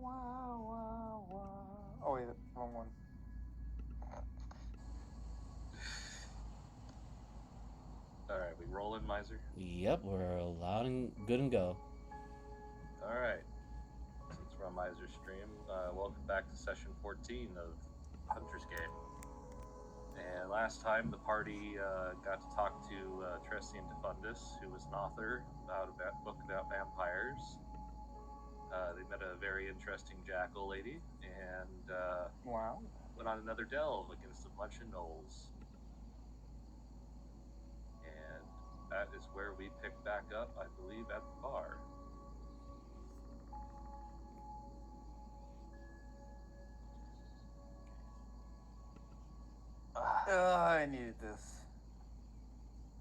Wow, wow, wow. Oh wait, wrong one. Alright, we rolling, Miser? Yep, we're loud and good and go. Alright, since we're on Miser's stream, welcome back to session 14 of Hunter's Game. And last time, the party got to talk to Tressian Defundus, who was an author about a book about vampires. They met a very interesting jackal lady, and Wow. went on another delve against a bunch of gnolls. And that is where we pick back up, I believe, at the bar. I needed this.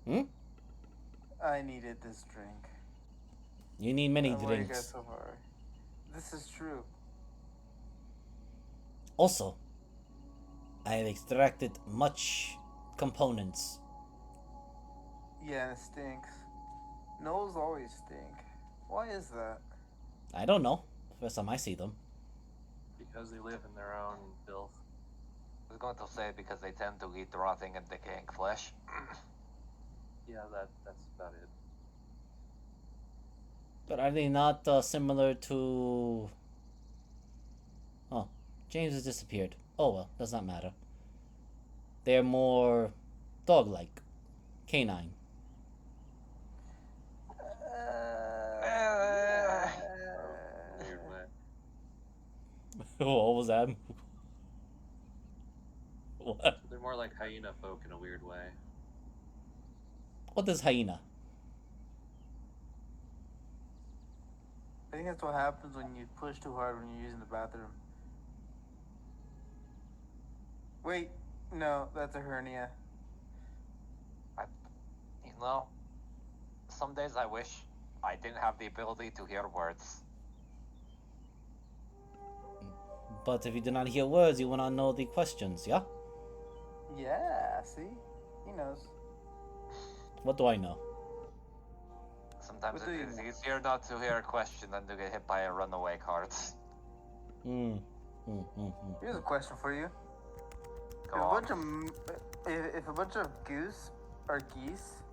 Hmm? I needed this drink. You need many How are you guys drinks. so far? This is true. Also, I have extracted much components. Yeah, and it stinks. Nose always stink. Why is that? I don't know. First time I see them. Because they live in their own filth. I was going to say because they tend to eat rotting and decaying flesh. Yeah, that's about it. But are they not similar to... Oh, James has disappeared. Oh well, does not matter. They're more dog-like. Canine. Yeah. Oh, weird way. What was that? What? They're more like hyena folk in a weird way. What is hyena? I think that's what happens when you push too hard when you're using the bathroom. Wait, no, that's a hernia. You know, some days I wish I didn't have the ability to hear words. But if you do not hear words, you will not know the questions, yeah? Yeah, see? He knows. What do I know? Sometimes What do you it is know? easier not to hear a question than to get hit by a runaway cart. Here's a question for you. Go on. If a bunch of goose are geese,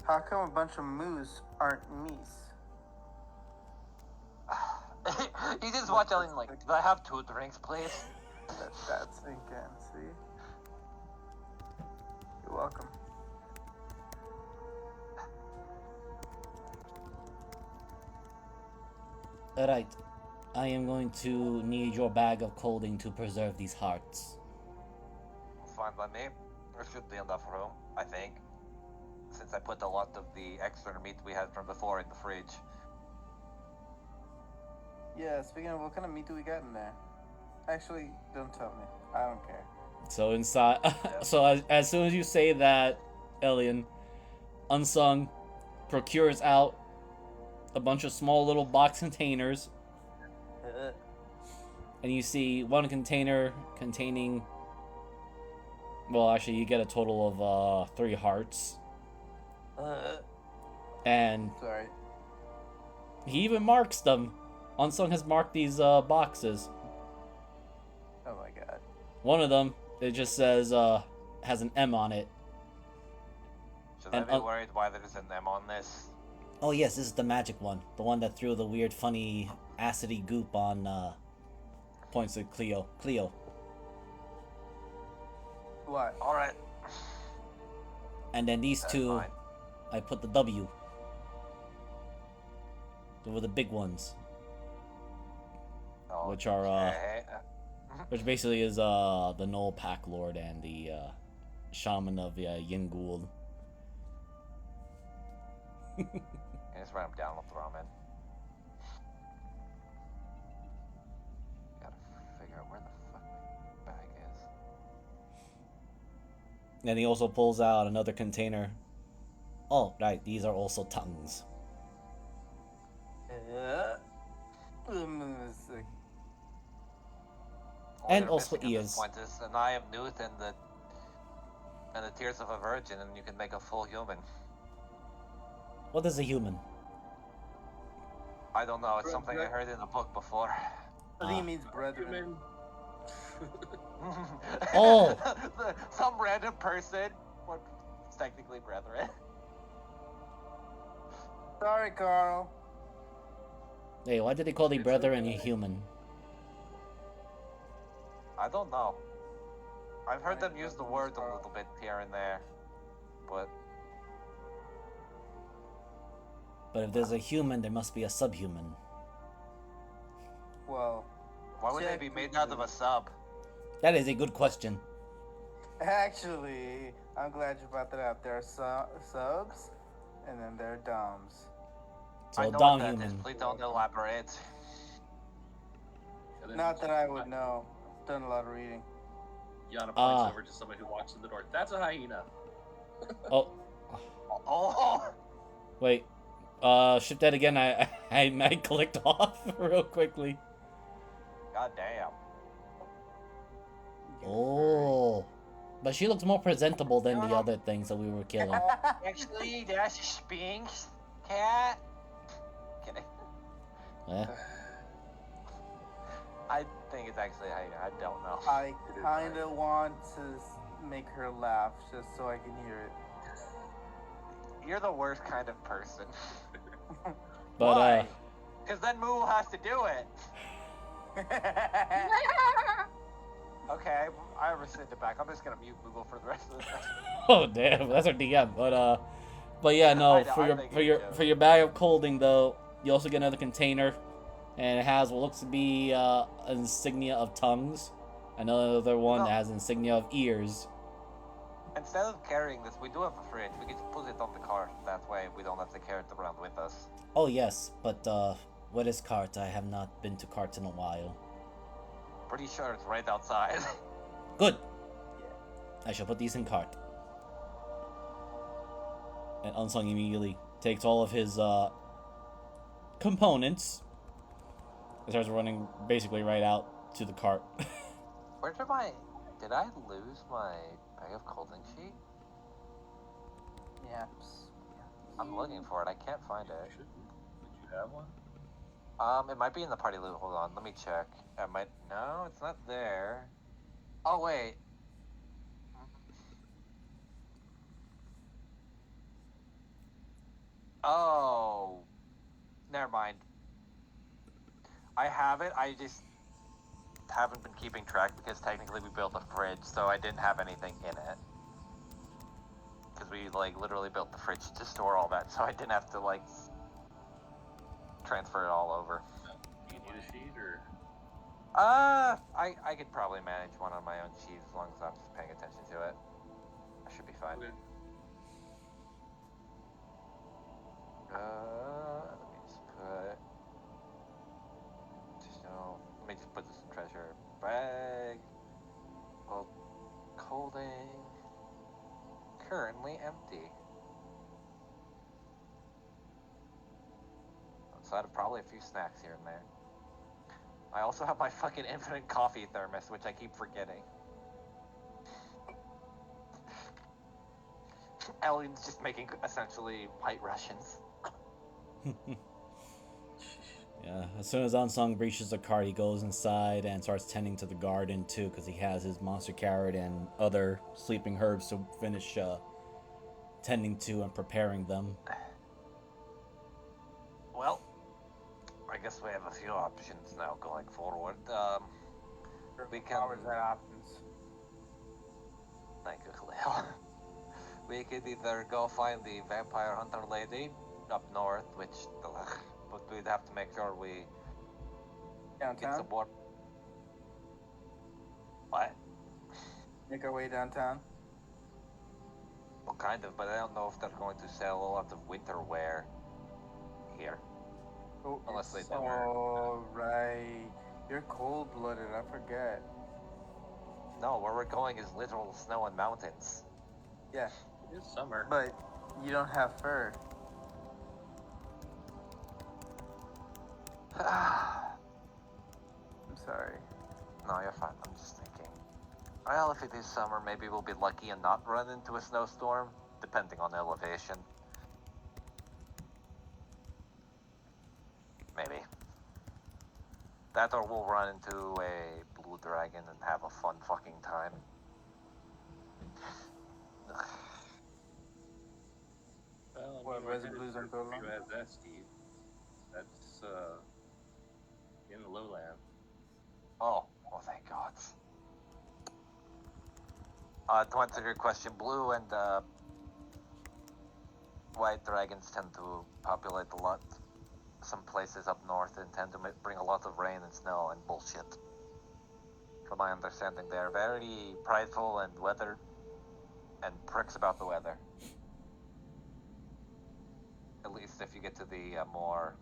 how come a bunch of moose aren't meese? You just watch Ellen like, do I have 2 drinks, please? That's again, see? You're welcome. Alright. I am going to need your bag of clothing to preserve these hearts. Fine by me. There should be enough room, I think. Since I put a lot of the extra meat we had from before in the fridge. Yeah, speaking of, what kind of meat do we got in there? Actually, don't tell me. I don't care. So inside, so as soon as you say that, Elian, Unsung procures out a bunch of small little box containers, and you see one container containing. Well, actually, you get a total of 3 hearts, and Sorry. he even marks them. Unsung has marked these boxes. Oh my god. One of them, it just says has an M on it. Should And I be worried why there is an M on this? Oh yes, this is the magic one. The one that threw the weird, funny, acidy goop on, points to Cleo. Cleo. What? Alright. And then these That's two, fine. I put the W. They were the big ones. Oh, Which are, okay. which basically is, the Gnoll Pack Lord and the, Shaman of, Yingul. Just write them down with the ramen. Gotta figure out where the fuck my bag is. And he also pulls out another container. Oh, right, these are also tongues. Music. All And you're also missing at this ears. point is an eye of Newt and the tears of a virgin, and you can make a full human. What is a human? I don't know. It's something I heard in a book before. I think it means brethren. Human. Oh. Some random person. What? It's technically brethren. Sorry, Carl. Hey, why did they call the brother and a human? I don't know. I've heard them use the word a little bit here and there, but But if there's a human, there must be a subhuman. Well, why would they be made out of a sub? That is a good question. actually, I'm glad you brought that up. There are subs, and then there are doms. So I a know dom what that is. human. Please don't elaborate. And then Not that I would know. Done a lot of reading. Yana points over to somebody who walks in the door. That's a hyena. Oh, Oh, wait. Ship that again. I clicked off real quickly. god damn. Oh. But she looks more presentable than the other things that we were killing. Actually, that's a Sphinx cat. Kidding. Eh? I think it's actually a hyena. I don't know. I kind of want to make her laugh just so I can hear it. You're the worst kind of person. But Why? Because then Moo has to do it. Okay, I rescind it back. I'm just gonna mute Moogle for the rest of the session. oh damn, that's our DM. But yeah, no. I know, For I your think for you your do. for your bag of colding though, you also get another container, and it has what looks to be an insignia of tongues. Another one No. that has insignia of ears. Instead of carrying this, we do have a fridge. We can just put it on the cart. That way, we don't have to carry it around with us. Oh yes, but what is cart? I have not been to carts in a while. Pretty sure it's right outside. Good. I shall put these in cart. And Unsung immediately takes all of his components and starts running basically right out to the cart. Where did my... Did I lose my bag of colding sheet? Yaps. I'm looking for it. I can't find it. Did you have one? It might be in the party loot. Hold on, let me check. It might... No, it's not there. Oh, wait. Oh. Never mind. I have it, I just haven't been keeping track because technically we built a fridge, so I didn't have anything in it. Because we, like, literally built the fridge to store all that, so I didn't have to, like, transfer it all over. Do you need a sheet or? I could probably manage one on my own sheet as long as I'm just paying attention to it. I should be fine. Okay. Let me just put... So, let me just put this in treasure bag. Well, colding. Currently empty. Outside of probably a few snacks here and there. I also have my fucking infinite coffee thermos, which I keep forgetting. Ellen's just making essentially white Russians. Yeah, as soon as Unsung reaches the cart, he goes inside and starts tending to the garden too, because he has his monster carrot and other sleeping herbs to finish tending to and preparing them. Well, I guess we have a few options now going forward. We can... Always had options. Thank you, Khalil. We could either go find the vampire hunter lady up north, which... but we'd have to make sure we get Downtown? some more... What? Make our way downtown? Well, kind of, but I don't know if they're going to sell a lot of winter wear here. Oh, Unless they do. Oh, right. You're cold-blooded, I forget. No, where we're going is literal snow and mountains. Yeah, It is summer. but you don't have fur. No, I'm sorry. you're fine. I'm just thinking. Well, if it is summer, maybe we'll be lucky and not run into a snowstorm, depending on elevation. Maybe. That or we'll run into a blue dragon and have a fun fucking time. Well, I What, mean, where's we're the headed blues for umbrella? you have that, Steve. That's in the lowland. Oh, thank God. To answer your question, blue and white dragons tend to populate a lot. Some places up north and tend to bring a lot of rain and snow and bullshit. From my understanding, they're very prideful and weather and pricks about the weather. At least if you get to the more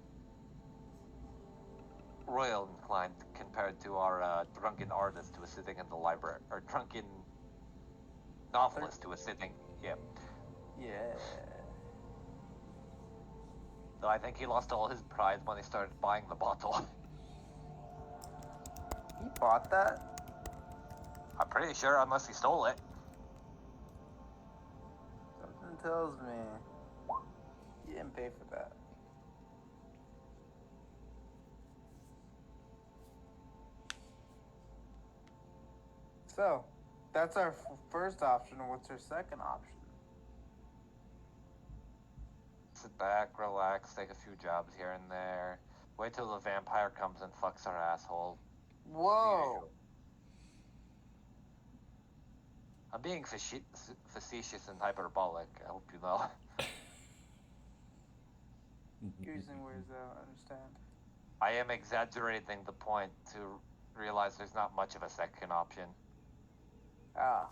royal inclined compared to our drunken artist who is sitting in the library, or drunken novelist who is sitting. Yeah. Yeah. So I think he lost all his pride when he started buying the bottle. He bought that? I'm pretty sure, unless he stole it. Something tells me he didn't pay for that. So, that's our first option. What's our second option? Sit back, relax, take a few jobs here and there. Wait till the vampire comes and fucks our asshole. Whoa! I'm being facetious and hyperbolic, I hope you know. Using words I don't understand. I am exaggerating the point to realize there's not much of a second option. Ah.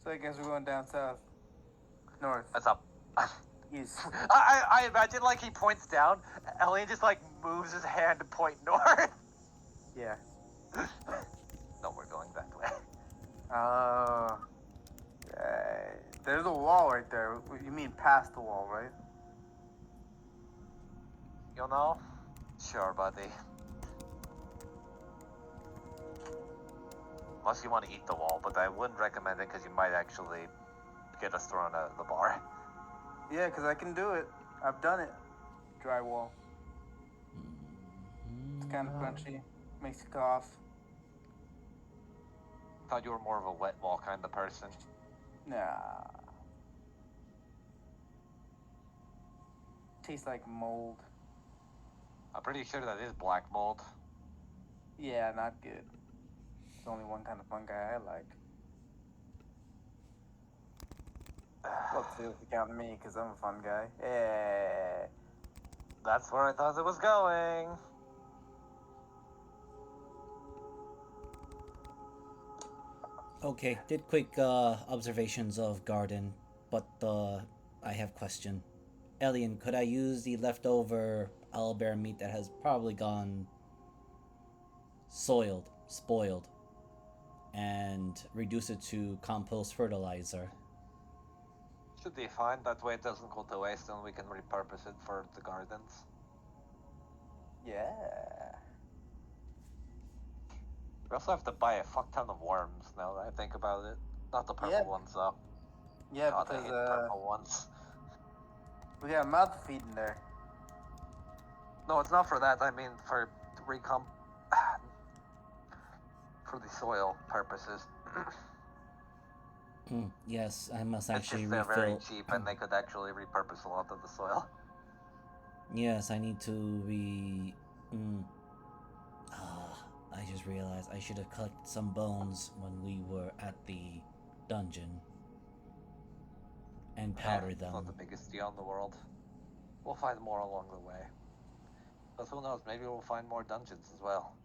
So I guess we're going down south. North. What's up? East. I imagine like he points down, Elliot just like moves his hand to point north. Yeah. No, we're going that way. There's a wall right there. You mean past the wall, right? You know? Sure, buddy. Unless you want to eat the wall, but I wouldn't recommend it because you might actually get us thrown out of the bar. Yeah, because I can do it. I've done it. Drywall. It's kind of crunchy. Makes you cough. Thought you were more of a wet wall kind of person. Nah. Tastes like mold. I'm pretty sure that is black mold. Yeah, not good. There's only one kind of fungi I like. Let's see if you count me, because I'm a fun guy. Yeah. That's where I thought it was going. Okay, did quick observations of garden, but I have question. Elian, could I use the leftover owlbear meat that has probably gone spoiled, and reduce it to compost fertilizer? Should be fine. That way it doesn't go to waste and we can repurpose it for the gardens. Yeah. We also have to buy a fuck ton of worms now that I think about it. Not the purple ones though. Yeah, God, I because hate purple ones. we got a mouth to feed in there. No, it's not for that. I mean for for the soil purposes. Yes, I must It's actually just they're refill. very cheap and they could actually repurpose a lot of the soil. Yes, I need to I just realized I should have collected some bones when we were at the dungeon and powdered them. Not the biggest deal in the world. We'll find more along the way. But who knows, maybe we'll find more dungeons as well.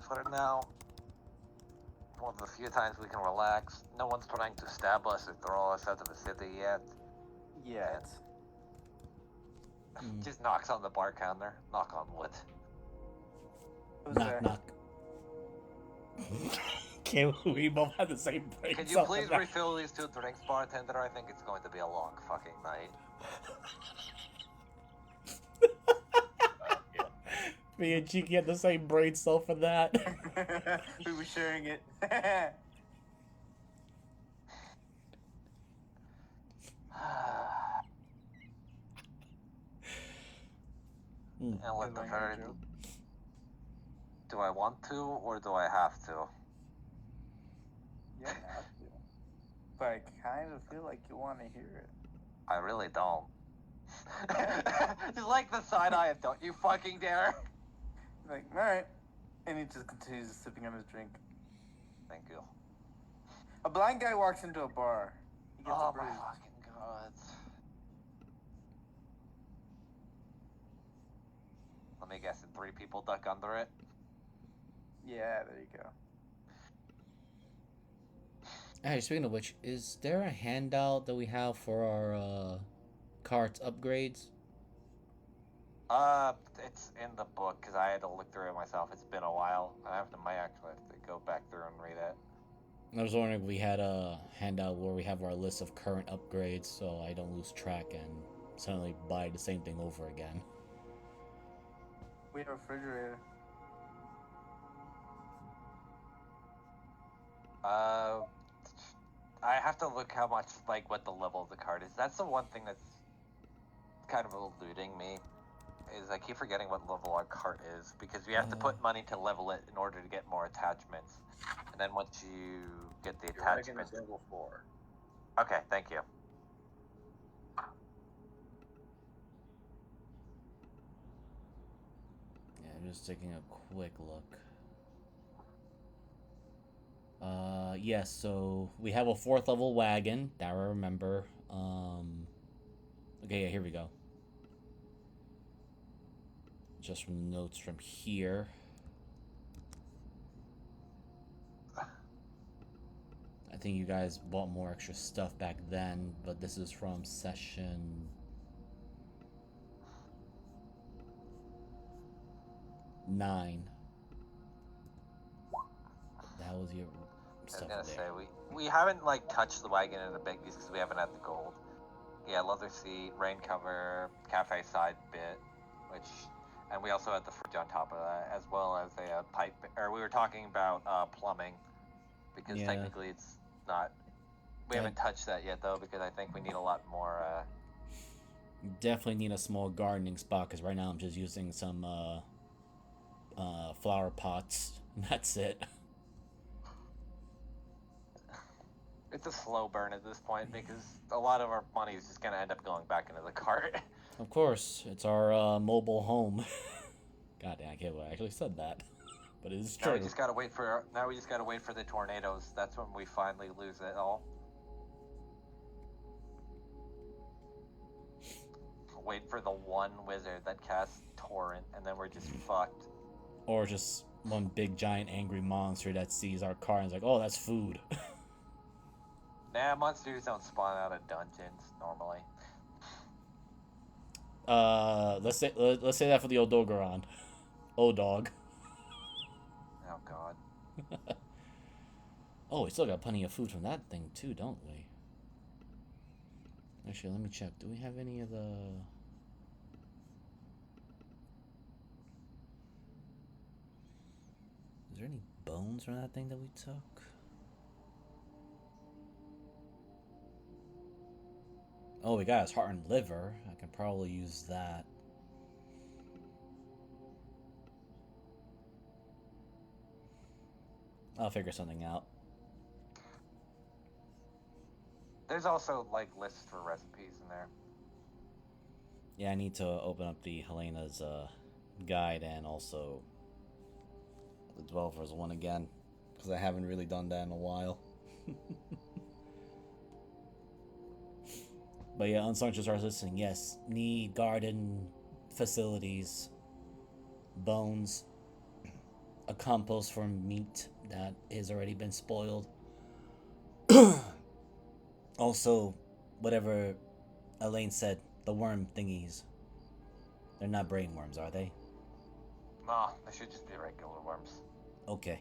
For now, one of the few times we can relax. No one's trying to stab us or throw us out of the city yet. Yet. Just knocks on the bar counter. Knock on wood. Who's Knock, there? knock. Can't we both have the same brain? Can you please refill these 2 drinks, bartender? I think it's going to be a long fucking night. Me and Cheeky had the same brain cell for that. We were sharing it. And let the Like very. a joke. Do I want to or do I have to? You don't have to. But I kind of feel like you want to hear it. I really don't. Just like the side eye of don't you fucking dare. Like, alright. And he just continues sipping on his drink. Thank you. A blind guy walks into a bar. He gets Oh a my bruise. fucking god. Let me guess, and 3 people duck under it? Yeah, there you go. Hey, speaking of which, is there a handout that we have for our carts upgrades? It's in the book, because I had to look through it myself. It's been a while. Might actually have to go back through and read it. I was wondering if we had a handout where we have our list of current upgrades so I don't lose track and suddenly buy the same thing over again. We have a refrigerator. I have to look how much, like, what the level of the card is. That's the one thing that's kind of eluding me, is I keep forgetting what level our cart is, because we have to put money to level it in order to get more attachments. And then once you get the Your wagon attachments... is level 4. Okay, thank you. Yeah, I'm just taking a quick look. Yes, so we have a 4th level wagon, that I remember. Okay, yeah, here we go. Just from notes from here. I think you guys bought more extra stuff back then, but this is from session 9. That was your stuff I was gonna there. say, we haven't, like, touched the wagon in a bit, because we haven't had the gold. Yeah, leather seat, rain cover, cafe side bit, and we also had the fridge on top of that, as well as a pipe, or we were talking about plumbing, because Yeah. technically it's not, we haven't touched that yet, though, because I think we need a lot more, You definitely need a small gardening spot, because right now I'm just using some flower pots, and that's it. it's a slow burn at this point, because a lot of our money is just gonna end up going back into the cart. Of course, it's our mobile home. God damn, I can't believe I actually said that. But it is true. Now we just gotta wait for the tornadoes. That's when we finally lose it all. Wait for the one wizard that casts torrent, and then we're just fucked. Or just one big giant angry monster that sees our car and is like, oh, that's food. Nah, monsters don't spawn out of dungeons normally. Let's say that for the Odogaron. O-Dog. Oh god. Oh, we still got plenty of food from that thing too, don't we? Actually, let me check. Do we have any of the... Is there any bones from that thing that we took? Oh, we got his heart and liver. I can probably use that. I'll figure something out. There's also, like, lists for recipes in there. Yeah, I need to open up the Helena's guide and also the Dwellers one again, because I haven't really done that in a while. But yeah, Unsung just starts listening. Yes, need garden facilities, bones, a compost for meat that has already been spoiled. Also, whatever Elaine said, the worm thingies. They're not brain worms, are they? No, they should just be regular worms. Okay.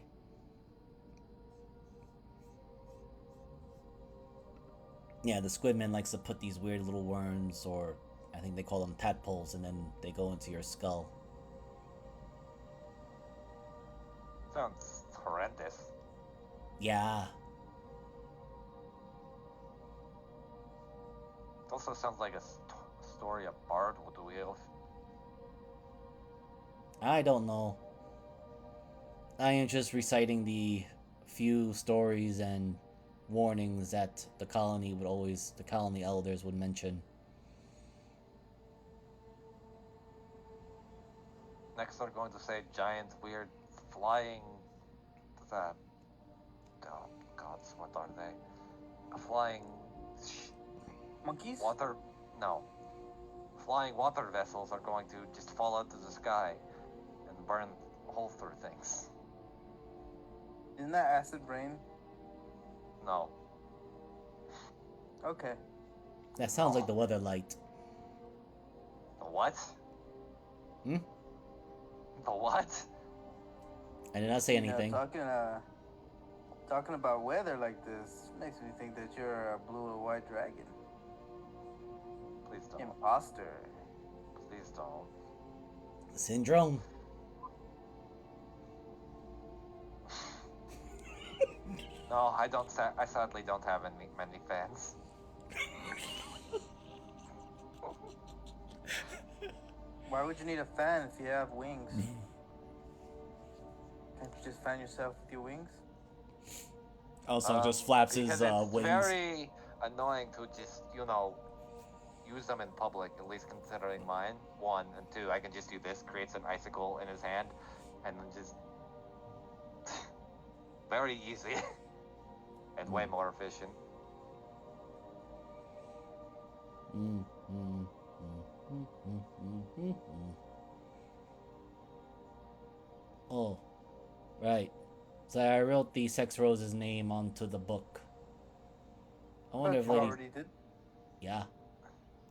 Yeah, the Squidman likes to put these weird little worms, or I think they call them tadpoles, and then they go into your skull. Sounds horrendous. Yeah. It also sounds like a story a bard would wield. I don't know. I am just reciting the few stories and warnings that the colony elders would mention. Next, they're going to say giant, weird, flying. Oh, gods, what are they? Flying. Monkeys? Water. No. Flying water vessels are going to just fall out of the sky and burn holes through things. Isn't that acid rain? No. Okay. That sounds like the weather light. The what? Hmm? The what? I did not say anything. Talking about weather like this makes me think that you're a blue or white dragon. Please don't. Imposter. Please don't. Syndrome. No, I don't. I sadly don't have many fans. Why would you need a fan if you have wings? Can't you just fan yourself with your wings? Also, just flaps his because it's wings. very annoying to just, use them in public, at least considering mine. 1, and 2, I can just do this, creates an icicle in his hand, and then just... very easy. And way more efficient. Oh, right. So I wrote the Sex Rose's name onto the book. I wonder if you Lady... already did. Yeah.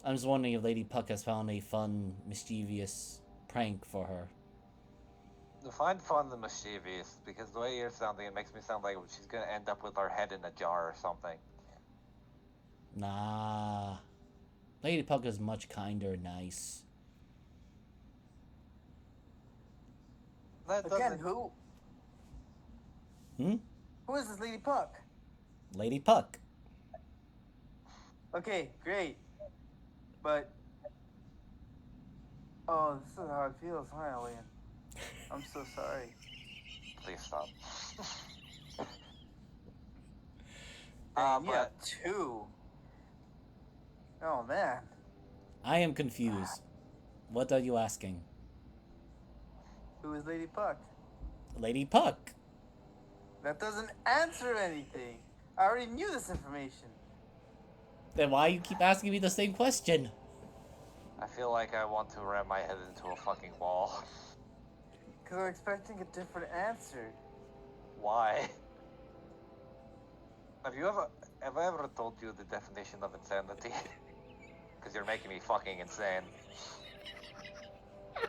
I'm just wondering if Lady Puck has found a fun, mischievous prank for her. Find fun the mischievous, because the way you're sounding, it makes me sound like she's gonna end up with her head in a jar or something. Nah. Lady Puck is much kinder and nice. That Again, doesn't... who? Hmm? Who is this Lady Puck? Lady Puck. Okay, great. But... Oh, this is how it feels, huh, Alien? I'm so sorry. Please stop. Dang, you but... have 2. Oh, man. I am confused. What are you asking? Who is Lady Puck? Lady Puck. That doesn't answer anything. I already knew this information. Then why you keep asking me the same question? I feel like I want to ram my head into a fucking wall. Because I'm expecting a different answer. Why? Have I ever told you the definition of insanity? Because you're making me fucking insane.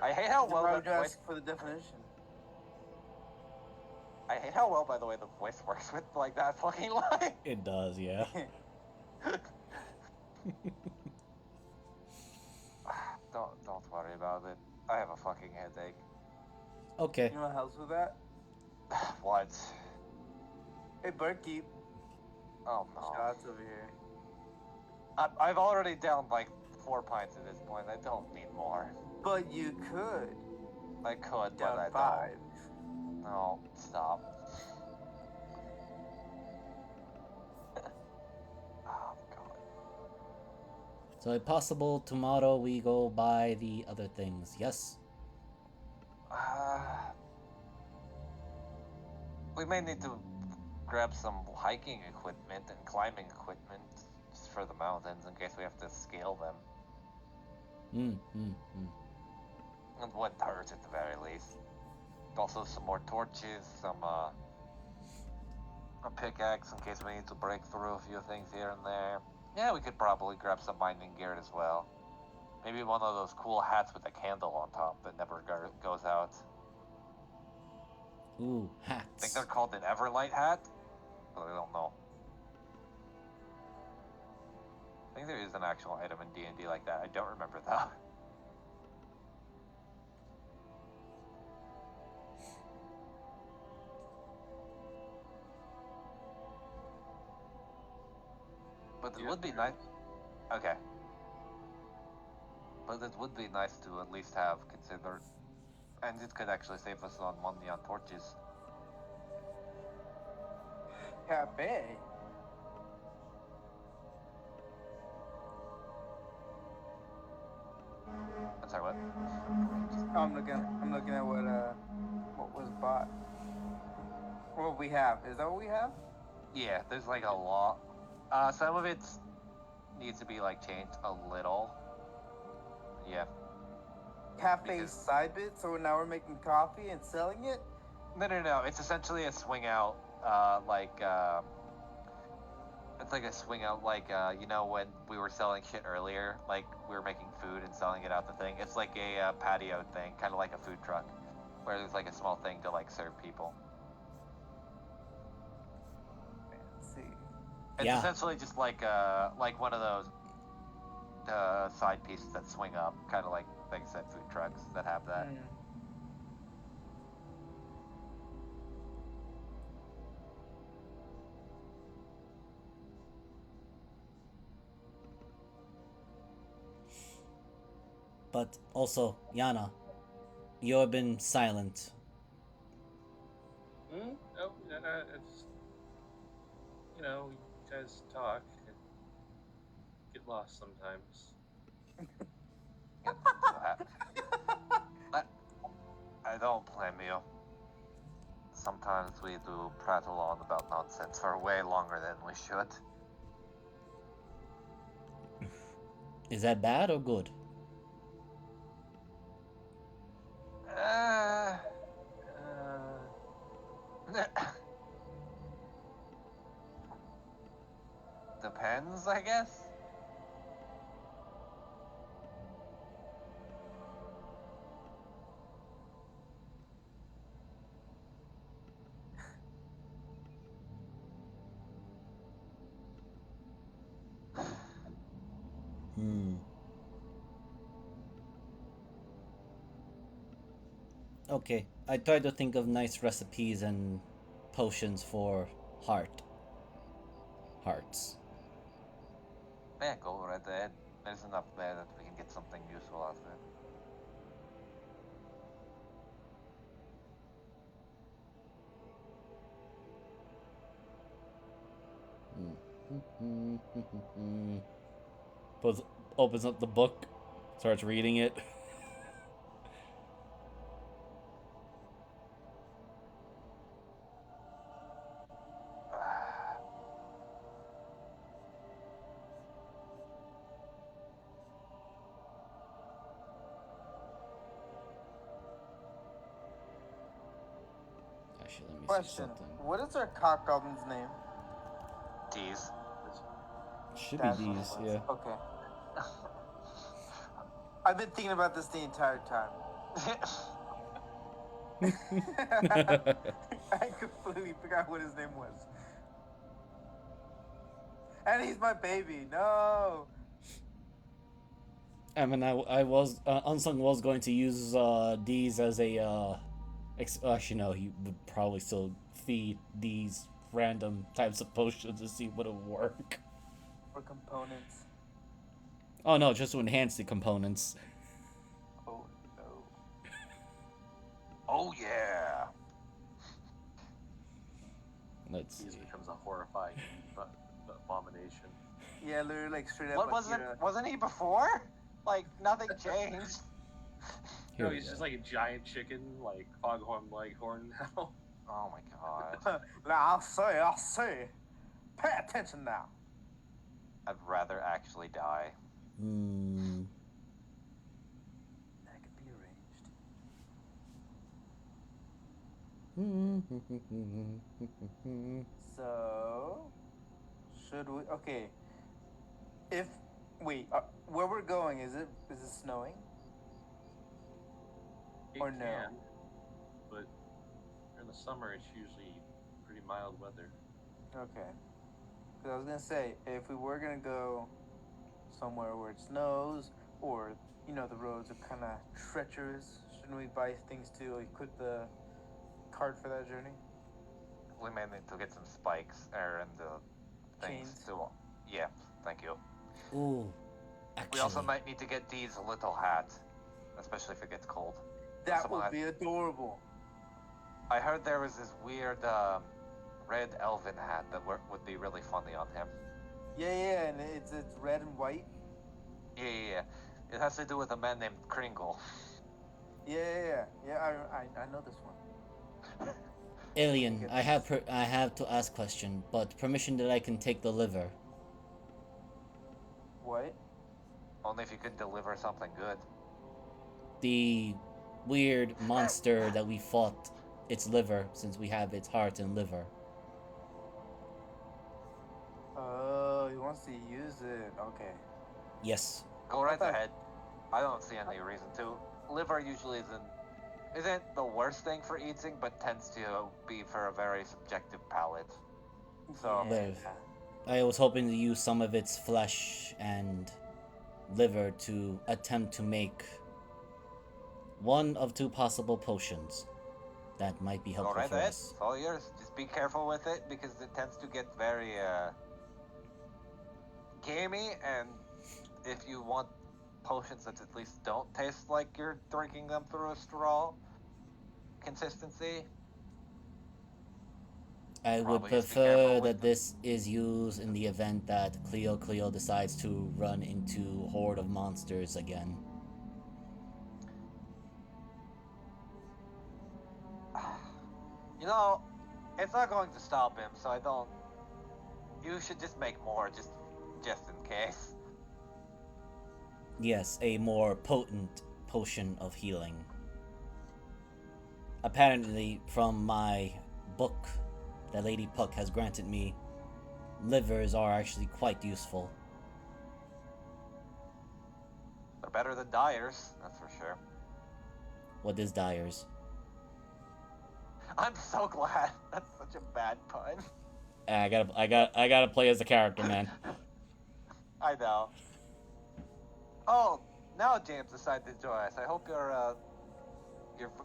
I hate how well Why that would you voice... ask for the definition? I hate how well, by the way, the voice works with, like, that fucking line. It does, yeah. Don't worry about it. I have a fucking headache. Okay. You know what helps with that? What? Hey, Barkeep. Oh no. Shots over here. I've already downed like 4 pints at this point. I don't need more. But you could. I could, but Down I 5. don't. No, stop. Oh god. So if possible, tomorrow we go buy the other things, yes? We may need to grab some hiking equipment and climbing equipment just for the mountains in case we have to scale them. And one turret at the very least. Also some more torches, a pickaxe in case we need to break through a few things here and there. Yeah, we could probably grab some mining gear as well. Maybe one of those cool hats with a candle on top that never goes out. Ooh, I think hats. they're called an Everlight hat? But I don't know. I think there is an actual item in D&D like that. I don't remember though. But it Yeah, would be sure. nice. Okay. But it would be nice to at least have considered, and it could actually save us on money on torches. Cafe. I'm sorry, what? Oh, I'm looking at what was bought. What we have. Is that what we have? Yeah, there's like a lot. Some of it needs to be like changed a little. Yeah. Cafe Because- side bit. So now we're making coffee and selling it. No. It's essentially a swing out. It's like a swing out. You know, when we were selling shit earlier, like we were making food and selling it out the thing. It's like a patio thing, kind of like a food truck, where there's like a small thing to like serve people. Fancy. It's Yeah. essentially just like one of those side pieces that swing up, kind of like I said, food trucks that have that. Mm. But also, Yana, you've been silent. Oh, it's, you know, you guys talk and get lost sometimes. Get into that. I don't blame you. Sometimes we do prattle on about nonsense for way longer than we should. Is that bad or good? Uh, depends, I guess. Hmm. Okay, I try to think of nice recipes and potions for hearts. Yeah, go right ahead. There's enough there that we can get something useful out of it. Pulls, opens up the book, starts reading it. Actually, let me see Question. something. What is our cock goblin's name? Tease. Should be That's what it these, was. yeah. Okay. I've been thinking about this the entire time. I completely forgot what his name was. And he's my baby. No. I mean, I was Unsung was going to use these as a actually no, he would probably still feed these random types of potions to see what it would work. For components. Oh no, just to enhance the components. Oh no. Oh yeah. Let's He see. becomes a horrifying abomination. Yeah, literally like straight up. What wasn't he before? Like nothing changed. Here No, we he's go. just like a giant chicken, like foghorn leghorn now. Oh my god. Now I'll say. Pay attention now. I'd rather actually die. Hmm. That could be arranged. So, should we? Okay. If wait, where we're going is it snowing? It Or no? can, but in the summer it's usually pretty mild weather. Okay. Because I was gonna say if we were gonna go somewhere where it snows or the roads are kind of treacherous, shouldn't we buy things to equip the cart for that journey? We may need to get some spikes and the things Chains. to. Yeah. Thank you. Ooh, We also actually, might need to get Dee's little hat, especially if it gets cold. That Someone would had- be adorable. I heard there was this weird red elven hat that would be really funny on him. Yeah, and it's red and white. Yeah. It has to do with a man named Kringle. Yeah. I know this one. Alien, I have to ask question, but permission that I can take the liver. What? Only if you can deliver something good. The weird monster that we fought, its liver, since we have its heart and liver. Oh, he wants to use it. Okay. Yes. Go right thought- ahead. I don't see any reason to. Liver usually isn't the worst thing for eating, but tends to be for a very subjective palate. So Yeah. I was hoping to use some of its flesh and liver to attempt to make one of two possible potions that might be go helpful right for ahead. us. It's all yours. Just be careful with it because it tends to get very gamey, and if you want potions that at least don't taste like you're drinking them through a straw consistency, I would Probably just be prefer careful with that them. this is used in the event that Cleo decides to run into a horde of monsters again. you know, it's not going to stop him, so I don't. You should just make more, just in case. Yes, a more potent potion of healing. Apparently, from my book that Lady Puck has granted me, livers are actually quite useful. They're better than Dyers, that's for sure. What is Dyer's? I'm so glad. That's such a bad pun. I gotta play as the character, man. I know. Oh, now James decided to join us. I hope your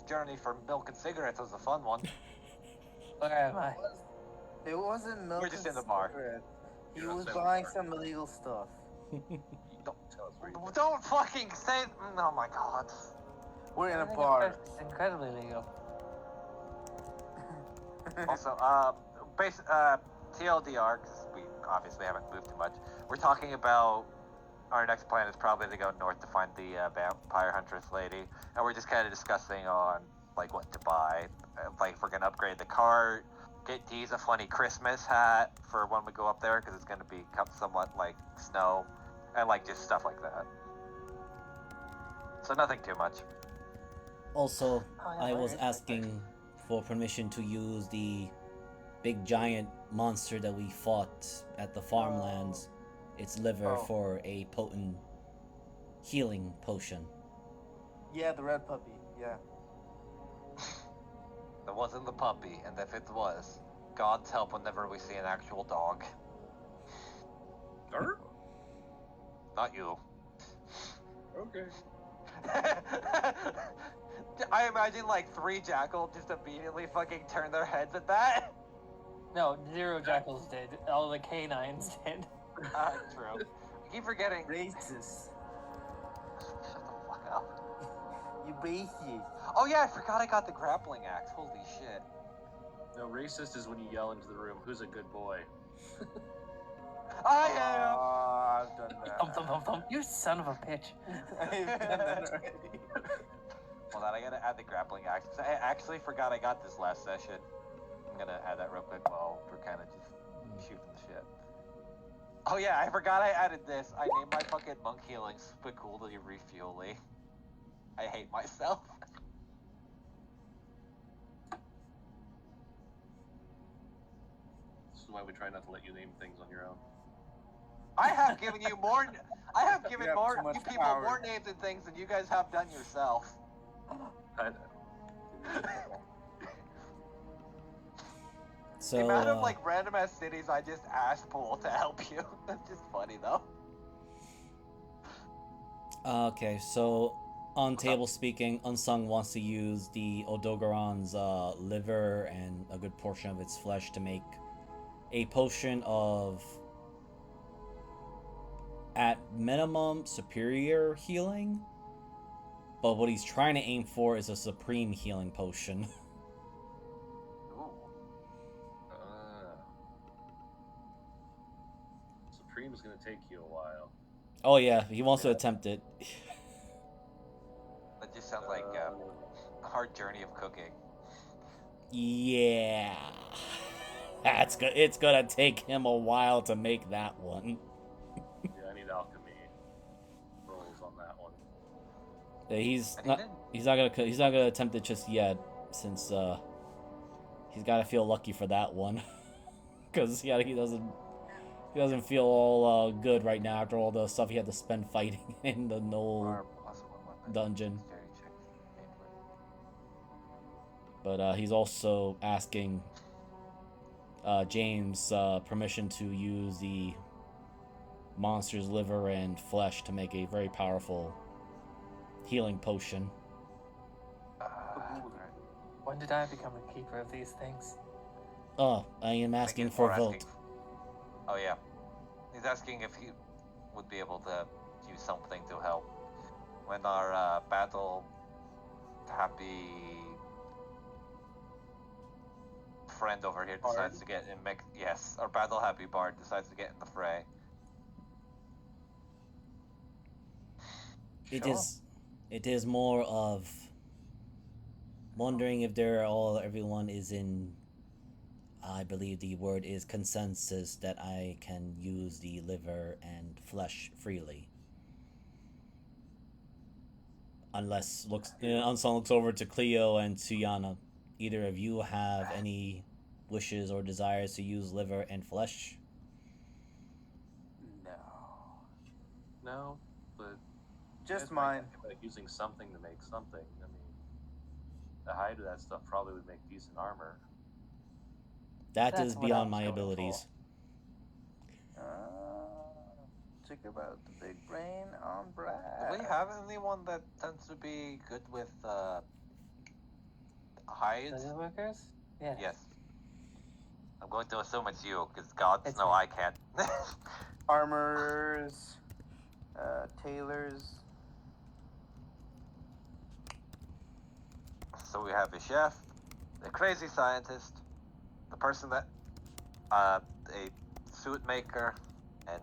journey for milk and cigarettes was a fun one. Where am I? It wasn't milk. We're just and in the bar. cigarettes. He You're was outside the buying bar. some illegal stuff. Don't tell us where you Don't fucking say. Oh my god. We're in a Everything bar. about it's incredibly legal. Also, TLDR, because we obviously haven't moved too much. We're talking about our next plan is probably to go north to find the vampire huntress lady, and we're just kind of discussing on like what to buy, like if we're gonna upgrade the cart, get Dee's a funny Christmas hat for when we go up there because it's gonna be somewhat like snow, and like just stuff like that. So nothing too much. Also, Oh, yeah, I was where is my asking for permission to use the big giant monster that we fought at the farmlands, its liver, Oh. for a potent healing potion. Yeah, the red puppy. Yeah. It wasn't the puppy, and if it was, God's help whenever we see an actual dog. are. Not you. Okay. I imagine like 3 jackal just immediately fucking turn their heads at that. No, 0 jackals did. All the canines did. True. I keep forgetting. Racist. Shut the fuck up. You racist. Oh yeah, I forgot I got the grappling axe. Holy shit. No, racist is when you yell into the room, "Who's a good boy?" I am. I've done that. Thump, thump, thump, thump. You son of a bitch. I've done that already. Hold on, I gotta add the grappling axe. I actually forgot I got this last session. I'm gonna add that real quick while we're kind of just shooting the shit. Oh yeah, I forgot I added this. I named my fucking monk healing super coolly refuely. I hate myself. This is why we try not to let you name things on your own. I have given you more. I have given have more too much you people power. more names and things than you guys have done yourself. I know. So, The amount of like random ass cities I just asked Pool to help you. That's just funny though. okay, so on table speaking, Unsung wants to use the Odogaron's liver and a good portion of its flesh to make a potion of at minimum superior healing, but what he's trying to aim for is a supreme healing potion. Ooh. Supreme's gonna take you a while. Oh yeah, he wants to attempt it. That just sounds like a hard journey of cooking. Yeah. That's good. It's gonna take him a while to make that one. Yeah, I need alchemy rolls on that one. He's And he not. didn't. He's not gonna attempt it just yet, since he's got to feel lucky for that one, because he doesn't feel all good right now after all the stuff he had to spend fighting in the Knoll Or plus one weapon. dungeon. Dexterity checks made for it. But he's also asking James permission to use the monster's liver and flesh to make a very powerful healing potion. Alright. When did I become a keeper of these things? Oh, I am I think asking he's for more vote. asking- Oh yeah, he's asking if he would be able to use something to help when our battle happy friend over here decides to get in yes, our battle happy bard decides to get in the fray. Sure. It is more of wondering if everyone is in, I believe the word is consensus, that I can use the liver and flesh freely. Unless Unsung looks over to Cleo and Suyana. Either of you have any wishes or desires to use liver and flesh? No. No, but Just guys might mine. think about using something to make something. I mean, the hide of that stuff probably would make decent armor. That That's is what I beyond was my going abilities. Check about the big brain on Brad. Do we have anyone that tends to be good with hides? Scissor workers? Yes. Yes. I'm going to assume it's you, because gods It's know me. I can't. Armorers, tailors. So we have a chef, a crazy scientist, the person that, a suit maker, and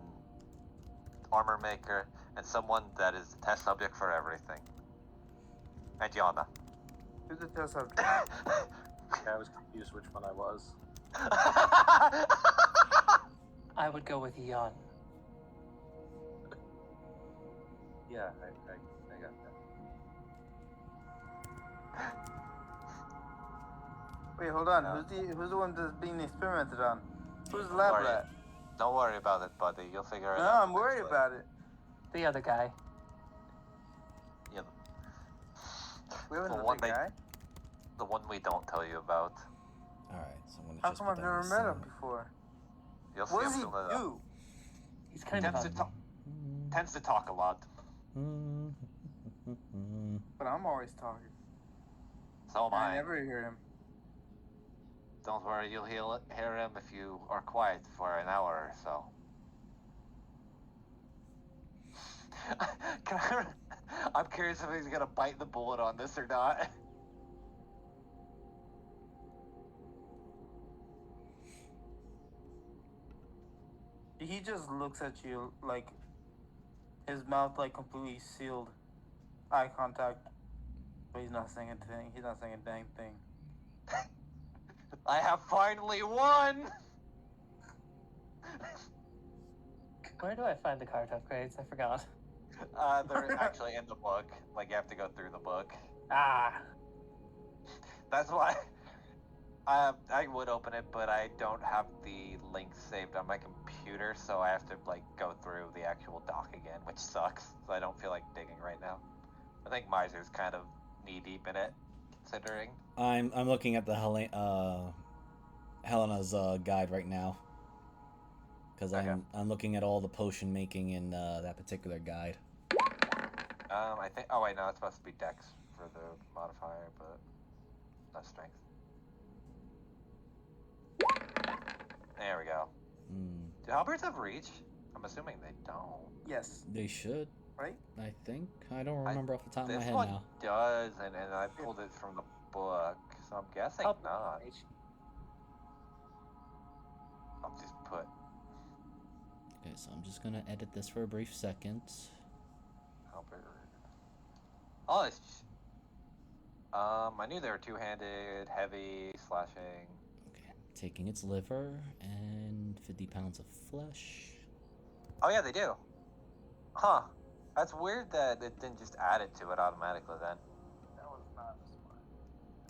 armor maker, and someone that is the test subject for everything. And Yana. Who's the test subject? Yeah, I was confused which one I was. I would go with Yon. Yeah, I got that. Wait, hold on. No. Who's the one that's being experimented on? Who's the Don't lab worry. rat? Don't worry about it, buddy. You'll figure it No, out. I'm worried eventually. about it. The other guy. Yeah, We have The another one they- guy. the one we don't tell you about. Alright, so I'm gonna How just come put I've that never on met him silent. before? You'll see What him does he soon enough. do? He's kind of Tends to talk. Tends to talk a lot. But I'm always talking. So am I I. never hear him. Don't worry, you'll hear him if you are quiet for an hour or so. I'm curious if he's gonna bite the bullet on this or not. He just looks at you like his mouth like completely sealed. Eye contact. But he's not saying a thing. He's not saying a dang thing. I have finally won! Where do I find the card upgrades? I forgot. They're actually in the book. Like, you have to go through the book. Ah. That's why I would open it, but I don't have the link saved on my computer, so I have to like go through the actual doc again, which sucks. So I don't feel like digging right now. I think Miser's kind of knee deep in it, considering. I'm looking at the Helena's guide right now. Because Okay. I'm looking at all the potion making in that particular guide. I think. Oh wait, no, it's supposed to be Dex for the modifier, but not Strength. There we go. Hmm. Do halberds have reach? I'm assuming they don't. Yes, They should, right? I think. I don't remember off the top of my This head one now. does, and I pulled it from the book, so I'm guessing not. I'll just put. Okay, so I'm just gonna edit this for a brief second. Oh, it's. I knew they were two-handed, heavy, slashing. Okay, taking its liver and 50 pounds of flesh. Oh yeah, they do. Huh. That's weird that it didn't just add it to it automatically then. That was not smart.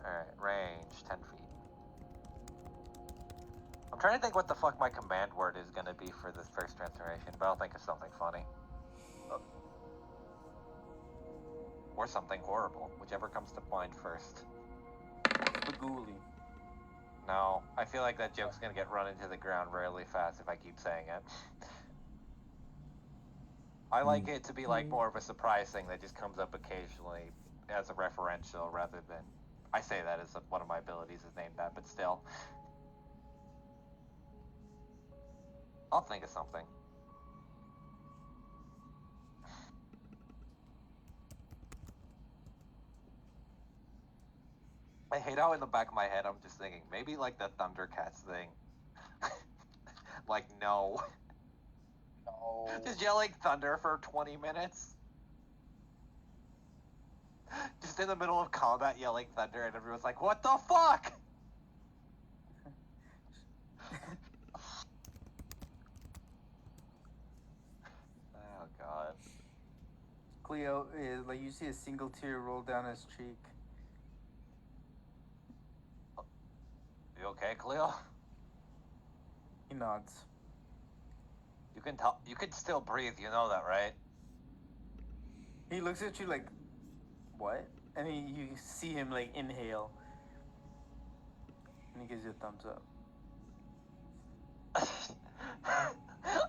Alright, range, 10 feet. I'm trying to think what the fuck my command word is gonna be for this first transformation, but I'll think of something funny. Or something horrible, whichever comes to mind first. Bagooly. No, I feel like that joke's gonna get run into the ground really fast if I keep saying it. I like it to be like more of a surprise thing that just comes up occasionally as a referential rather than... I say that as one of my abilities is named that, but still. I'll think of something. I hate how in the back of my head I'm just thinking, maybe like the Thundercats thing. Like, no. No. Just yelling thunder for 20 minutes. Just in the middle of combat yelling thunder and everyone's like, what the fuck? Oh god. Cleo is like you see a single tear roll down his cheek. You okay, Cleo? He nods. You can tell. You can still breathe. You know that, right? He looks at you like, what? And you see him like inhale. And he gives you a thumbs up.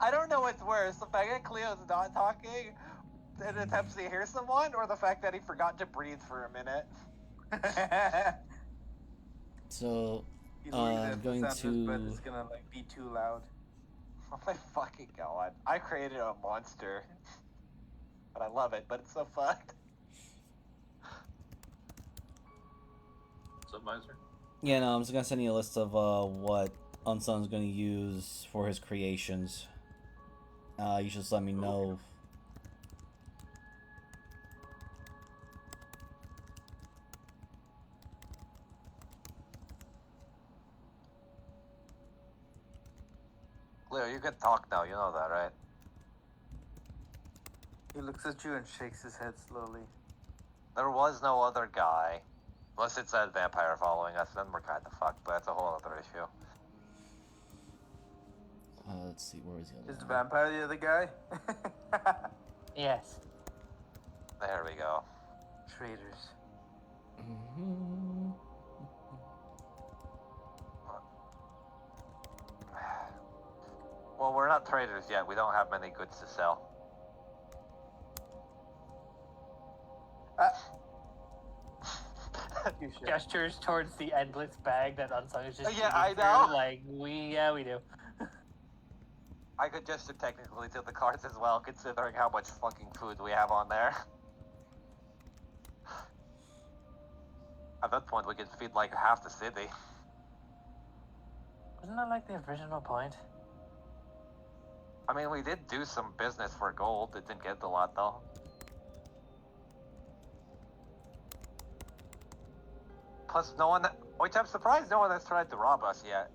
I don't know what's worse: the fact that Cleo's not talking and attempts to hear someone, or the fact that he forgot to breathe for a minute. So, He's worried that I'm the going sound of his breath to... is gonna like be too loud. Oh my fucking god! I created a monster, but I love it. But it's so fucked. What's up, Miser? Yeah, no, I'm just gonna send you a list of what Unsung's gonna use for his creations. You should just let me know. Cleo, you can talk now. You know that, right? He looks at you and shakes his head slowly. There was no other guy. Unless it's that vampire following us, then we're kind of fucked, but that's a whole other issue. Let's see, where is the other Is the one? vampire the other guy? Yes. There we go. Traitors. Mhm. Well, we're not traders yet. We don't have many goods to sell. You should. Gestures towards the endless bag that Unsung is just Yeah, I digging know. through, like, we do. I could gesture technically to the cards as well, considering how much fucking food we have on there. At that point, we could feed like half the city. Wasn't that like the original point? I mean, we did do some business for gold. It didn't get a lot, though. Plus, no one... Which I'm surprised no one has tried to rob us yet.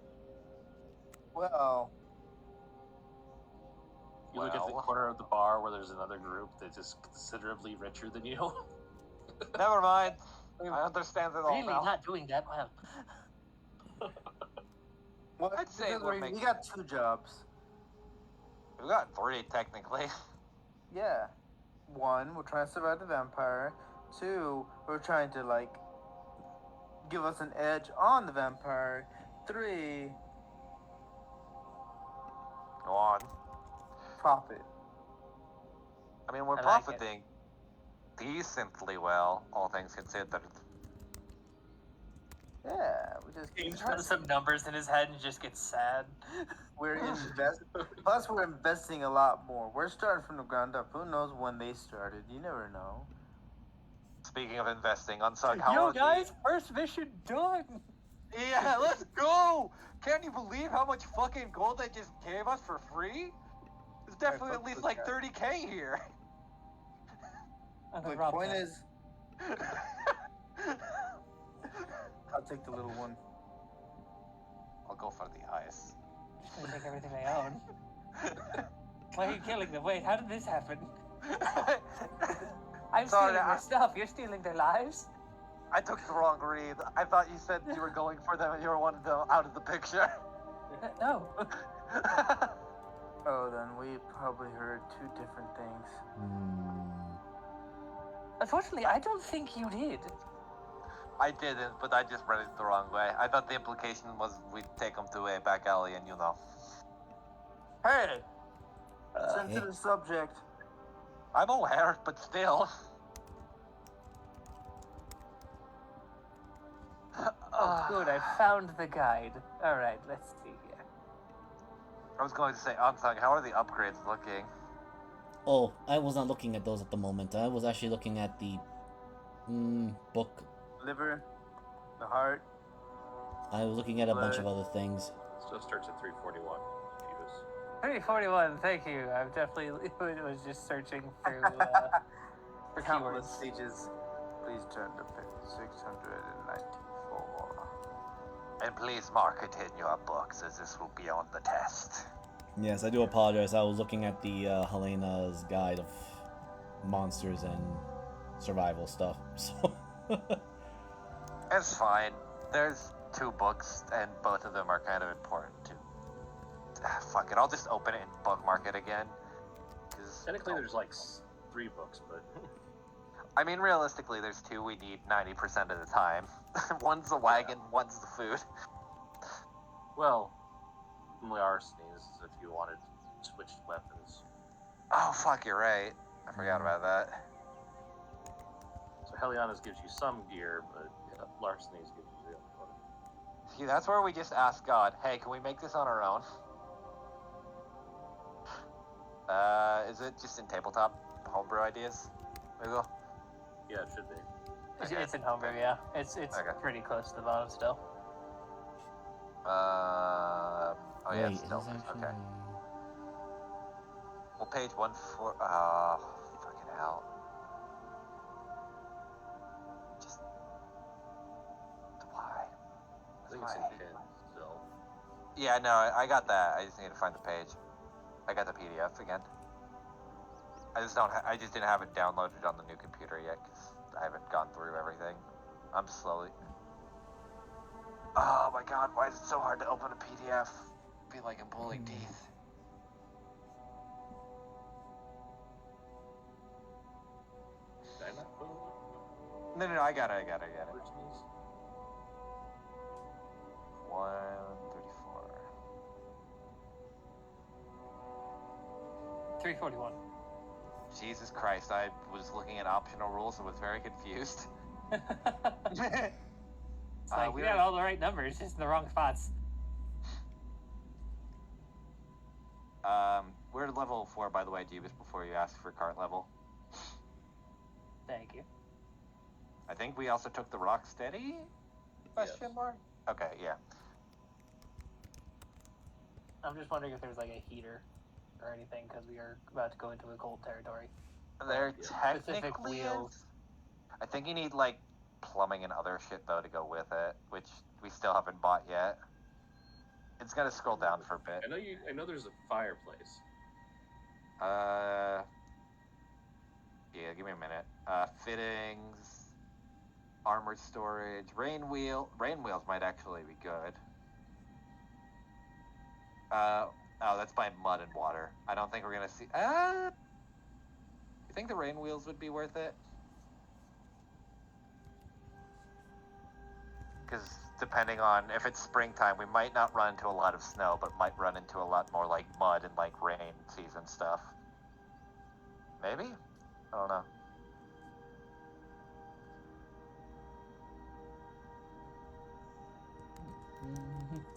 Well, You look at the Well. corner of the bar where there's another group that's just considerably richer than you. Never mind. I understand it all Really now. not doing that well. well I'd say because we're we making- got 2 jobs. We got 3, technically. Yeah. 1, we're trying to survive the vampire. 2, we're trying to like give us an edge on the vampire. 3, Go on. profit. I mean, we're I like it. profiting decently well, all things considered. Yeah, we just James runs some numbers in his head and just gets sad. we're plus we're investing a lot more. We're starting from the ground up. Who knows when they started? You never know. Speaking of investing, Unsug, how Yo, are guys, first mission done. Yeah, let's go! Can't you believe how much fucking gold they just gave us for free? There's definitely fuck at least those like guys. 30k here. I'm The gonna rob point them. is, I'll take the little one. I'll go for the eyes. I'm just gonna take everything they own. Why are you killing them? Wait, how did this happen? I'm Sorry, stealing their stuff. You're stealing their lives. I took the wrong read. I thought you said you were going for them and you were one of them out of the picture. No. Oh, then we probably heard two different things. Unfortunately, I don't think you did. I didn't, but I just read it the wrong way. I thought the implication was we'd take them to a back alley and, you know. Hey, sensitive subject. I'm aware, but still. Oh, good. I found the guide. All right, let's see here. I was going to say, Unsung, how are the upgrades looking? Oh, I was not looking at those at the moment. I was actually looking at the book. Liver, the heart. I was looking at a bunch of other things. Still starts at 341. Jeebus. 341. Thank you. I've definitely was just searching through for Countless keywords. pages. Please turn to page 694. And please mark it in your books, as this will be on the test. Yes, I do apologize. I was looking at the Helena's Guide of Monsters and Survival stuff. So It's fine. There's 2 books, and both of them are kind of important too. Fuck it, I'll just open it and bookmark it again. Technically, there's like 3 books, but I mean, realistically, there's 2 we need 90% of the time. One's the wagon, one's the food. well, we are sneezes if you wanted switched weapons. Oh, fuck, you're right. I forgot about that. So Heliana's gives you some gear, but Larceny's gives you the other one. See, that's where we just ask God, hey, can we make this on our own? Is it just in tabletop homebrew ideas? Google? Yeah, it should be. Okay. It's in homebrew, yeah. It's Okay. pretty close to the bottom still. Oh yeah, wait, it's is still this actually? okay. Well, page 1 4. Fucking hell. Just why? I think it's in pin still. Yeah, no, I got that. I just need to find the page. I got the PDF again. I just don't. I just didn't have it downloaded on the new computer yet because I haven't gone through everything. I'm slowly. Oh my god, why is it so hard to open a PDF? I feel like I'm pulling teeth. Did I not put it? No, I got it. 134. 341. Jesus Christ, I was looking at optional rules and was very confused. It's like, we got all the right numbers, just in the wrong spots. We're level 4, by the way, Jeebus, before you ask for cart level. Thank you. I think we also took the Rocksteady? Question mark? Okay, yeah. I'm just wondering if there's like a heater or anything, because we are about to go into a cold territory. There Specific technically wheels. is. I think you need, like, plumbing and other shit, though, to go with it, which we still haven't bought yet. It's gonna scroll down for a bit. I know there's a fireplace. Yeah, give me a minute. Fittings, armor storage, rain wheels might actually be good. Oh, that's by mud and water. I don't think we're gonna see. You think the rain wheels would be worth it? Because depending on if it's springtime, we might not run into a lot of snow, but might run into a lot more like mud and like rain season stuff. Maybe? I don't know.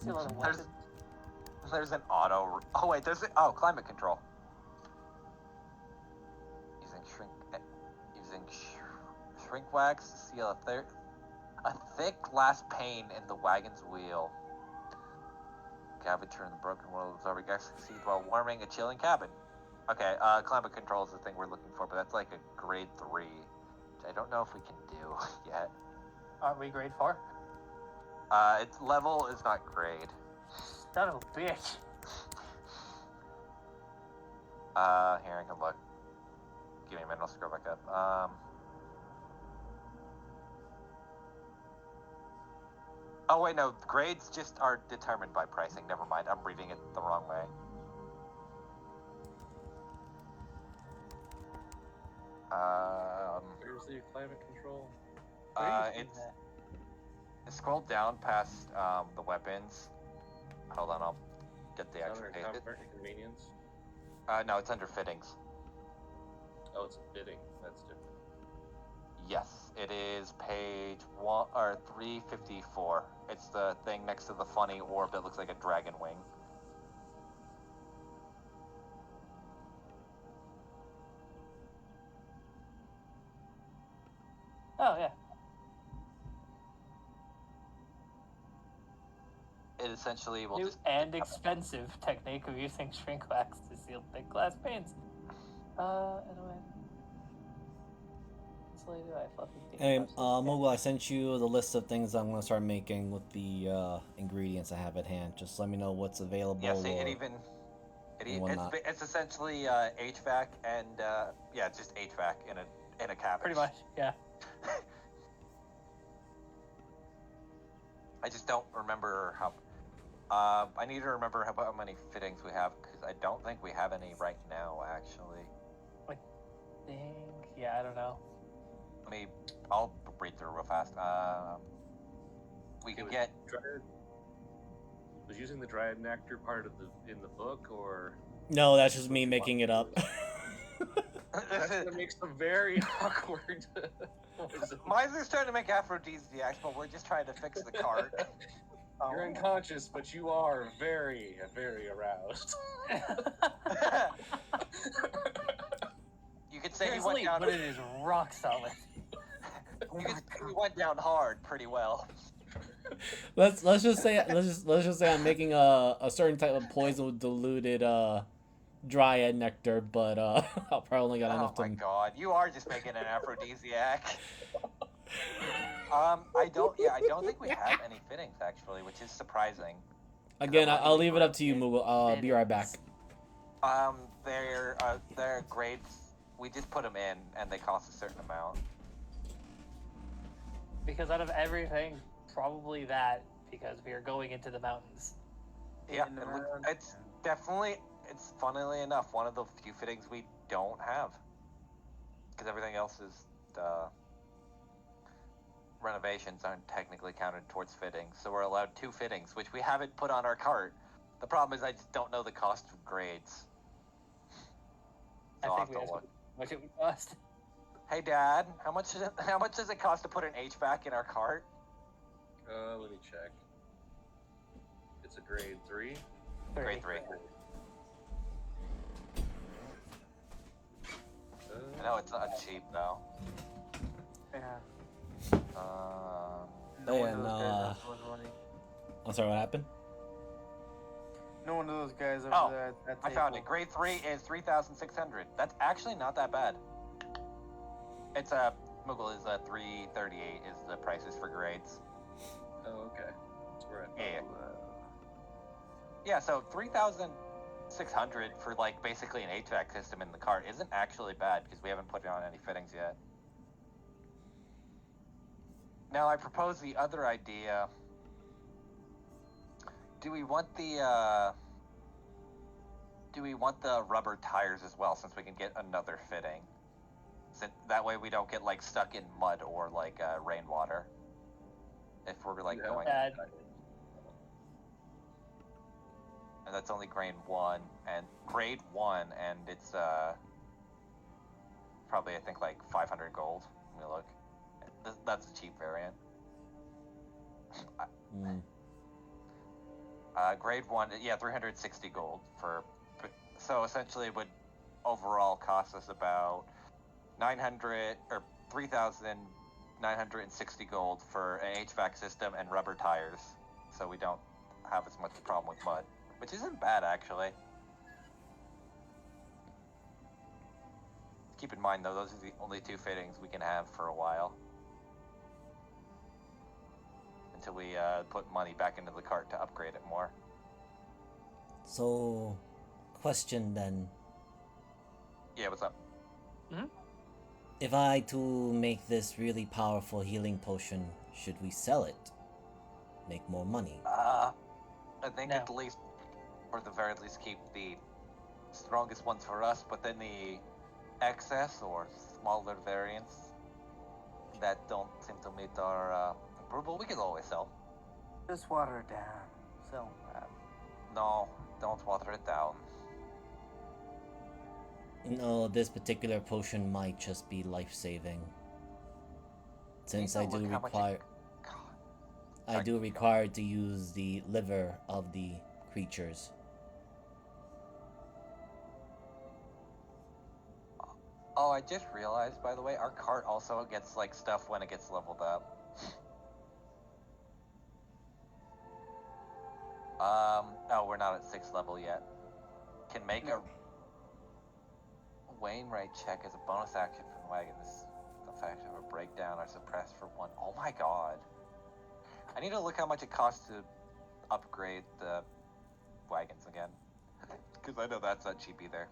See a lot of There's- weapons. There's an auto. Oh wait, there's oh climate control. Using shrink wax to seal a thick glass pane in the wagon's wheel. Cabin in the broken world absorbing gas succeeds while warming a chilling cabin. Okay, climate control is the thing we're looking for, but that's like a grade 3, which I don't know if we can do yet. Aren't we grade 4? Its level is not grade. Son of a bitch. Here I can look. Give me a minute, I'll scroll back up. Oh wait, no, grades just are determined by pricing. Never mind, I'm reading it the wrong way. Where's the climate control? Where do you see It's that? scroll down past the weapons. Hold on, I'll get the actual Under page. comfort and convenience. No, it's under fittings. Oh, it's a bidding. That's different. Yes, it is page 354. It's the thing next to the funny orb that looks like a dragon wing. Oh, yeah. It essentially will New just and expensive technique of using shrink wax to seal thick glass panes. Anyway. So do I fucking think Hey, absolutely Mogul, I sent you the list of things I'm gonna start making with the ingredients I have at hand. Just let me know what's available. yeah. See, or... it's whatnot. it's essentially HVAC and yeah, just HVAC in a cabin. Pretty much, yeah. I just don't remember how. I need to remember how many fittings we have because I don't think we have any right now. Actually, Yeah, I don't know. I'll read through real fast. We can get. Dryad, was using the Dryad nectar part of in the book, or No, that's just me making it up. that's gonna make some very awkward. Mine's just trying to make aphrodisiacs, but we're just trying to fix the cart. You're unconscious, but you are very, very aroused. You could say You're he went asleep, down. but it is rock solid. You could say he went down hard, pretty well. let's just say I'm making a certain type of poison with diluted dryad nectar, but I'll probably only got enough Oh my to. god, you are just making an aphrodisiac. I don't think we have any fittings actually, which is surprising. Again, I'll leave it up to you, Moogle. I'll be right back. They're grades. We just put them in, and they cost a certain amount. Because out of everything, probably that, because we are going into the mountains. Yeah, it's definitely. It's funnily enough one of the few fittings we don't have, because everything else is renovations aren't technically counted towards fittings, so we're allowed 2 fittings, which we haven't put on our cart. The problem is I just don't know the cost of grades. So I I'll think we have to asked look. how much it would cost. Hey Dad, how much does it cost to put an HVAC in our cart? Let me check. It's a grade 3. Grade 3. I know it's not cheap though. Yeah. Oh, yeah, one of those no, guys has so much money. I'm sorry, what happened? No one of those guys over Oh, there at that I table. found it. Grade 3 is 3,600. That's actually not that bad. It's a Moogle is a 338 is the prices for grades. Oh, okay. That's where I Yeah. Yeah, so 3,600 for like basically an HVAC system in the cart isn't actually bad because we haven't put on any fittings yet. Now I propose the other idea. Do we want the rubber tires as well, since we can get another fitting? That way we don't get like stuck in mud or like rainwater. If we're like going, Bad. and that's only grade 1, and it's probably I think like 500 gold. Let me look. That's a cheap variant. Grade 1, yeah, 360 gold for. So essentially, it would overall cost us about 900 or 3,960 gold for an HVAC system and rubber tires, so we don't have as much problem with mud, which isn't bad actually. Keep in mind though, those are the only 2 fittings we can have for a while. Until we put money back into the cart to upgrade it more. So, question then. Yeah, what's up? If I to make this really powerful healing potion, should we sell it? Make more money? I think No. at least, or the very least, keep the strongest ones for us, but then the excess or smaller variants that don't seem to meet our approval, we can always sell. Just water it down. Sell that. No, don't water it down. No, this particular potion might just be life-saving. Since You I know, do look how much require... it- I do require to use the liver of the creatures. Oh, I just realized, by the way, our cart also gets like stuff when it gets leveled up. Oh, we're not at 6th level yet. Can make a Wainwright check as a bonus action from the wagon. This effect of a breakdown or suppressed for 1. Oh my god. I need to look how much it costs to upgrade the wagons again. Because I know that's not cheap either.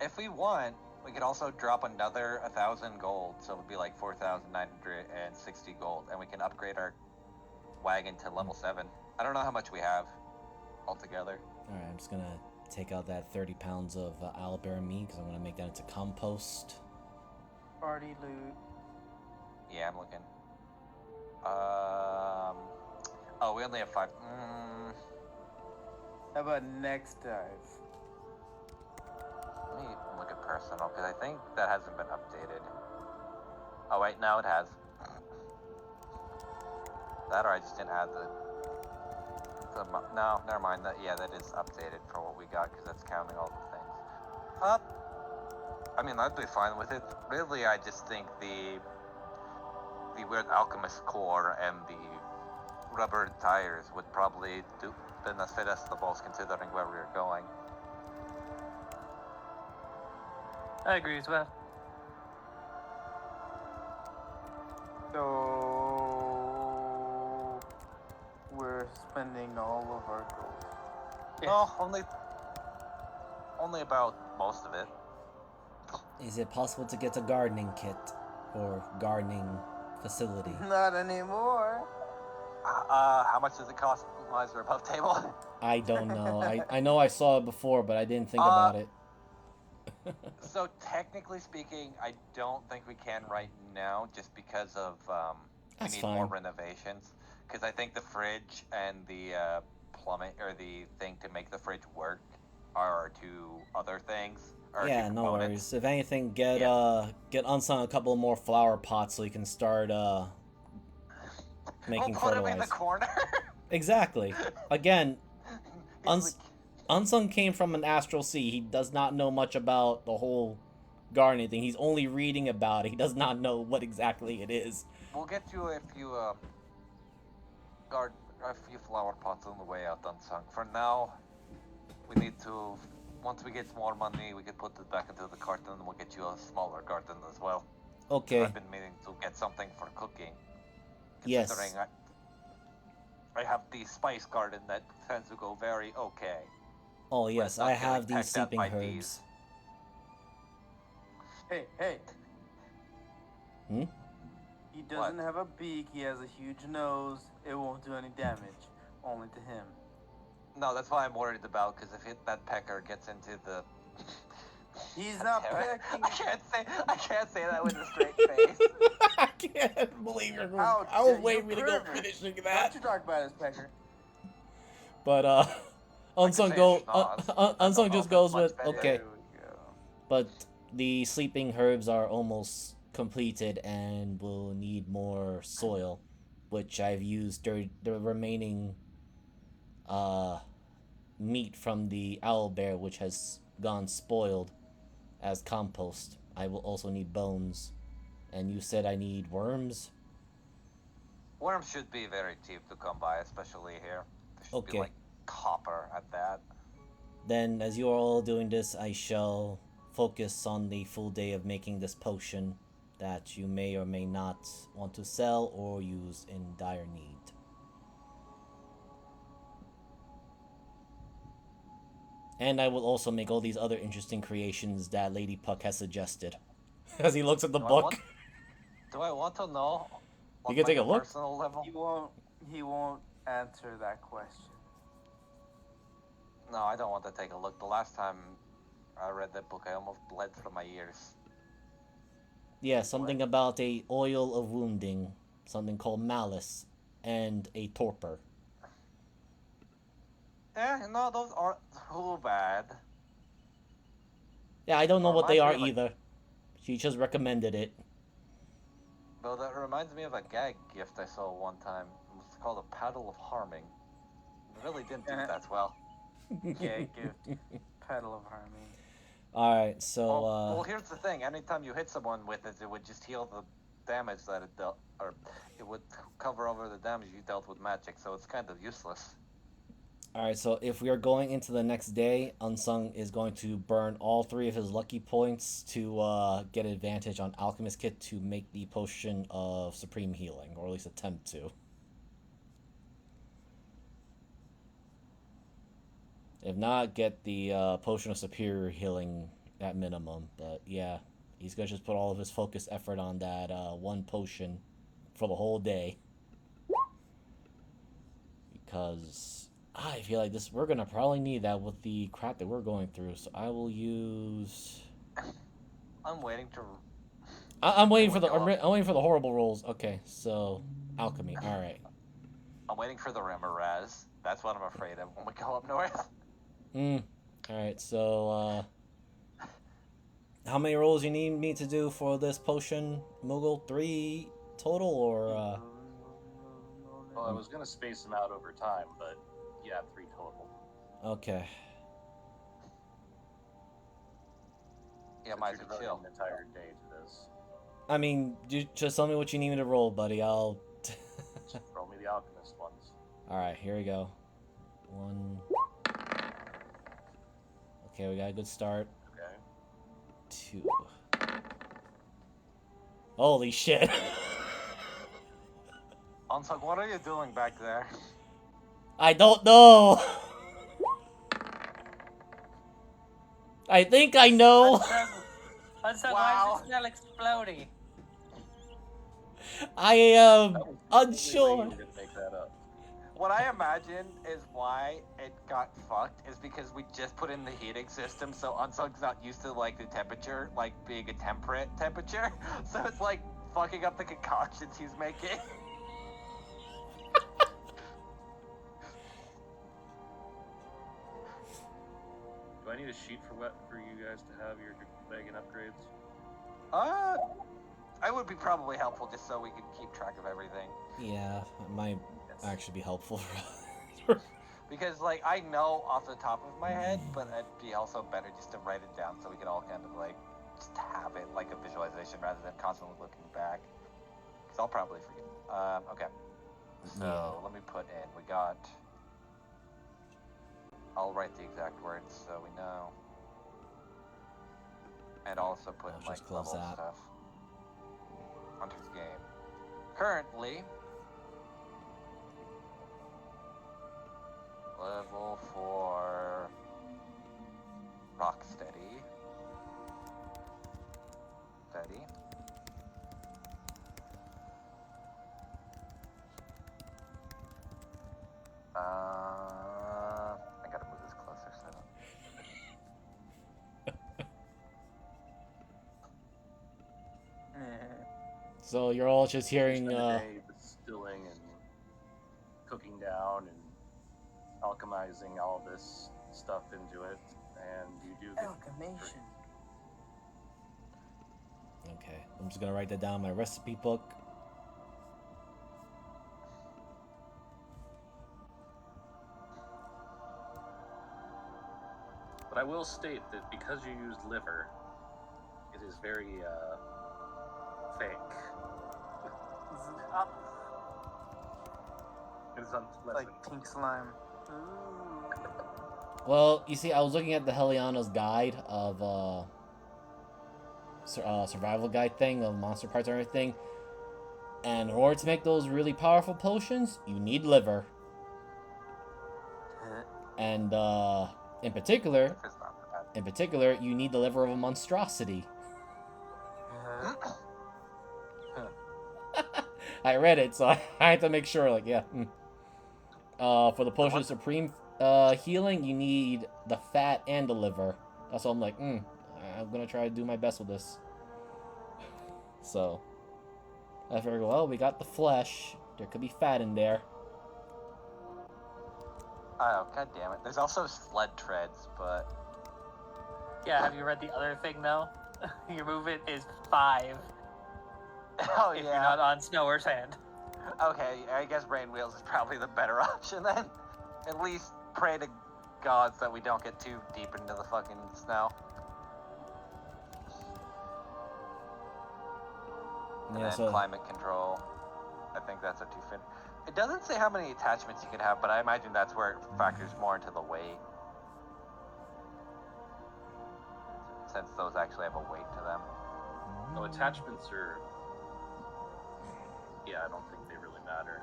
If we want, we could also drop another 1,000 gold, so it would be like 4,960 gold, and we can upgrade our wagon to level 7. I don't know how much we have altogether. Alright, I'm just gonna take out that 30 pounds of owlbear meat because I want to make that into compost. Party loot. Yeah, I'm looking. Oh, we only have 5. How about next dive? Let me look at personal, because I think that hasn't been updated. Oh wait, no, it has. That or I just didn't add no, never mind. That is updated for what we got, because that's counting all the things. I mean, I'd be fine with it. Really, I just think the weird alchemist core and the rubber tires would probably benefit us the most, considering where we were going. I agree as well. So we're spending all of our gold. Yeah. No, only about most of it. Is it possible to get a gardening kit or gardening facility? Not anymore. How much does it cost? Miser above table. I don't know. I know I saw it before, but I didn't think about it. So technically speaking, I don't think we can right now, just because of we That's need more fine. renovations. Because I think the fridge and the plummet or the thing to make the fridge work are 2 other things. Or Yeah, 2 no components. worries. If anything, get Unsung a couple more flower pots so you can start making We'll put him in fertilizer. the corner. Exactly. Again, He's Unsung came from an astral sea. He does not know much about the whole gardening thing. He's only reading about it. He does not know what exactly it is. We'll get you a few flower pots on the way out, Unsung. For now, we need to. Once we get more money, we can put it back into the cart, and then we'll get you a smaller garden as well. Okay. I've been meaning to get something for cooking. Yes. Considering I have the spice garden that tends to go very okay. Oh when yes, it's not I getting have these pecked at sleeping by herbs. bees. Hey. Hmm? He doesn't have a beak. He has a huge nose. It won't do any damage. Only to him. No, that's why I'm worried about, because if that pecker gets into the... He's not Damn it. pecking. I can't say that with a straight face. I can't believe you're. How I was dare waiting you for you to go pervert. finishing Don't that. you talk about his pecker. But Unsung say go. schnoz. Unsung That's just goes much with better. okay. There we go. But the sleeping herbs are almost completed and will need more soil, which I've used the remaining uh, meat from the owl bear, which has gone spoiled, as compost. I will also need bones. And you said I need worms? Worms should be very cheap to come by, especially here. There should be Okay. like copper at that. Then, as you are all doing this, I shall focus on the full day of making this potion that you may or may not want to sell or use in dire need. And I will also make all these other interesting creations that Lady Puck has suggested. As he looks at the book. Do I want to know? You can take a look. Personal level? He won't answer that question. No, I don't want to take a look. The last time I read that book, I almost bled from my ears. Yeah, something about a oil of wounding, something called malice, and a torpor. Yeah, no, those aren't too bad. Yeah, I don't know what they are Reminds me of either. She just recommended it. Though that reminds me of a gag gift I saw one time. It was called a paddle of harming. It really didn't do that well. Yeah, gift. Pedal of harmony. Alright, so, well, here's the thing. Anytime you hit someone with it, it would just heal the damage that it dealt, or it would cover over the damage you dealt with magic, so it's kind of useless. Alright, so if we are going into the next day, Unsung is going to burn all 3 of his lucky points to get advantage on Alchemist Kit to make the potion of supreme healing, or at least attempt to. If not, get the potion of superior healing at minimum. But yeah, he's gonna just put all of his focused effort on that one potion for the whole day. Because I feel like we're gonna probably need that with the crap that we're going through. So I will use. I'm waiting to. I'm waiting for I'm waiting for the horrible rolls. Okay, so alchemy. All right. I'm waiting for the Remoraz. That's what I'm afraid of when we go up north. All right. So how many rolls you need me to do for this potion, Moogle? 3 total, or? Well, I was gonna space them out over time, but yeah, 3 total. Okay. Yeah, might as You're well devoting chill. an entire day to this. I mean, just tell me what you need me to roll, buddy. I'll. Just roll me the alchemist ones. All right, here we go. 1. Okay, we got a good start. Okay. 2. Holy shit! Unsung, what are you doing back there? I don't know. I think I know. Unsung, Wow. why does it smell exploding? I am That was the only way unsure. you were gonna make that up. What I imagine is why it got fucked is because we just put in the heating system, so Unsung's not used to like the temperature, like being a temperate temperature. So it's like fucking up the concoctions he's making. Do I need a sheet for you guys to have your wagon upgrades? I would be probably helpful just so we can keep track of everything. Yeah, it might actually be helpful. Because like I know off the top of my head, but it'd be also better just to write it down so we can all kind of like just have it like a visualization rather than constantly looking back. Because I'll probably forget. Okay. So let me put in. We got. I'll write the exact words so we know. And also put in like level stuff. Hunter's game. Currently. Level 4 Rocksteady. Steady. I gotta move this closer so I don't... So you're all just hearing. Spend the day distilling and cooking down and alchemizing all this stuff into it, and you do get Alchemation. Okay, I'm just gonna write that down in my recipe book. But I will state that because you used liver, it is very fake. It is unpleasant. Like pink slime. Ooh. Well, you see, I was looking at the Heliana's guide of survival guide thing of monster parts and everything, and in order to make those really powerful potions, you need liver, and in particular, It's not bad. you need the liver of a monstrosity. I read it, so I had to make sure. Like, yeah. For the potion of supreme healing, you need the fat and the liver. That's why I'm like, I'm gonna try to do my best with this. So I figured, well, we got the flesh. There could be fat in there. Oh, god damn it. There's also sled treads, but Yeah, have you read the other thing though? Your movement is 5 oh if you're yeah. not on Snower's hand. Okay, I guess rain wheels is probably the better option then. At least pray to gods that we don't get too deep into the fucking snow. And Yeah, then so climate control. I think that's a 250. It doesn't say how many attachments you can have, but I imagine that's where it factors more into the weight. Since those actually have a weight to them. No, attachments are. Yeah, I don't think they really matter.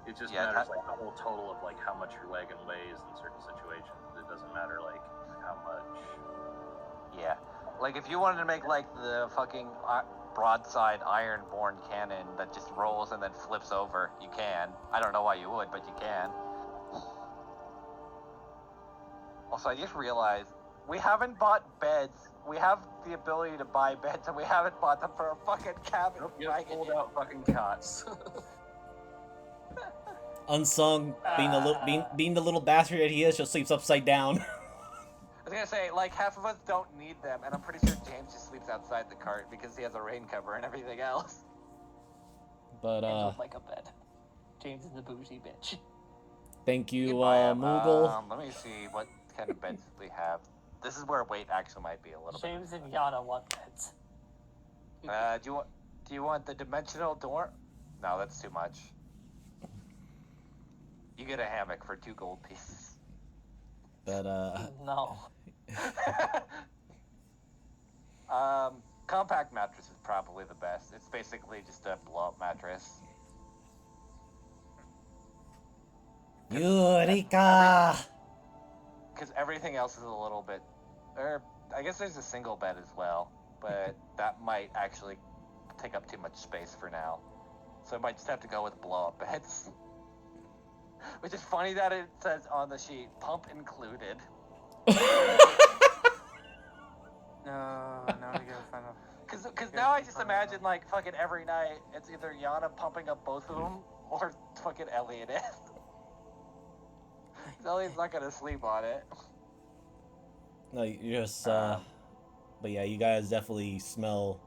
It just Yeah, matters like the whole total of like how much your wagon weighs in certain situations. It doesn't matter like how much. Yeah. Like if you wanted to make like the fucking broadside ironborn cannon that just rolls and then flips over, you can. I don't know why you would, but you can. Also, I just realized we haven't bought beds. We have the ability to buy beds, and we haven't bought them for a fucking cabin. Nope, you have pulled out fucking cots. Unsung, being the little bastard that he is, just sleeps upside down. I was gonna say, like, half of us don't need them, and I'm pretty sure James just sleeps outside the cart because he has a rain cover and everything else. But James would like a bed. James is a bougie bitch. thank you, can buy 'em. Moogle. Let me see what kind of beds we have. This is where weight actually might be a little James and Yana want beds. bit. Do you want the dimensional door? No, that's too much. You get a hammock for 2 gold pieces. But No. Compact mattress is probably the best. It's basically just a blow-up mattress. Eureka! Because everything else is a little bit... Or, I guess there's a single bed as well, but that might actually take up too much space for now. So I might just have to go with blow-up beds. Which is funny that it says on the sheet, pump included. No, now we gotta find out. Because now I just imagine, like, fucking every night, it's either Yana pumping up both of them, or fucking Elliot is. Elliot's not gonna sleep on it. No, you just but yeah, you guys definitely smell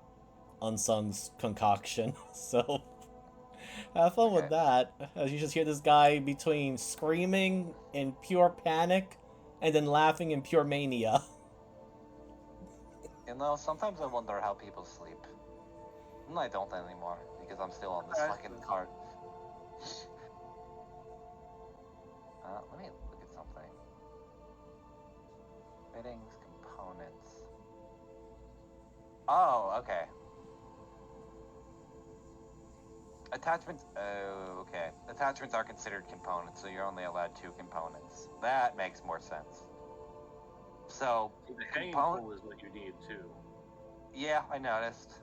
Unsung's concoction, so have fun with that. As you just hear this guy between screaming in pure panic and then laughing in pure mania. You know, sometimes I wonder how people sleep. And I don't anymore, because I'm still on this fucking cart. Let me look at something. Fittings, components. Oh, okay. Attachments, oh, okay. Attachments are considered components, so you're only allowed 2 components. That makes more sense. So, The hanging pole is what you need too. yeah, I noticed.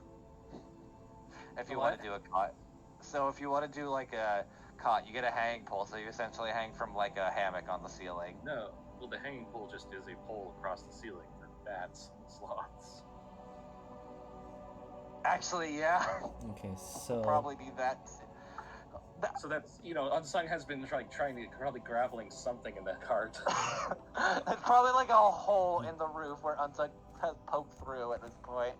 If you want to do a cot. So if you want to do like a cot, you get a hanging pole, so you essentially hang from like a hammock on the ceiling. No, well the hanging pole just is a pole across the ceiling for bats and sloths. Actually, yeah. Okay, so Probably be that. So that's, Unsung has been trying to probably grappling something in that cart. It's probably like a hole in the roof where Unsung has poked through at this point.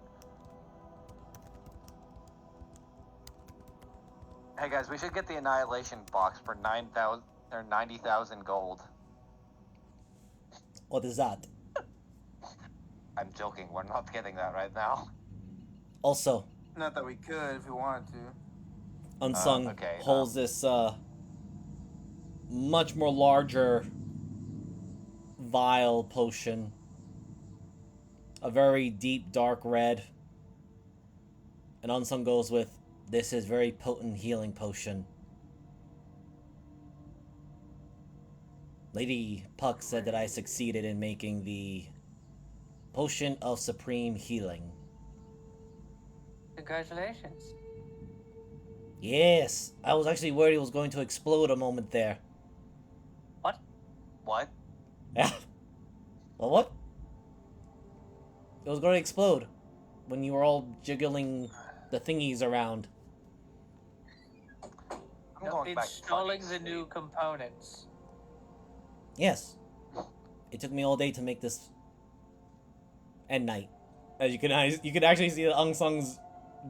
Hey guys, we should get the annihilation box for 9,000 or 90,000 gold. What is that? I'm joking. We're not getting that right now. Also, Not that we could if we wanted to. Unsung Okay, holds this much more larger vial potion. A very deep dark red. And Unsung goes with, this is very potent healing potion. Lady Puck said that I succeeded in making the potion of supreme healing. Congratulations. Yes, I was actually worried it was going to explode a moment there. What? what? Yeah. Well, what? It was going to explode when you were all jiggling the thingies around. I'm going back to Installing the fucking new sleep. components. Yes. It took me all day to make this. And night. As you can actually see that Unsung's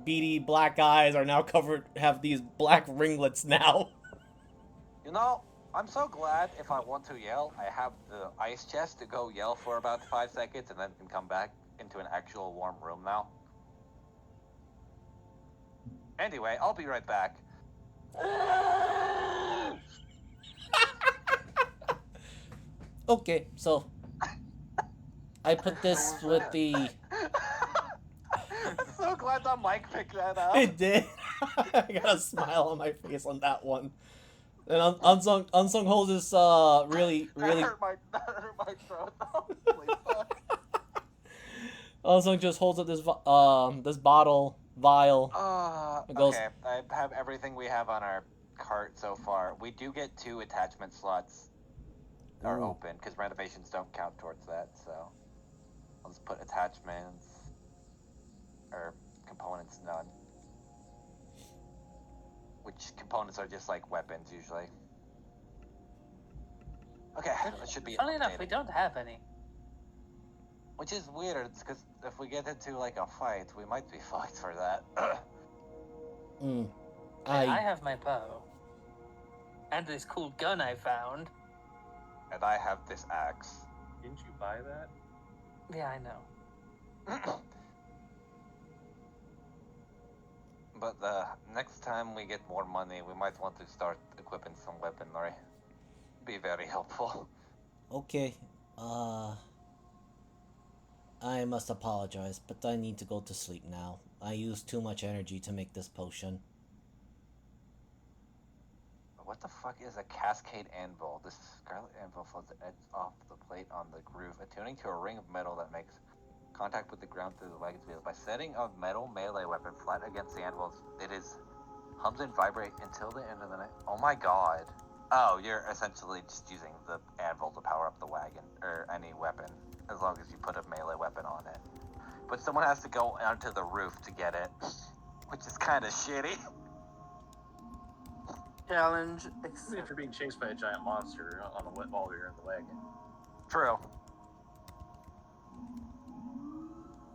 beady black eyes are now covered, have these black ringlets now. You know, I'm so glad if I want to yell, I have the ice chest to go yell for about 5 seconds and then can come back into an actual warm room now. Anyway, I'll be right back. Okay, so I put this with the. I'm so glad the mic picked that up. It did. I got a smile on my face on that one. And Unsung holds this really That hurt my throat though. Holy fuck. Unsung just holds up this this bottle vial. It goes, Okay, I have everything we have on our cart so far. We do get 2 attachment slots are Ooh. open because renovations don't count towards that. So I'll just put attachments or components none. Which components are just like weapons usually. Okay, that should be Funny enough, we updated. don't have any. Which is weird because if we get into like a fight, we might be fucked for that. I I have my bow. And this cool gun I found. And I have this axe. Didn't you buy that? Yeah, I know. But the next time we get more money, we might want to start equipping some weaponry. Be very helpful. okay. I must apologize, but I need to go to sleep now. I used too much energy to make this potion. What the fuck is a cascade anvil? This scarlet anvil floats the edge off the plate on the groove, attuning to a ring of metal that makes contact with the ground through the wagon's wheels. By setting a metal melee weapon flat against the anvil, it is hums and vibrate until the end of the night. Oh my god. Oh, you're essentially just using the anvil to power up the wagon, or any weapon, as long as you put a melee weapon on it. But someone has to go onto the roof to get it, which is kind of shitty. Challenge Even if accepted. you're being chased by a giant monster on the while you're in the wagon. True.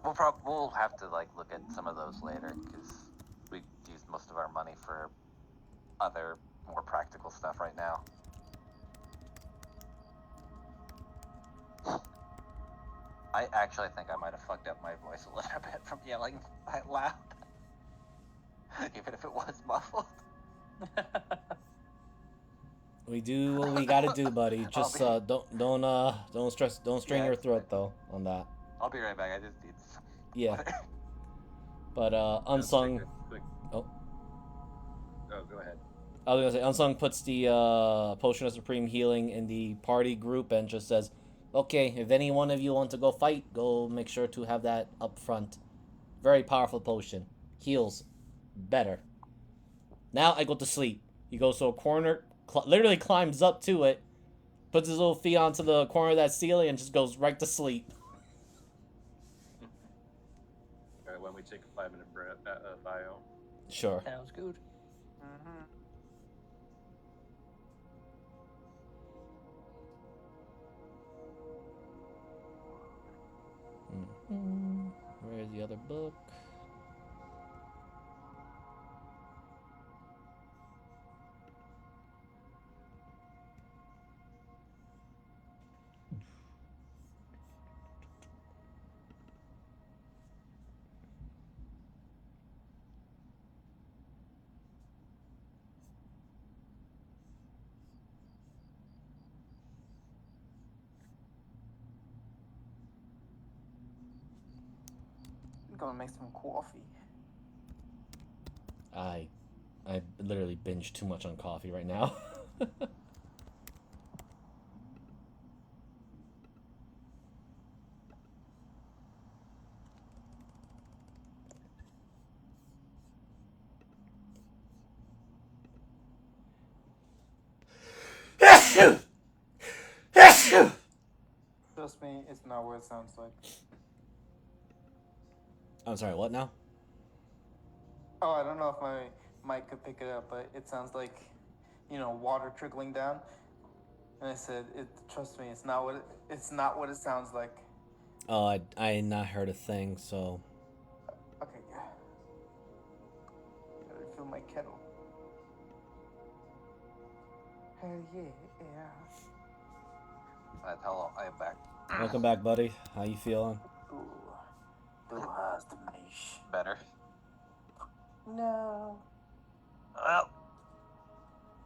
We'll have to like look at some of those later because we used most of our money for other more practical stuff right now. I actually think I might have fucked up my voice a little bit from yelling that loud, even if it was muffled. We do what we gotta do, buddy. Just don't strain Yeah, your it's throat fine. though on that. I'll be right back. I just need some. Yeah. But Let's take Unsung. a quick- Oh. Oh, go ahead. I was gonna say, Unsung puts the potion of supreme healing in the party group and just says, "Okay, if any one of you want to go fight, go make sure to have that up front. Very powerful potion, heals better." Now I go to sleep. He goes to a corner, literally climbs up to it, puts his little feet onto the corner of that ceiling, and just goes right to sleep. All right, when we take a 5-minute bio. Sure. Sounds good. Mm-hmm. Where's the other book? Gonna make some coffee. I literally binge too much on coffee right now. Trust me, it's not what it sounds like. I'm sorry, what now? Oh, I don't know if my mic could pick it up, but it sounds like, water trickling down. And I said, Trust me, it's not what it sounds like. Oh, I had not heard a thing, so... Okay, yeah. Gotta refill my kettle. Hell yeah. Hello, I am back. Welcome back, buddy. How you feeling? Ooh. Du hast mich. Better. No. Well,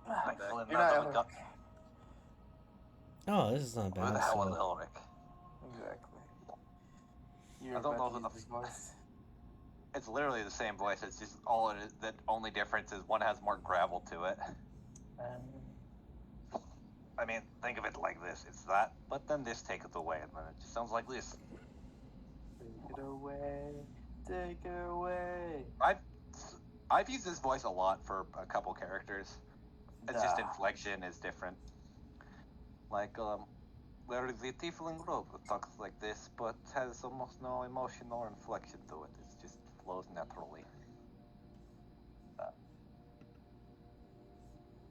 Ah, thankfully You're now not that we got. Oh, this is not Who bad. the hell is So... Ulrich? Exactly. You're I don't about know to who use the this voice. It's literally the same voice. It's just all it is. The only difference is one has more gravel to it. I mean, think of it like this. It's that, but then this takes it away, and then it just sounds like this. Take it away. Take it away. I've used this voice a lot for a couple characters. It's just Nah. inflection is different. Like, there is the tiefling rogue that talks like this, but has almost no emotion or inflection to it. It just flows naturally.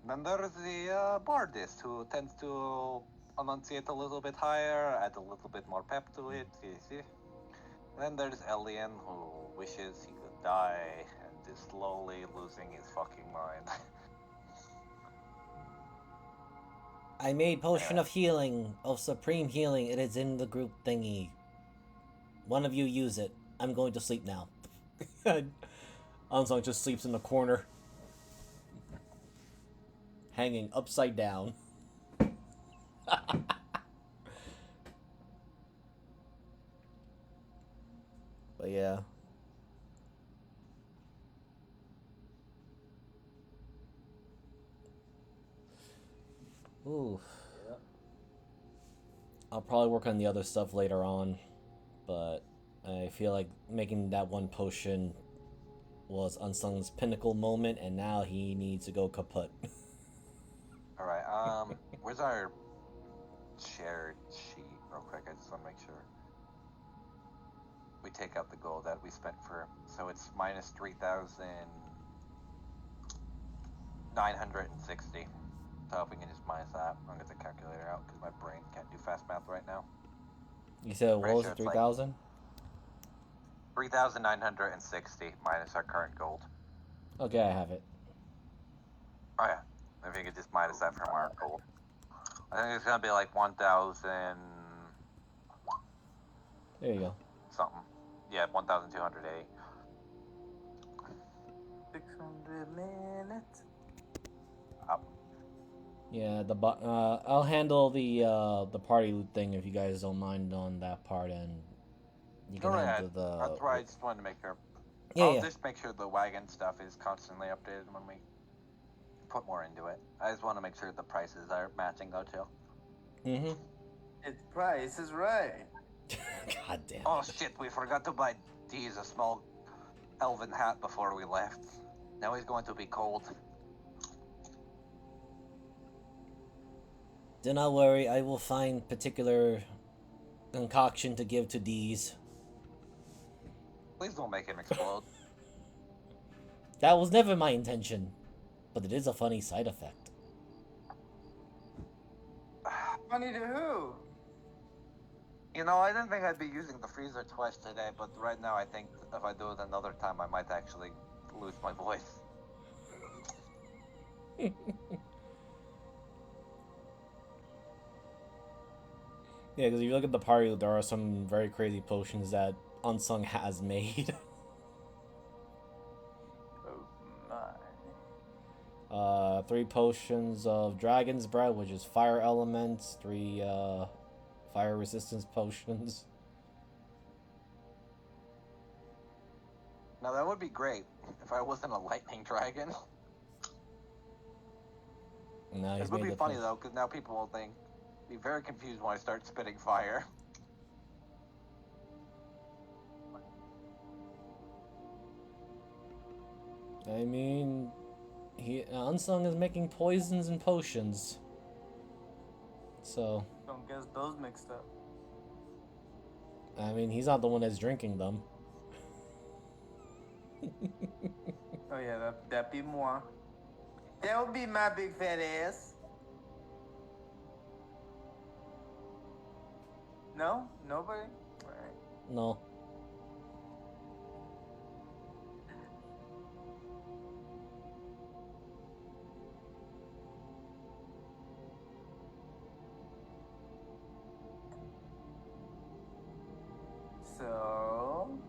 Then there's the bardist who tends to enunciate a little bit higher, add a little bit more pep to it. You see? Then there's Elian who wishes he could die and is slowly losing his fucking mind. I made potion of healing, of supreme healing. It is in the group thingy. One of you use it. I'm going to sleep now. Ansong just sleeps in the corner. Hanging upside down. But yeah. Ooh. Yeah. I'll probably work on the other stuff later on, but I feel like making that one potion was Unsung's pinnacle moment, and now he needs to go kaput. Alright, where's our shared sheet real quick? I just want to make sure we take out the gold that we spent for, so it's minus 3,960. So if we can just minus that, I'll get the calculator out because my brain can't do fast math right now. You said what Pretty was sure it, it's like 3,000? 3,960 minus our current gold. Okay, I have it. Oh yeah, if you could just minus that from our gold. I think it's gonna be like 1,000 There you go. something. Yeah, 1,280. 600 minutes. Up. Yeah, I'll handle the party loot thing if you guys don't mind on that part, and you can handle the. That's why I just wanted to make sure. Yeah, I'll yeah. just make sure the wagon stuff is constantly updated when we put more into it. I just want to make sure the prices are matching though too. Mm-hmm. Its price is right. God damn it. Oh shit, we forgot to buy Dee's a small elven hat before we left. Now he's going to be cold. Do not worry, I will find particular concoction to give to these. Please don't make him explode. That was never my intention, but it is a funny side effect. Funny to who? You know, I didn't think I'd be using the freezer twice today, but right now I think if I do it another time, I might actually lose my voice. Yeah, because if you look at the party, there are some very crazy potions that Unsung has made. Oh my. 3 potions of Dragon's Breath, which is fire elements, 3 fire resistance potions. Now that would be great if I wasn't a lightning dragon. No, he's It would made be the funny point. though, because now people will be very confused when I start spitting fire. I mean, Unsung is making poisons and potions. So, Don't get those mixed up. I mean, he's not the one that's drinking them. Oh yeah, that be moi. That would be my big fat ass. No, nobody. All right. No. So,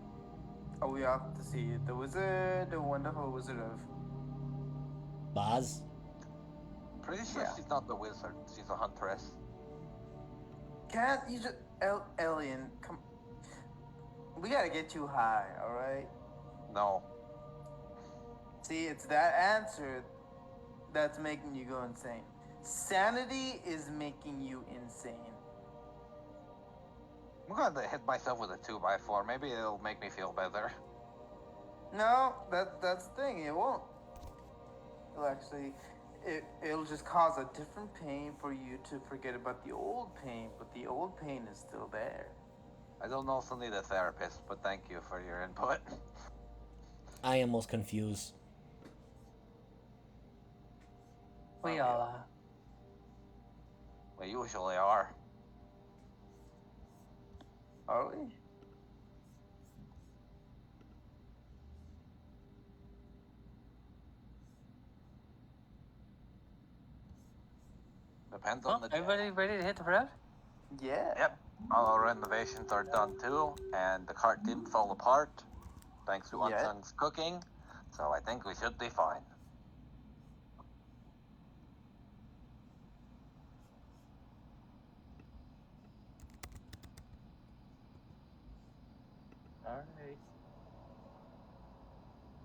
are we off to see the wizard, the wonderful wizard of? Baz? Pretty sure Yeah. she's not the wizard. She's a huntress. Can't you just alien? Come, we gotta get too high, all right? No. See, it's that answer that's making you go insane. Sanity is making you insane. I'm gonna hit myself with a 2x4. Maybe it'll make me feel better. No, that's the thing. It won't. It'll actually, it'll just cause a different pain for you to forget about the old pain, but the old pain is still there. I don't also need a therapist, but thank you for your input. I am most confused. We all are. We usually are. Are we? Depends Well, on the day. everybody ready to hit the road? Yeah. Yep. All our renovations are done too, and the cart didn't fall apart thanks to Yet. Unsung's cooking. So I think we should be fine. All right.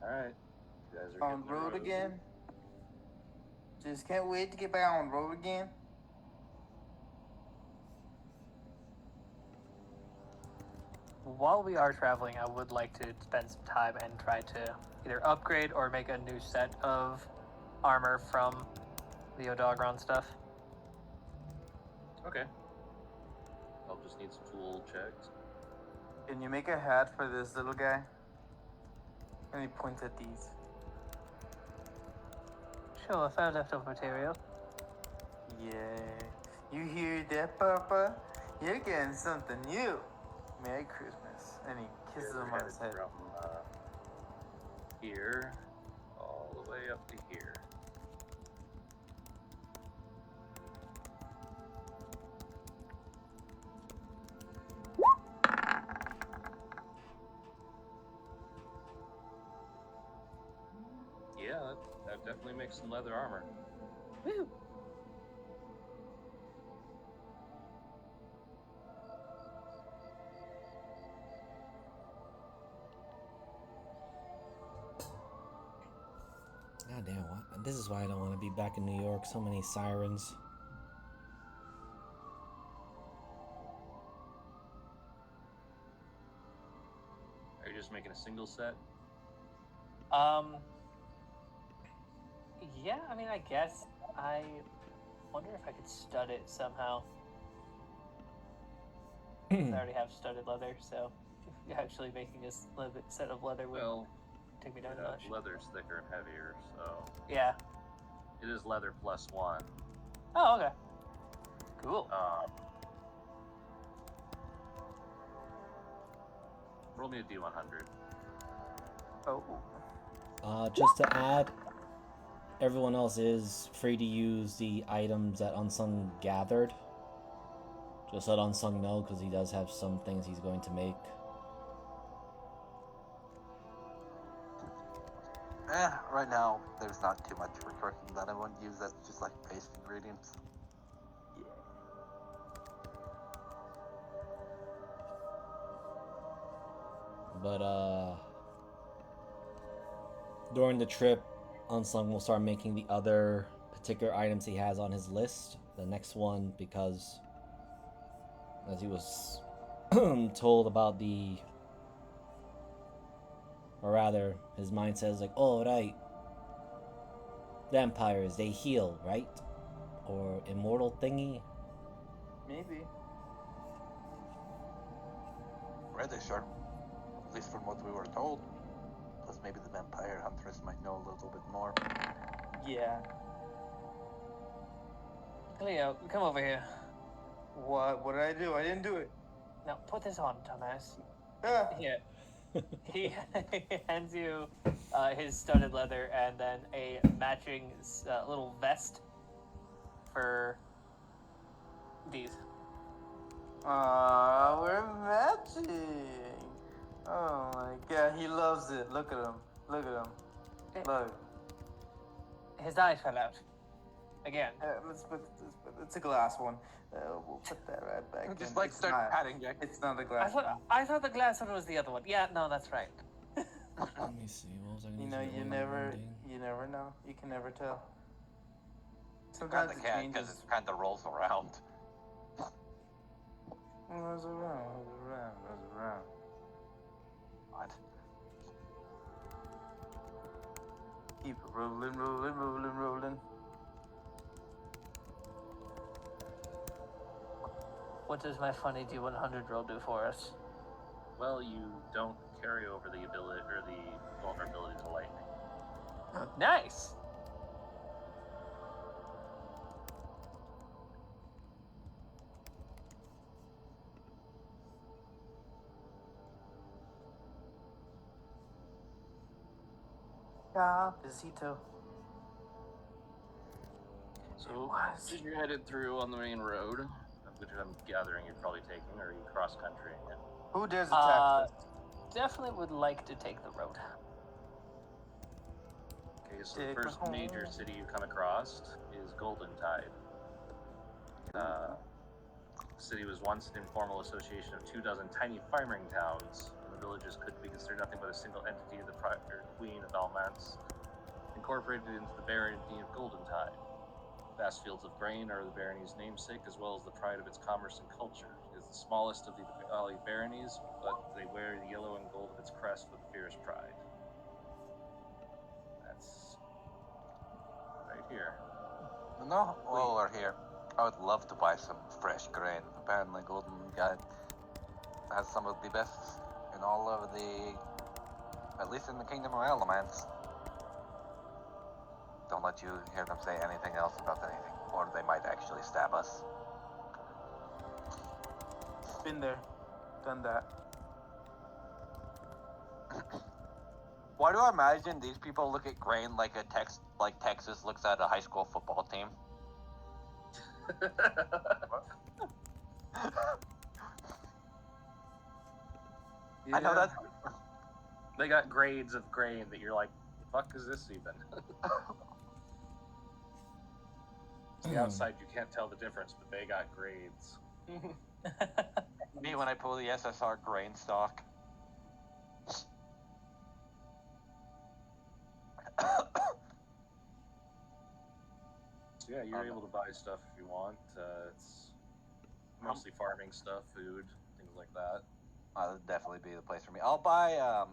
All right. You guys are On hitting the road road. again. Just can't wait to get back on road again. While we are traveling, I would like to spend some time and try to either upgrade or make a new set of armor from the Odogron stuff. Okay. I'll just need some tool checks. Can you make a hat for this little guy? And he points at these. Sure, if I have leftover material. Yeah. You hear that, Papa? You're getting something new. Merry Christmas. And he kisses We're him on headed his head. from here all the way up to here. Yeah, that definitely makes some leather armor. Woo! God damn, what? This is why I don't want to be back in New York. So many sirens. Are you just making a single set? Yeah, I mean, I guess. I wonder if I could stud it somehow. I already have studded leather, so if actually making a set of leather would Well, take me down a notch. leather's thicker and heavier, so Yeah. it is leather +1. Oh, okay. Cool. Roll me a D100. Oh. Just to add, everyone else is free to use the items that Unsung gathered. Just let Unsung know, because he does have some things he's going to make. Right now, there's not too much for cooking that I wouldn't use. That's just like base ingredients. But, During the trip, Unsung will start making the other particular items he has on his list. The next one, because as he was told about or rather, his mind says like, "Oh right, vampires they heal, right? Or immortal thingy." Maybe. Pretty sure. At least from what we were told. Plus, maybe the vampire huntress might know a little bit more. Yeah. Cleo, come over here. What? What did I do? I didn't do it. Now, put this on, dumbass. Ah. Here. He hands you his studded leather and then a matching little vest for these. We're matching. Oh my god, he loves it. Look at him. Look at him. Look. His eyes fell out. Again. It's a glass one. We'll put that right back. Just in. like It's start not- patting Jack. It's not a glass. I thought the glass one was the other one. Yeah, no, that's right. Let me see. What was I gonna You know, use you for never wounding? know. You can never tell. Kind Sometimes of it can because changes. it kind of rolls around. Rolls around, rolls around, rolls around. What? Keep it rolling, rolling, rolling, rolling. What does my funny D100 roll do for us? Well, you don't carry over the ability or the vulnerability to lightning. Nice! Yeah, besito. So, as you're headed through on the main road, which I'm gathering you're probably taking, or are you cross countrying it? Who dares attack us? Definitely would like to take the road. Okay, so Take the first me major home. city you come across is Golden Tide. The city was once an informal association of 24 tiny farming towns, and the villages could be considered nothing but a single entity of the prior queen of Almance, incorporated into the barony of Golden Tide. Vast fields of grain are the barony's namesake, as well as the pride of its commerce and culture. It is the smallest of the valley baronies, but they wear the yellow and gold of its crest with fierce pride. That's right here. No, while we're here, I would love to buy some fresh grain. Apparently, Golden Guide has some of the best in all of the, at least in the Kingdom of Elements. Don't let you hear them say anything else about anything, or they might actually stab us. Been there, done that. Why do I imagine these people look at grain like Texas looks at a high school football team? I know that's They got grades of grain that you're like, fuck is this even? The outside you can't tell the difference, but they got grades. me when I pull the SSR grain stock. So yeah, you're able to buy stuff if you want. It's mostly farming stuff, food, things like that. That would definitely be the place for me. I'll buy, oh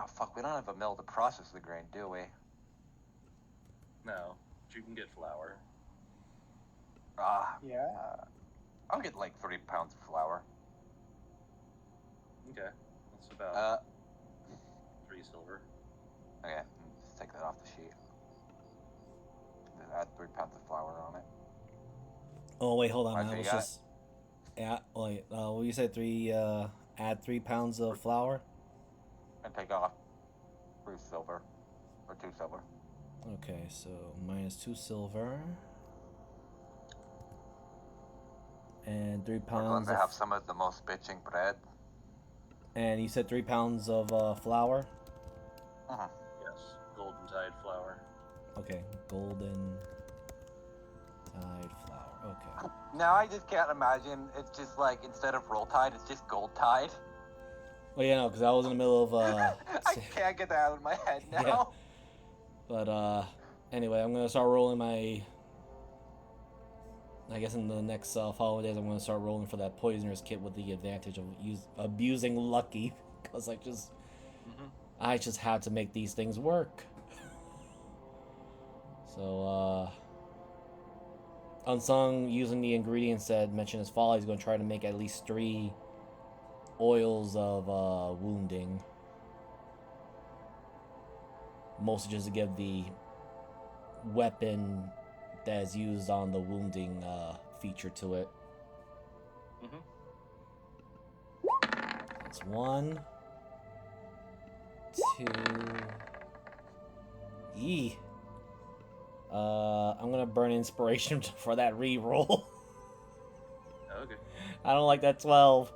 fuck, we don't have a mill to process the grain, do we? No, but you can get flour. Yeah. I'll get like 3 pounds of flour. Okay, that's about 3 silver. Okay, let's take that off the sheet. Just add 3 pounds of flour on it. Oh wait, hold on. Roger, I you was got just. Yeah. Wait. Well, you said three. Add 3 pounds of flour. And take off 3 silver. Or 2 silver. Okay, so minus 2 silver. And 3 We're going pounds to of. have some of the most bitching bread. And you said 3 pounds of flour. Yes, Golden Tide flour. Okay, golden tide flour. Okay. Now I just can't imagine. It's just like instead of roll tide, it's just gold tide. Oh yeah, no, because I was in the middle of I can't get that out of my head now. Yeah. But anyway, I'm gonna start rolling my. I guess in the next following days, I'm gonna start rolling for that poisoner's kit with the advantage of abusing lucky, because I just had to make these things work. So Unsung, using the ingredients that mentioned as follow, he's gonna try to make at least 3 oils of wounding. Mostly just to give the weapon that is used on the wounding feature to it. That's 1, 2. Yee. I'm gonna burn inspiration for that re-roll. Okay. I don't like that 12.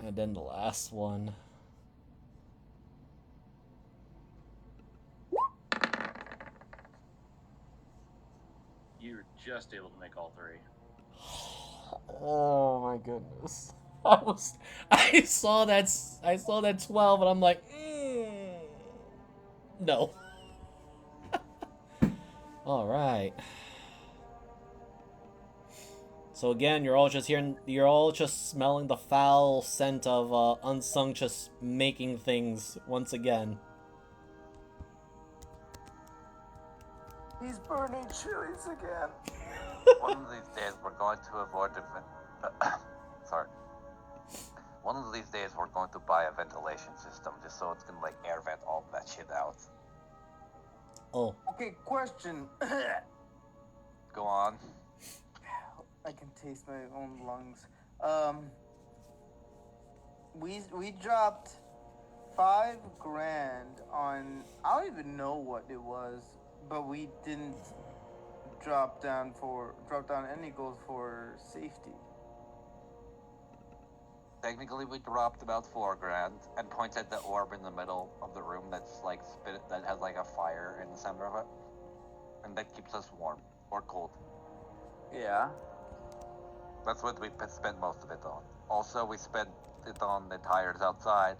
And then the last one. You're just able to make all 3. Oh my goodness. I saw that 12 and I'm like, no. All right. So again, you're all just smelling the foul scent of Unsung just making things once again. He's burning chilies again. One of these days we're going to avoid sorry. One of these days we're going to buy a ventilation system just so it's gonna like air vent all that shit out. Oh. Okay, question. Go on. I can taste my own lungs. We dropped $5,000 on, I don't even know what it was, but we didn't drop down any goals for safety. Technically, we dropped about $4,000 and pointed the orb in the middle of the room that's like that has like a fire in the center of it, and that keeps us warm or cold. Yeah. That's what we spent most of it on. Also, we spent it on the tires outside,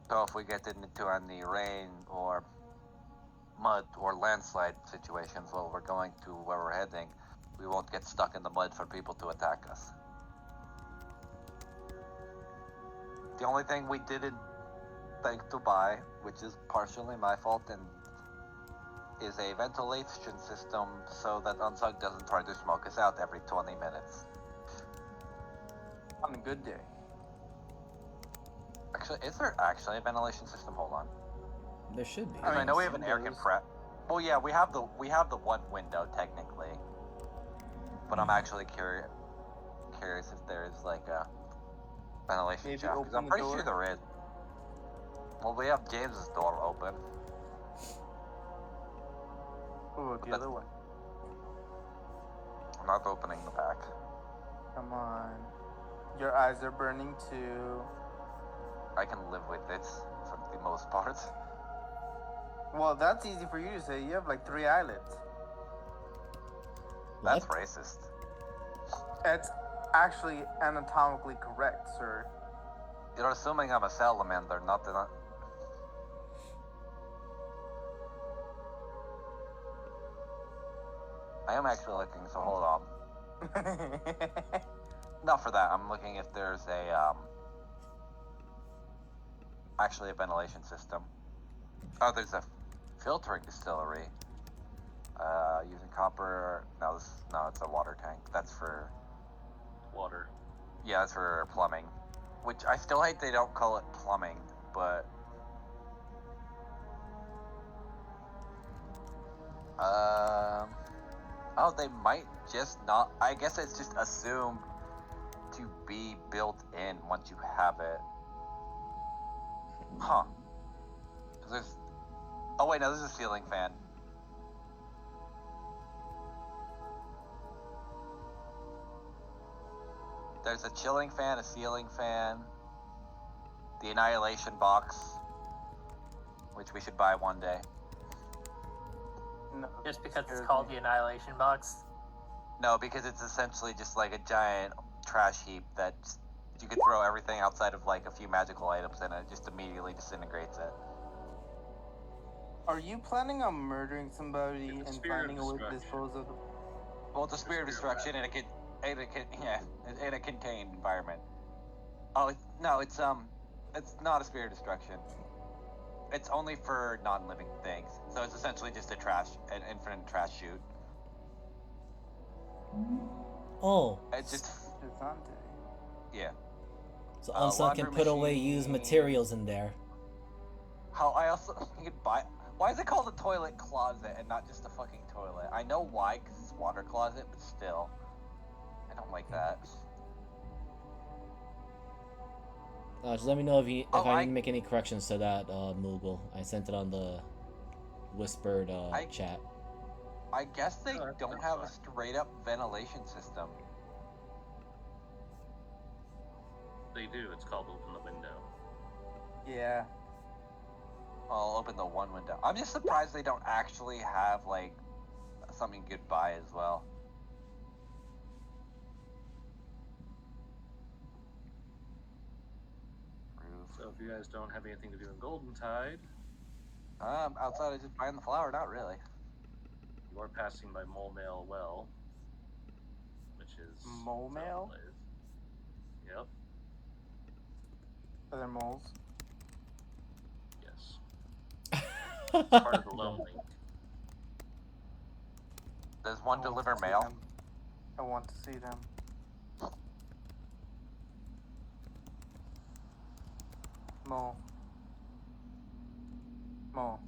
so if we get into any rain or mud or landslide situations while we're going to where we're heading, we won't get stuck in the mud for people to attack us. The only thing we didn't think to buy, which is partially my fault, and is a ventilation system so that Unsug doesn't try to smoke us out every 20 minutes. On a good day. Actually, is there actually a ventilation system? Hold on. There should be. I know we have some an air does. compressor. Well, yeah, we have the one window technically, but I'm actually curious if there is like a ventilation Maybe shaft. 'Cause open I'm the pretty door? sure there is. Well, we have James's door open. Oh, the other one. I'm not opening the back. Come on. Your eyes are burning too. I can live with it for the most part. Well, that's easy for you to say. You have like 3 eyelids. That's What? racist. That's actually anatomically correct, sir. You're assuming I'm a salamander, not that. I am actually looking, so hold on. Not for that. I'm looking if there's actually a ventilation system. Oh, there's a filtering distillery. Using copper. No, it's a water tank. That's for Water. Yeah, that's for plumbing. Which I still hate they don't call it plumbing, but oh, they might just not. I guess it's just assumed to be built in once you have it. Huh. 'Cause there's. Oh wait, no, this is a ceiling fan. There's a chilling fan, a ceiling fan, the annihilation box, which we should buy one day. No, Just because it's scares called me. the Annihilation Box. No, because it's essentially just like a giant trash heap that you could throw everything outside of like a few magical items and it just immediately disintegrates it. Are you planning on murdering somebody It's a and spirit of finding a way to destruction. dispose of them? Well, it's a spirit of destruction in a contained environment. Oh no, it's not a spirit of destruction. It's only for non-living things, so it's essentially just an infinite trash chute. Oh, It's just Interessante. yeah. so Unsung can Laundry put away used machine. materials in there. How I also you could buy. Why is it called a toilet closet and not just a fucking toilet? I know why, because it's water closet, but still, I don't like that. Just let me know if I I- need to make any corrections to that, Moogle. I sent it on the whispered chat. I guess they Oh, don't that's have a fine. straight up ventilation system. They do. It's called open the window. Yeah. I'll open the one window. I'm just surprised they don't actually have like something you could buy as well. So if you guys don't have anything to do in Golden Tide, Outside of just buying the flour, not really. you are passing by Mole Mail Well, which is Mole Mail? someplace. Yep. Are there moles? Yes. Part of the Lone Link. Does one I want deliver to see mail? them. I want to see them. Mole. Mole.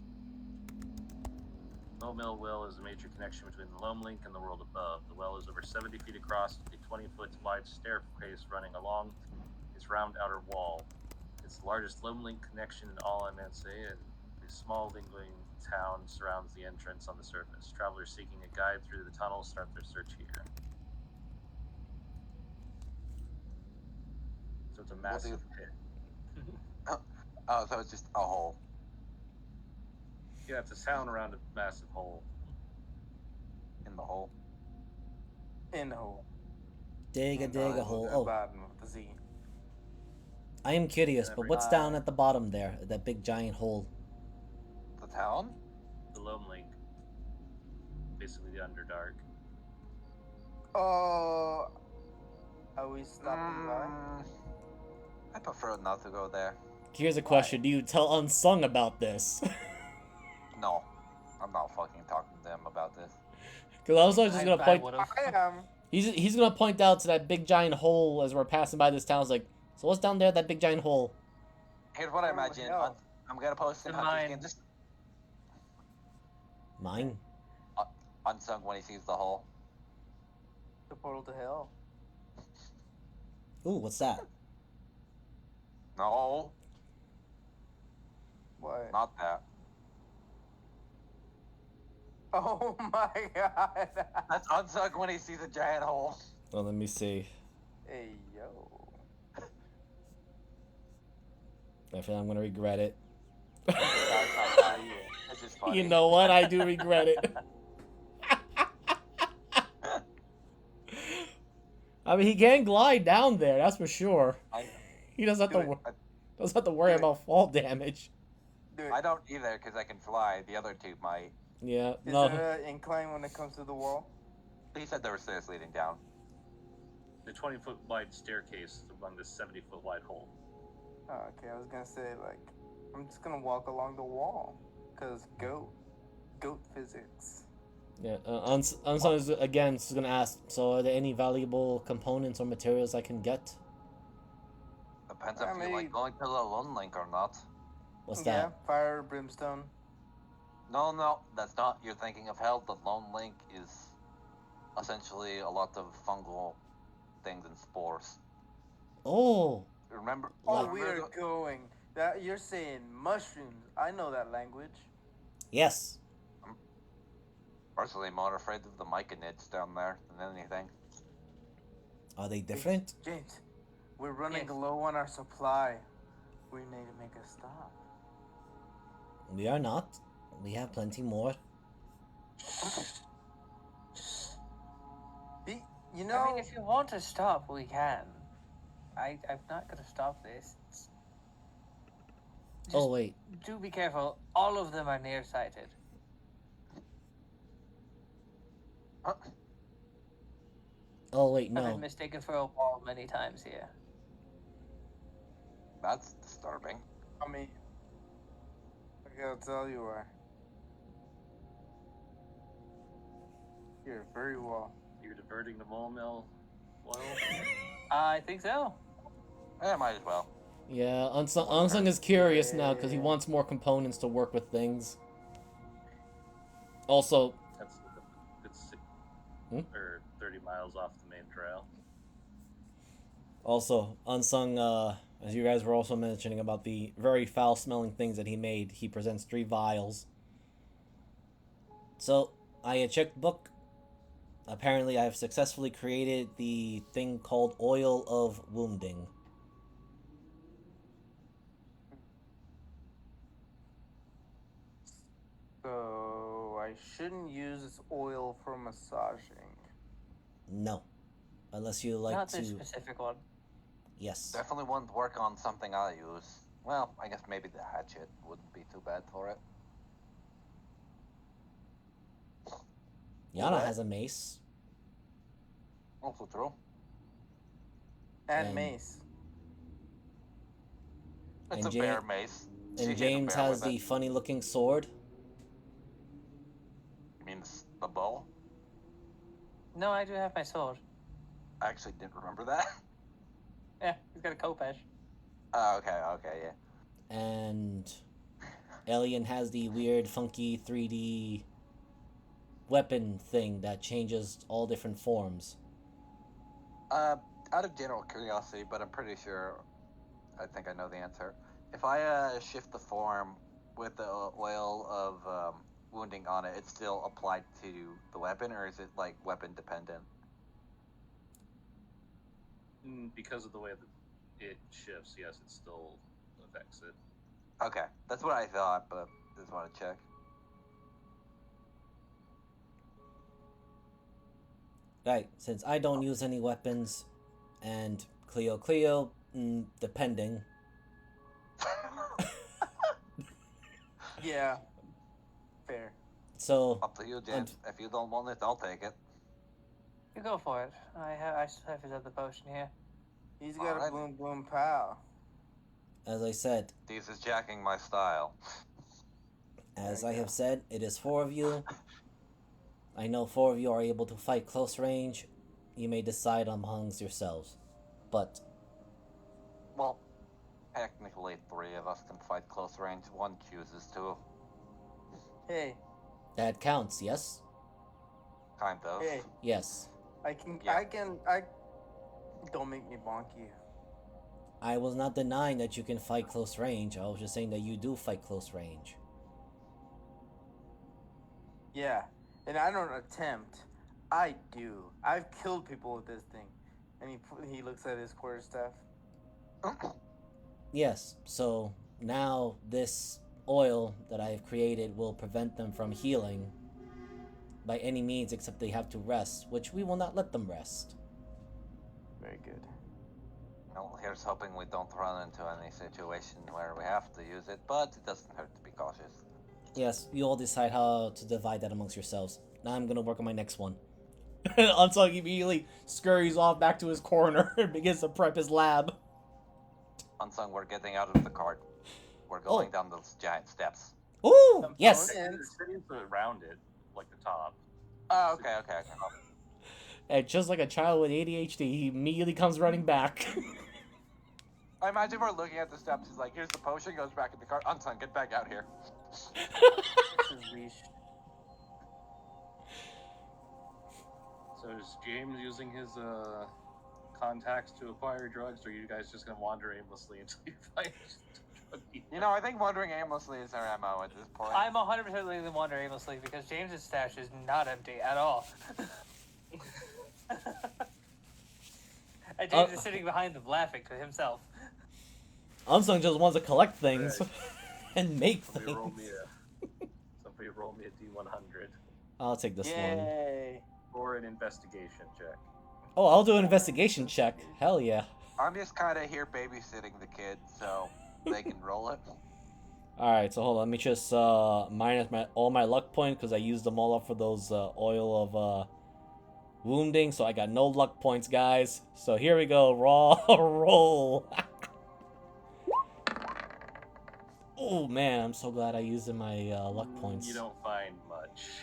Mole Mail Well is a major connection between the Lone Link and the world above. The well is over 70 feet across, with a 20-foot wide staircase running along its round outer wall. It's the largest Lone Link connection in all Imanse, and a small lingering town surrounds the entrance on the surface. Travelers seeking a guide through the tunnel start their search here. So it's a massive pit. Oh, so it's just a hole. Yeah, it's a town around a massive hole. In the hole. In the hole. Dig a In the dig a hole. at the Oh, bottom of the Z. I am curious, but what's down at the bottom there? That big giant hole. The town? The Lone Link. Basically the Underdark. Oh. Are we stopping by? I prefer not to go there. Here's a question: do you tell Unsung about this? No, I'm not fucking talking to them about this. Because I was just gonna point. would've. I am. He's gonna point out to that big giant hole as we're passing by this town. It's like, so what's down there? That big giant hole. Here's what I Oh, imagine. no. I'm gonna post in In Hunter's mine. Game. Just Mine. Unsung when he sees the hole. The portal to hell. Ooh, what's that? No, What? not that. Oh my god. That's Unsung when he sees a giant hole. Well, let me see. Hey yo. I feel I'm gonna regret it. That's not bad. It's just funny. You know what? I do regret it. I mean, he can glide down there. That's for sure. He doesn't have to worry Do it. about fall damage. Do it. I don't either because I can fly. The other two might. Yeah. Is No. there an incline when it comes to the wall? He said there were stairs leading down. The 20-foot wide staircase along this 70-foot wide hole. Oh, okay, I was gonna say like, I'm just gonna walk along the wall, cause goat physics. Yeah. Unsung is again is gonna ask. So, are there any valuable components or materials I can get? Depends I if you mean- like going to the Lone Link or not. What's Yeah, that? fire, brimstone. No, that's not. You're thinking of hell. The Lone Link is essentially a lot of fungal things and spores. Oh. Remember? Oh, Like- we are going. That you're saying mushrooms. I know that language. Yes. Personally, more afraid of the myconids down there than anything. Are they different? James, we're running Yes. low on our supply. We need to make a stop. We are not. We have plenty more. Be You know, I mean, if you want to stop, we can. I'm not gonna stop this. Oh, wait. Do be careful. All of them are nearsighted. Oh, wait, I've been no. mistaken for a wall many times here. That's disturbing. I mean, I gotta tell you why. You're very well. You're diverting the mole mill oil? I think so. Yeah, might as well. Yeah, Unsung is curious now because he Yeah. wants more components to work with things. Also, That's it's Hmm? or 30 miles off the main trail. Unsung, as you guys were also mentioning about the very foul-smelling things that he made, he presents 3 vials. So, I checked the book. Apparently, I have successfully created the thing called Oil of Wounding. So I shouldn't use this oil for massaging. No. Unless you like Not to... this specific one. Yes. Definitely wouldn't work on something I use. Well, I guess maybe the hatchet wouldn't be too bad for it. Yana What? has a mace. Also true. And And- mace. It's And a bear mace. She And hit a James bear has with the it. funny-looking sword. You mean the bow? No, I do have my sword. I actually didn't remember that. Yeah, he's got a khopesh. Oh, okay, yeah. And Alien has the weird, funky 3D weapon thing that changes all different forms. Out of general curiosity, but I'm pretty sure, I think I know the answer. If I shift the form with the oil of wounding on it, it's still applied to the weapon, or is it like weapon dependent? Because of the way that it shifts, yes, it still affects it. Okay, that's what I thought, but just want to check. Right, since I don't use any weapons, and Cleo, depending. Yeah. Fair. So, Up to you, James. If you don't want it, I'll take it. You go for it. I still have his other potion here. He's got Alright. a boom boom pow. as I said, This is jacking my style. as There I you have go. said, it is 4 of you. I know 4 of you are able to fight close range. You may decide amongst yourselves. But, Well, technically 3 of us can fight close range. 1 chooses to. Hey, that counts, yes? Kind of. hey. Yes. I don't make me bonk you. I was not denying that you can fight close range. I was just saying that you do fight close range. Yeah. And I don't attempt. I do. I've killed people with this thing. And he looks at his quarterstaff. Yes, so now this oil that I have created will prevent them from healing by any means except they have to rest, which we will not let them rest. Very good. Well, here's hoping we don't run into any situation where we have to use it, but it doesn't hurt to be cautious. Yes, you all decide how to divide that amongst yourselves. Now I'm gonna work on my next one. Unsung immediately scurries off back to his corner and begins to prep his lab. Unsung, we're getting out of the cart. We're going down those giant steps. Ooh, yes! Components. The city's around it, like the top. Oh, okay. And just like a child with ADHD, he immediately comes running back. I imagine we're looking at the steps. He's like, here's the potion, goes back in the cart. Unsung, get back out here. This is leash. So is James using his contacts to acquire drugs, or are you guys just gonna wander aimlessly until you find drug dealers? You know, I think wandering aimlessly is our MO at this point. I'm 100% letting them wander aimlessly because James's stash is not empty at all. And James is sitting behind them laughing to himself. Unsung just wants to collect things Right. and make Somebody things. roll me a D100 I'll take this one. Yay. for an investigation check. Oh, I'll do an investigation check. Hell yeah. I'm just kind of here babysitting the kids, so they can roll it. Alright, so hold on. Let me just minus all my luck points because I used them all up for those oil of wounding. So I got no luck points, guys. So here we go. Raw roll. Oh man, I'm so glad I used my luck points. You don't find much.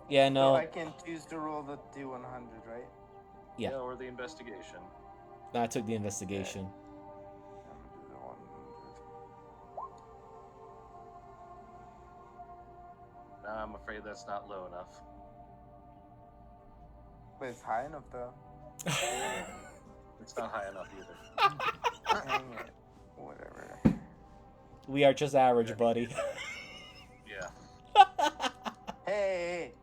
Yeah, So no. I can choose to roll the D100, right? Yeah. Or the investigation. I took the investigation. I'm gonna do the 100. No, I'm afraid that's not low enough. But it's high enough though. It's not high enough either. Dang it. Whatever. We are just average, Yeah. buddy. Yeah. Hey.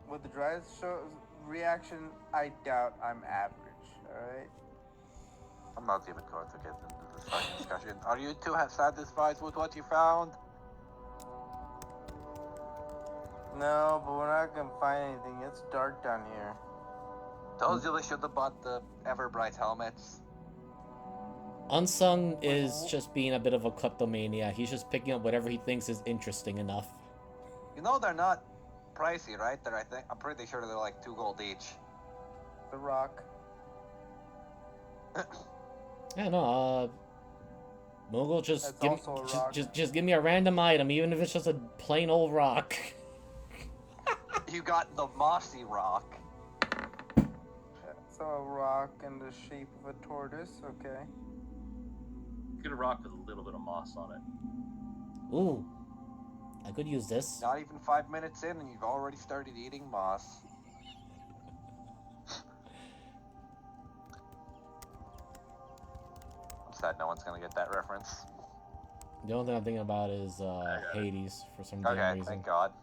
With the dry show reaction, I doubt I'm average. All right. I'm not even going to get into this fucking discussion. Are you two satisfied with what you found? No, but we're not gonna find anything. It's dark down here. Told you we should have bought the Everbright helmets. Unsung is just being a bit of a kleptomaniac. He's just picking up whatever he thinks is interesting enough. You know they're not pricey, right? I'm pretty sure they're like 2 gold each. The rock. Yeah, no, Mogul, That's also a rock. just give me a random item, even if it's just a plain old rock. You got the mossy rock. So a rock in the shape of a tortoise. Okay. Get a rock with a little bit of moss on it. Ooh, I could use this. Not even 5 minutes in, and you've already started eating moss. I'm sad no one's gonna get that reference. The only thing I'm thinking about is Hades for some damn Okay, reason. thank God.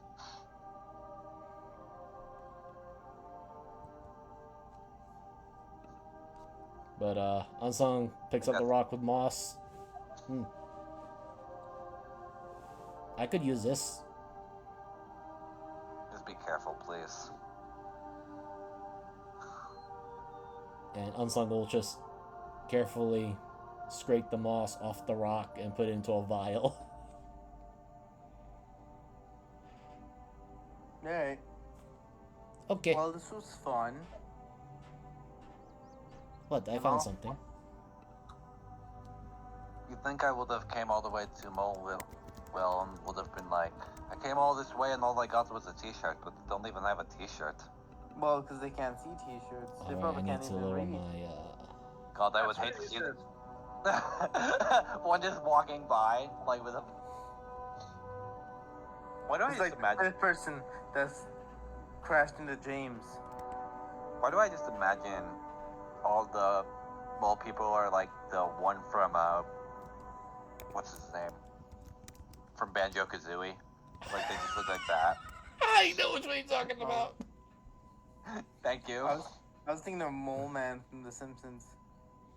But Unsung picks up the rock with moss. I could use this. Just be careful, please. And Unsung will just carefully scrape the moss off the rock and put it into a vial. Alright. Okay. Well, this was fun. What? I found something. You'd think I would have came all the way to Moleville, and would have been like, I came all this way and all I got was a t-shirt, but they don't even have a t-shirt. Well, because they can't see t-shirts. They Alright, I probably need can't to even lower read. my God, I would hate to see one just walking by, like with a... Why do I It's just like imagine... the person that's crashed into James. Why do I just imagine all the mole people are like the one from, what's his name? From Banjo-Kazooie. Like, they just look like that. I know which one you're talking about. Thank you. I was thinking of Mole Man from The Simpsons.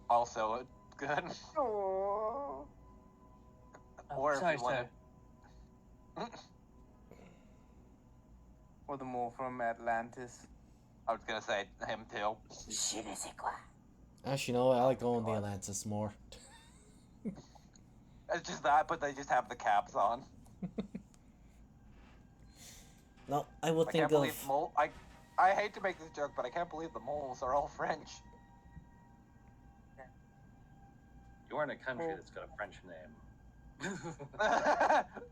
Also good. Oh. Or if Sorry, you want Or the mole from Atlantis. I was gonna say him too. Actually, you know what? I like going to the Atlantis more. It's just that, but they just have the caps on. No, I will I think can't believe of... mole. I hate to make this joke, but I can't believe the moles are all French. You are in a country that's got a French name.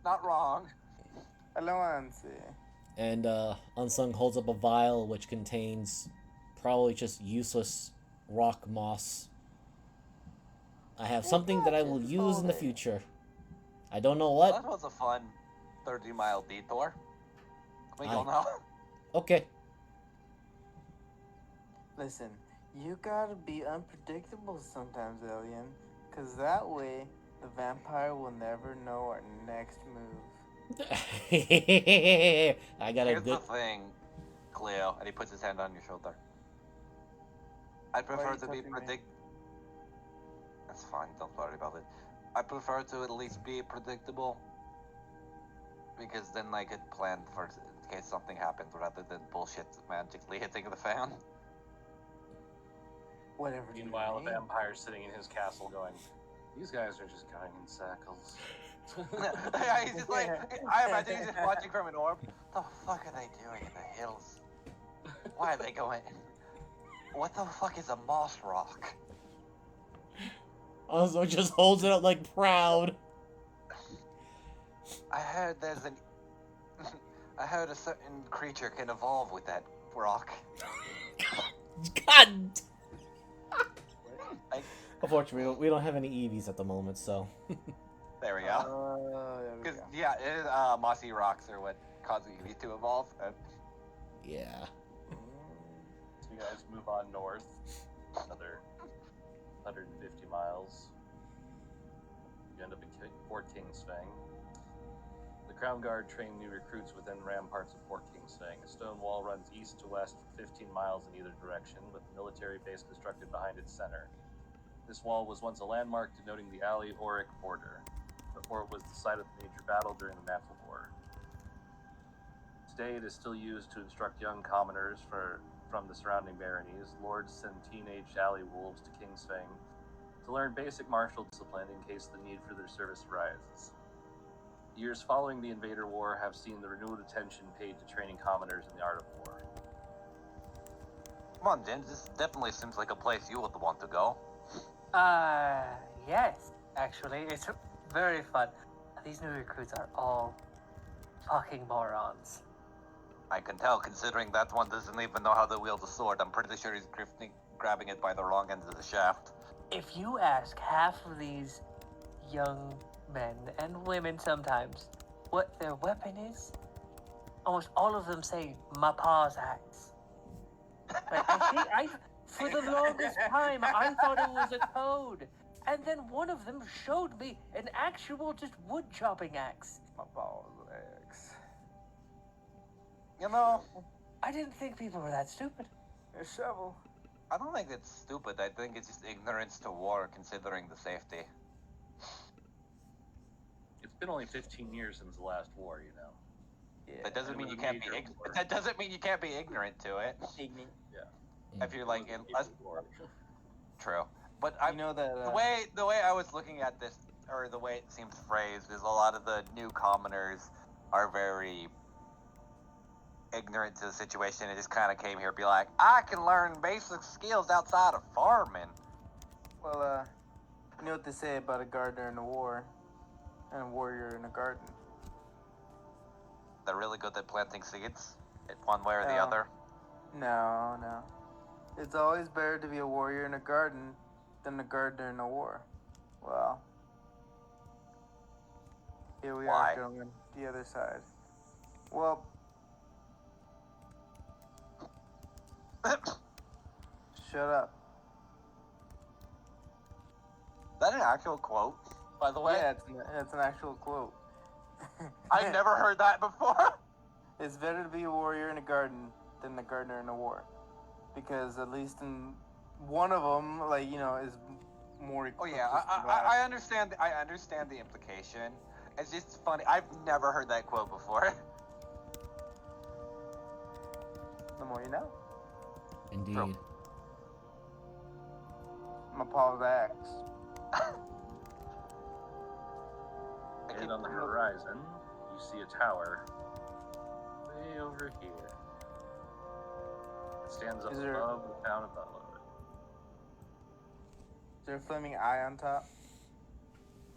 Not wrong. Allowance. And Unsung holds up a vial which contains probably just useless rock moss. I have something that I will use in the future. I don't know what. That was a fun 30-mile detour. We go Aye. now. Okay. Listen, you gotta be unpredictable sometimes, Alien. Because that way, the vampire will never know our next move. I got a Here's good... the thing, Cleo, and he puts his hand on your shoulder. I Why are prefer you to be touching me? That's fine, don't worry about it. I prefer to at least be predictable. Because then I could plan for in case something happens rather than bullshit magically hitting the fan. Whatever. do you Meanwhile, a mean? vampire's sitting in his castle going, "These guys are just going in circles." Yeah, he's just like, I imagine he's just watching from an orb. The fuck are they doing in the hills? Why are they going? What the fuck is a moss rock? Also, just holds it up like proud. I heard there's an. I heard a certain creature can evolve with that rock. God. I, Unfortunately, we don't have any EVs at the moment, so. there we go. There we Because go. yeah, mossy rocks are what cause EVs to evolve. Yeah. So you guys move on north, another 150 miles. You end up at Fort Kingsfang. The Crown Guard train new recruits within ramparts of Fort Kingsfang. A stone wall runs east to west for 15 miles in either direction, with a military base constructed behind its center. This wall was once a landmark denoting the Ali-Auric border. The fort was the site of the major battle during the Mantle War. Today it is still used to instruct young commoners from the surrounding baronies. Lords send teenage alley wolves to Kingsfang to learn basic martial discipline in case the need for their service arises. Years following the Invader War have seen the renewed attention paid to training commoners in the art of war. Come on, James. This definitely seems like a place you would want to go. Yes, actually, it's very fun. These new recruits are all fucking morons. I can tell, considering that one doesn't even know how to wield a sword. I'm pretty sure he's grabbing it by the wrong end of the shaft. If you ask half of these young men and women sometimes what their weapon is, almost all of them say my pa's axe. Like, for the longest time, I thought it was a code. And then one of them showed me an actual just wood chopping axe. My balls legs. You know, I didn't think people were that stupid. A shovel. I don't think it's stupid. I think it's just ignorance to war, considering the safety. It's been only 15 years since the last war, you know. Yeah. That doesn't And mean it you was a can't be major war. that doesn't mean you can't be ignorant to it. Ignorant. If you're like in less War. true. But I You know that. the way I was looking at this, or the way it seems phrased, is a lot of the new commoners are very ignorant to the situation and just kind of came here to be like, I can learn basic skills outside of farming. Well, you know what they say about a gardener in a war, and a warrior in a garden. They're really good at planting seeds, one way or the Yeah. other. No. It's always better to be a warrior in a garden than a gardener in a war. Well, here we Why? are going the other side. Well, shut up. Is that an actual quote, by the way? Yeah, it's an actual quote. I've never heard that before. It's better to be a warrior in a garden than a gardener in a war, because at least in one of them, like, you know, is more Oh equipped yeah, to survive. I understand. I understand the implication. It's just funny. I've never heard that quote before. The more you know. Indeed. True. My Paul's axe. And on the horizon, you see a tower way over here. It stands up Is there- above the town above it. Is there a flaming eye on top?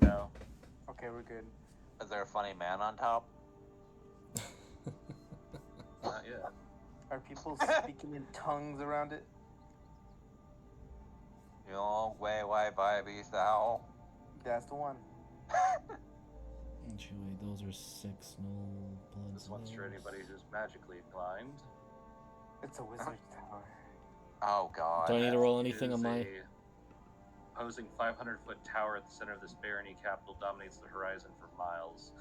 No. Okay, we're good. Is there a funny man on top? Not yet. Are people speaking in tongues around it? Yo, way, baby, thou. That's the one. Actually, those are 6 no blood. This one's for anybody who's magically inclined. It's a wizard's tower. Oh god. Do I need to roll anything Is on my? a opposing 500-foot tower at the center of this barony capital dominates the horizon for miles.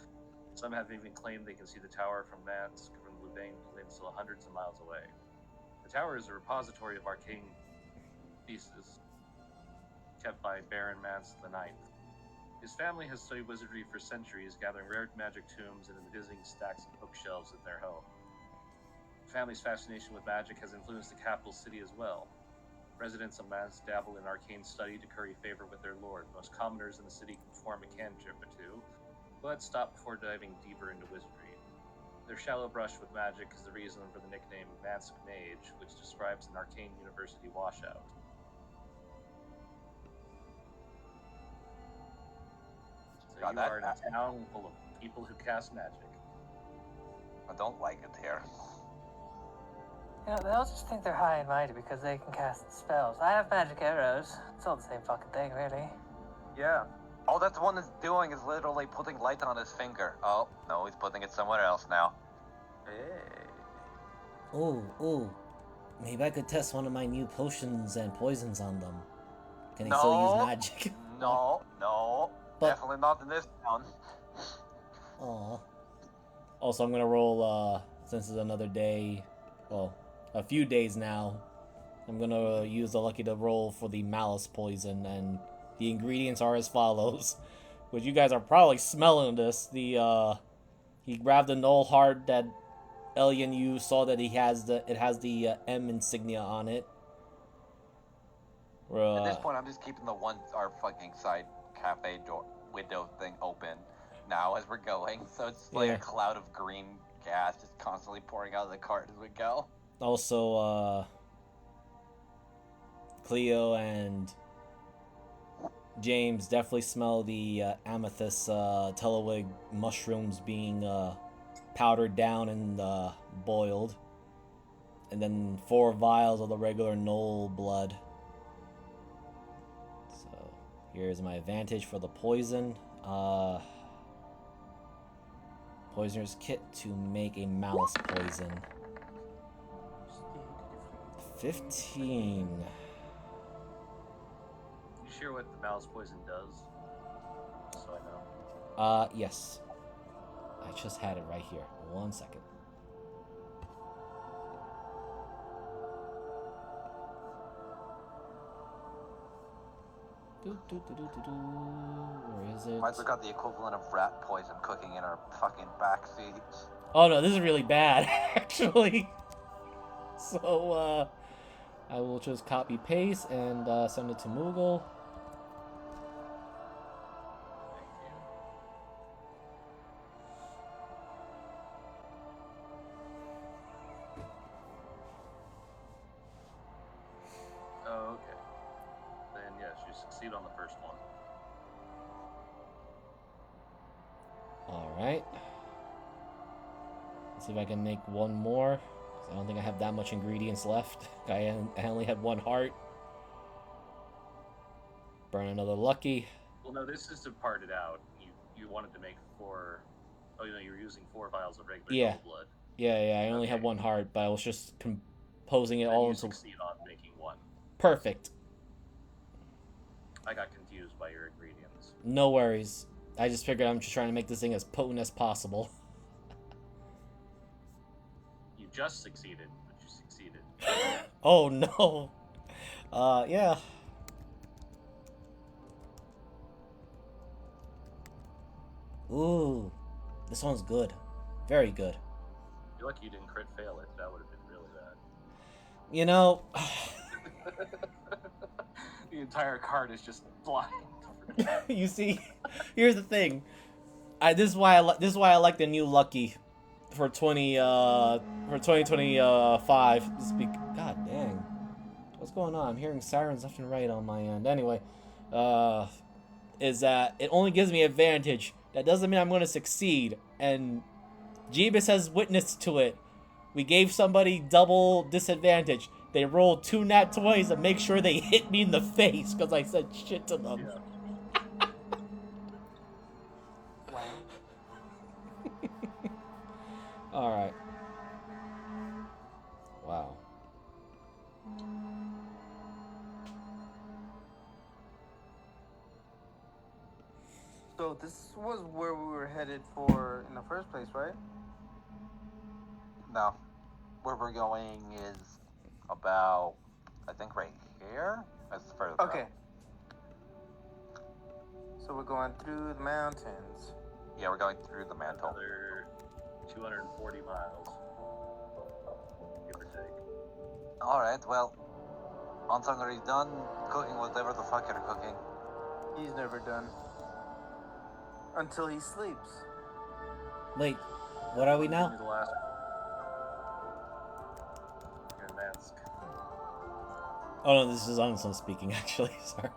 Some have even claimed they can see the tower from Mansk, from Louvain Peninsula, hundreds of miles away. The tower is a repository of arcane pieces kept by Baron Mance IX. His family has studied wizardry for centuries, gathering rare magic tombs and envisaging stacks of bookshelves at their home. The family's fascination with magic has influenced the capital city as well. Residents of Maz dabble in arcane study to curry favor with their lord. Most commoners in the city can perform a cantrip or two, but stop before diving deeper into wizardry. Their shallow brush with magic is the reason for the nickname Masked Mage, which describes an arcane university washout. So God, you are in a town full of people who cast magic. I don't like it here. You know, they all just think they're high and mighty because they can cast spells. I have magic arrows. It's all the same fucking thing, really. Yeah. All that one is doing is literally putting light on his finger. Oh, no, he's putting it somewhere else now. Hey. Ooh. Maybe I could test one of my new potions and poisons on them. Can I No. still use magic? No. But- Definitely not in this town. Aw. Also, I'm gonna roll, since it's another day, well, a few days now, I'm gonna use the lucky to roll for the malice poison, and the ingredients are as follows. Which you guys are probably smelling this. He grabbed the null heart that Elian, you saw that it has the M insignia on it. At this point, I'm just keeping our fucking side cafe door window thing open now as we're going, so it's like Yeah. a cloud of green gas just constantly pouring out of the cart as we go. Also, Cleo and James definitely smell the amethyst telewig mushrooms being powdered down and boiled. And then 4 vials of the regular Knoll blood. So here's my advantage for the poison. Poisoner's kit to make a malice poison. 15. You sure what the malice poison does? Just so I know. Yes. I just had it right here. 1 second. Where is it? Might have got the equivalent of rat poison cooking in our fucking backseat. Oh no, this is really bad, actually. So, I will just copy paste and send it to Moogle. Thank you. Oh, okay. Then yes, you succeed on the first one. Alright. Let's see if I can make one more. 'Cause I don't think I have that much ingredients left. I only had 1 heart. Burn another lucky. Well, no, this is to part it out. You wanted to make 4. Oh, you know, you were using 4 vials of regular Yeah. Knoll blood. Yeah, I only had Okay. 1 heart, but I was just composing it Then all you into... succeed on making 1. Perfect. I got confused by your ingredients. No worries. I just figured I'm just trying to make this thing as potent as possible. You just succeeded, but you succeeded. Oh no. Yeah. Ooh. This one's good. Very good. You're lucky you didn't crit fail it. That would have been really bad. You know, The entire card is just blind. you see, here's the thing. This is why I like the new lucky for 2025. God dang. What's going on? I'm hearing sirens left and right on my end. Anyway, is that it only gives me advantage. That doesn't mean I'm going to succeed. And Jeebus has witnessed to it. We gave somebody double disadvantage. They rolled 2 nat 20s to make sure they hit me in the face because I said shit to them. Yeah. Alright. Wow. So this was where we were headed for in the first place, right? No. Where we're going is about, I think, right here. That's further. Okay. So we're going through the mountains. Yeah, we're going through the mantle. Another 240 miles, give or take. Alright, well, Anton, are you done cooking whatever the fuck you're cooking? He's never done. Until he sleeps. Wait, what are we Give now? me the last. You're in Mansk. Oh no, this is Anson speaking, actually. Sorry.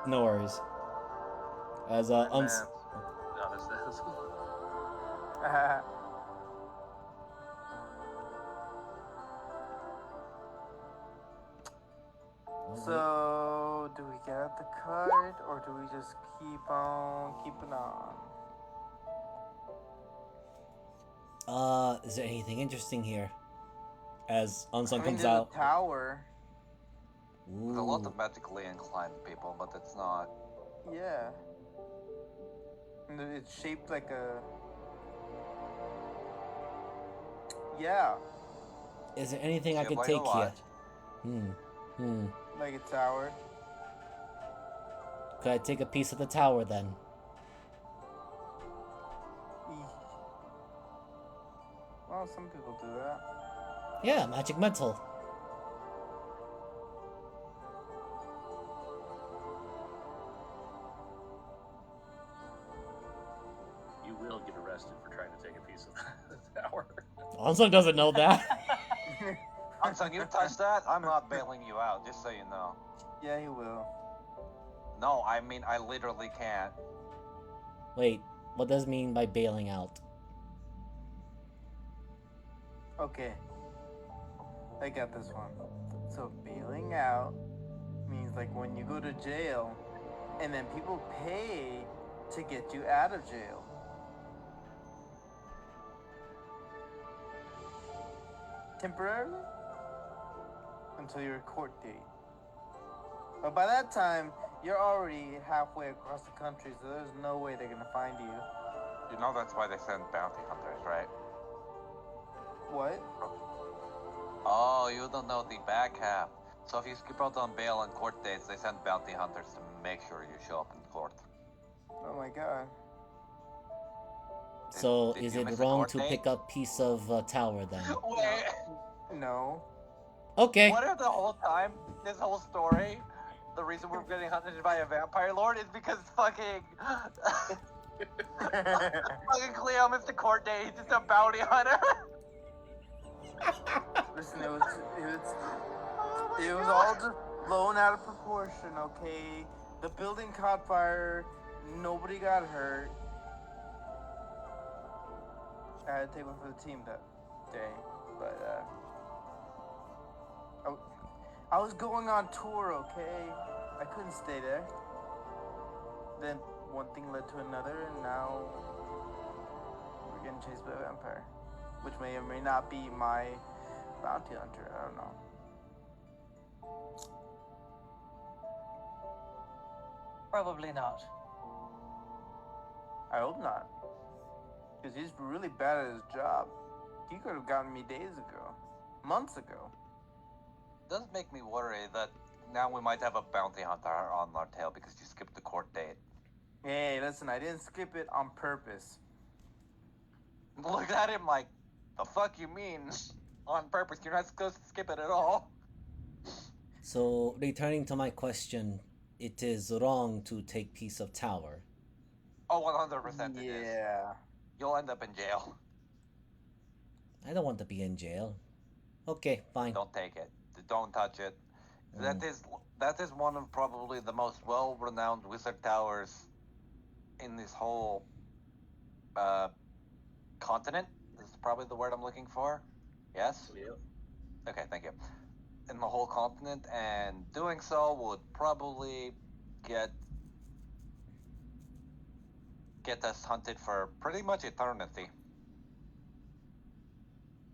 No. No worries. As You're in Uns. Mansk. No, this is. So, do we get out the cart or do we just keep on keeping on? Is there anything interesting here? As Anson I mean, comes there's out. a tower. There's a lot Ooh. of magically inclined people, but it's not. Yeah. And it's shaped like a. Yeah, Is there anything I Shaped could like a take here? what? like a tower. Could I take a piece of the tower then? Eeh. Well, some people do that. Yeah, magic metal. You will get arrested for trying to take a piece of the tower. Anson doesn't know that. Anton, you touch that, I'm not bailing you out, just so you know. Yeah, he will. No, I mean, I literally can't. Wait, what does it mean by bailing out? Okay. I got this one. So, bailing out means like when you go to jail and then people pay to get you out of jail. Temporarily? Until your court date. But by that time, you're already halfway across the country, so there's no way they're gonna find you. You know that's why they send bounty hunters, right? What? Oh, you don't know the back half. So if you skip out on bail and court dates, they send bounty hunters to make sure you show up in court. Oh my god. So Did is you it miss the wrong court to date? pick up piece of tower then? Wait, No. Okay. what if the whole time, this whole story, the reason we're getting hunted by a vampire lord is because fucking fucking Cleo missed the court date. He's just a bounty hunter. Listen, it was all just blown out of proportion, okay? The building caught fire, nobody got hurt. I had to take one for the team that day, but I was going on tour, okay? I couldn't stay there. Then one thing led to another, and now we're getting chased by a vampire, which may or may not be my bounty hunter. I don't know. Probably not. I hope not, because he's really bad at his job. He could have gotten me days ago, months ago. It does make me worry that now we might have a bounty hunter on our tail because you skipped the court date. Hey, listen, I didn't skip it on purpose. Look at him like, the fuck you mean? On purpose, you're not supposed to skip it at all. So returning to my question, it is wrong to take piece of tower. Oh, 100% it is. Yeah. You'll end up in jail. I don't want to be in jail. Okay, fine. Don't take it. Don't touch it. That is one of probably the most well-renowned wizard towers in this whole continent. This is probably the word I'm looking for. Yes? Yep. Okay, thank you. In the whole continent, and doing so would probably get us hunted for pretty much eternity.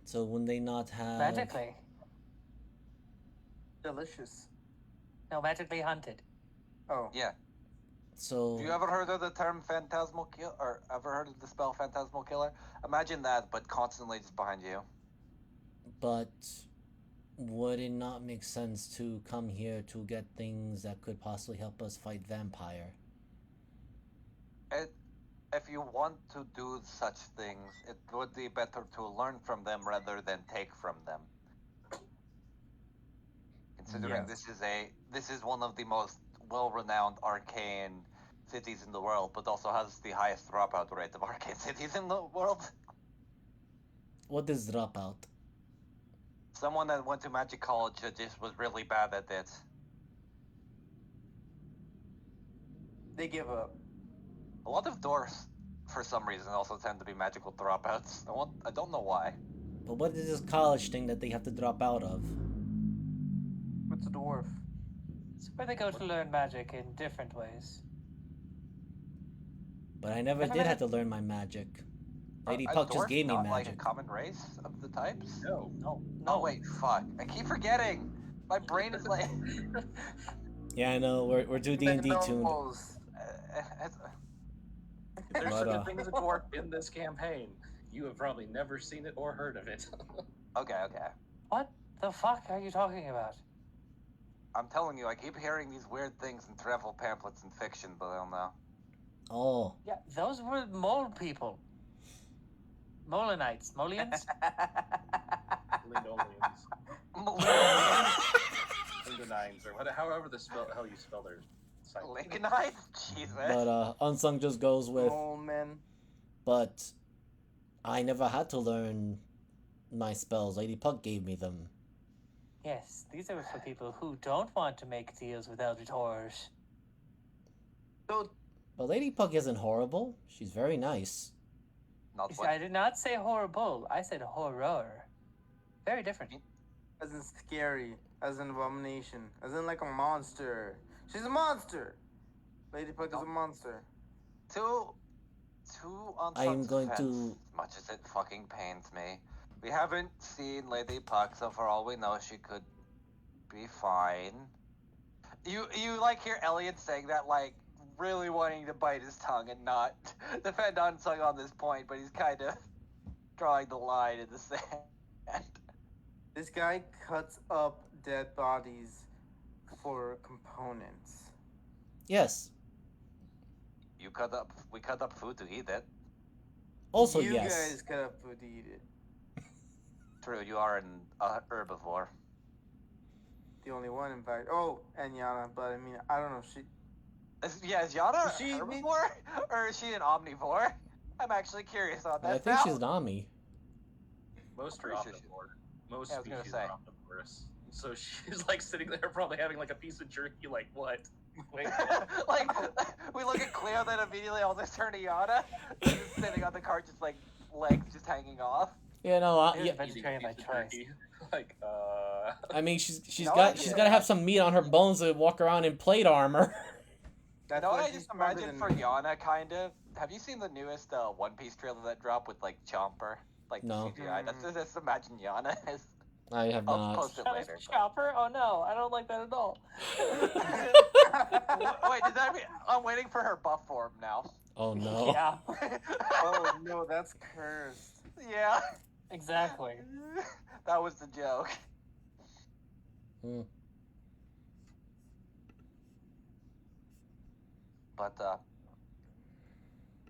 So would they not have Magically. Delicious. No, magically hunted. Oh. Yeah. So Have you ever heard of the term phantasmal kill, or ever heard of the spell phantasmal killer? Imagine that, but constantly just behind you. but would it not make sense to come here to get things that could possibly help us fight vampire? If you want to do such things, it would be better to learn from them rather than take from them. Considering Yes. this is one of the most well-renowned arcane cities in the world, but also has the highest dropout rate of arcane cities in the world. What is dropout? Someone that went to magic college that just was really bad at it. They give up. A lot of dwarfs, for some reason, also tend to be magical dropouts. I don't know why. But what is this college thing that they have to drop out of? What's a dwarf? It's where they go to learn magic in different ways. But I never Never did met have a- to learn my magic. Lady Are Puck just dwarves gave me not like a magic. common race of the types? No. No. Oh wait, fuck! I keep forgetting. My brain is like. Yeah, I know. We're too D&D tuned. Knows. it's- If there's But, such a thing as a dwarf in this campaign, you have probably never seen it or heard of it. okay. What the fuck are you talking about? I'm telling you, I keep hearing these weird things in travel pamphlets and fiction, but I don't know. Oh, Yeah, those were mole people. Molenites. Molians? Lindolians. Lindonines, or however hell you spell their site. Lincolnites? Jesus. but Unsung just goes with, Mole men. but I never had to learn my spells. Lady Puck gave me them. Yes, these are for people who don't want to make deals with eldritch horrors. So But Lady Puck isn't horrible. She's very nice. Not You see, what- I did not say horrible. I said horror. Very different. as in scary, as in abomination, as in like a monster. She's a monster. Lady Puck is a monster. To on I am Sun's going defense, to- as much as it fucking pains me, we haven't seen Lady Puck, so for all we know, she could be fine. You like hear Elliot saying that, like really wanting to bite his tongue and not defend Unsung on this point, but he's kind of drawing the line in the sand. This guy cuts up dead bodies for components. Yes. We cut up food to eat it. Also, you yes. guys cut up food to eat it. True, you are an herbivore. The only one, in fact. Oh, and Yana, but I mean, I don't know. She Is Yana Is she- a herbivore or is she an omnivore? I'm actually curious on that. I think now. she's Nami. Most are Pretty sure she- omnivore. Most Yeah, I was gonna species say. are omnivorous. So she's like sitting there probably having like a piece of jerky, like what? Wait. like we look at Cleo, then immediately I'll just turn to Yana, just sitting on the cart, just like legs just hanging off. Yeah, no, Here's yeah. a vegetarian by Eating a piece of choice. jerky. Like, I mean, she's No, I got get she's it. got to have some meat on her bones to walk around in plate armor. that's You know what why I she's just stronger imagine than for me. Yana, kind of? Have you seen the newest One Piece trailer that dropped with like Chomper? Like the No. CGI? That's just imagine Yana as. I have I'll not. post it That was later. Chopper? Oh no, I don't like that at all. Wait, does that mean I'm waiting for her buff form now? Oh no. Yeah, Oh no, that's cursed. Yeah, exactly. that was the joke. Hmm. But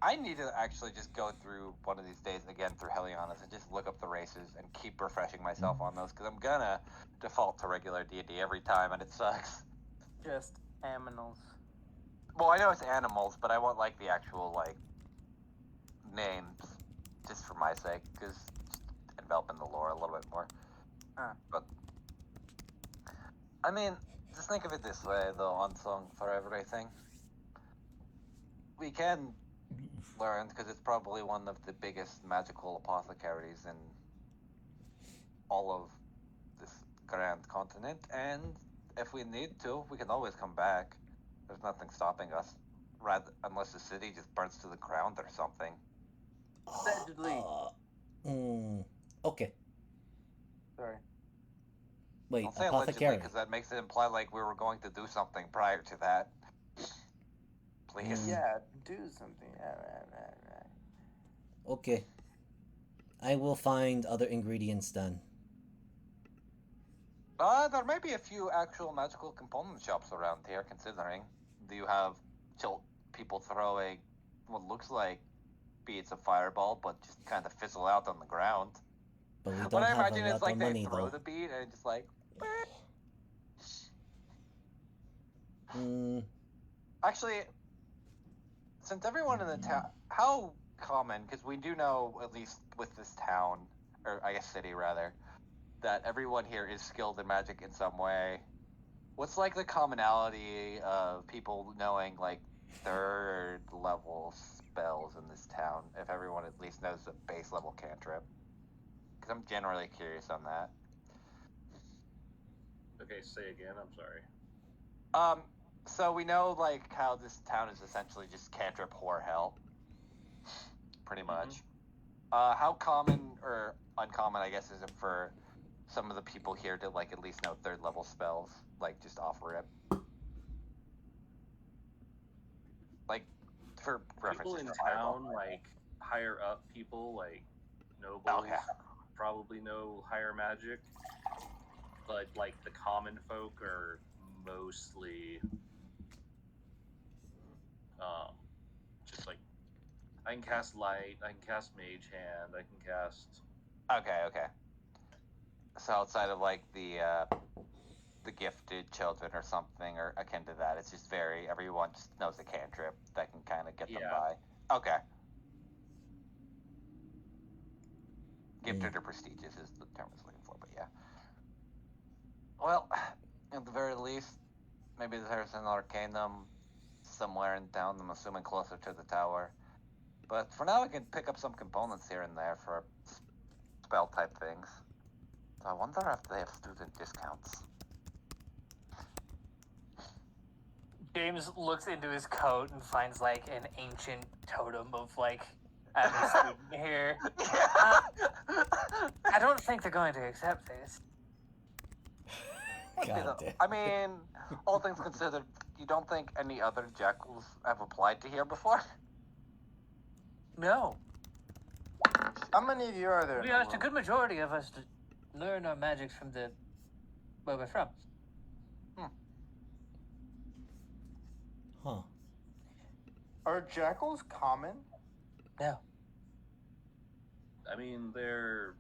I need to actually just go through one of these days again through Helianas and just look up the races and keep refreshing myself on those because I'm gonna default to regular D&D every time and it sucks. Just aminals. Well, I know it's animals, but I want like the actual like names just for my sake because enveloping the lore a little bit more. But I mean, just think of it this way though, unsung for everything. We can learn because it's probably one of the biggest magical apothecaries in all of this grand continent, and if we need to, we can always come back. There's nothing stopping us, rather unless the city just burns to the ground or something. Allegedly. Okay. Sorry. Wait, Don't say allegedly apothecary. because that makes it imply like we were going to do something prior to that. Please. Mm. Yeah, do something. Right. Okay. I will find other ingredients then. There may be a few actual magical component shops around here, considering. Do you have people throwing what looks like beads of fireball, but just kind of fizzle out on the ground? But we What don't I have a imagine is lot like of they money, throw though. the bead and just like. Mm, Actually, since everyone in the town, how common? Because we do know, at least with this town, or I guess city rather, that everyone here is skilled in magic in some way. What's like the commonality of people knowing like third level spells in this town? If everyone at least knows a base level cantrip, because I'm generally curious on that. Okay, say again. I'm sorry. So we know like how this town is essentially just cantrip whore hell, pretty much. How common or uncommon, I guess, is it for some of the people here to like at least know third level spells, like just off rip? Like for People references in to fireball. town, like higher up people, like nobles, Okay. probably know higher magic. But like the common folk are mostly just like I can cast light, I can cast mage hand, I can cast. Okay. So outside of like the gifted children or something or akin to that, it's just very everyone just knows a cantrip that can kind of get them Yeah. by. Okay. Gifted or prestigious is the term I was looking for, but yeah. Well, at the very least, maybe there's an arcanum somewhere in town. I'm assuming closer to the tower. But for now, we can pick up some components here and there for spell type things. So I wonder if they have student discounts. James looks into his coat and finds like an ancient totem of like I'm a student here. I don't think they're going to accept this. God damn. I mean, all things considered, you don't think any other jackals have applied to here before? No. How many of you are there? To be honest, a good majority of us learn our magics from where we're from. Huh. Are jackals common? No. I mean, they're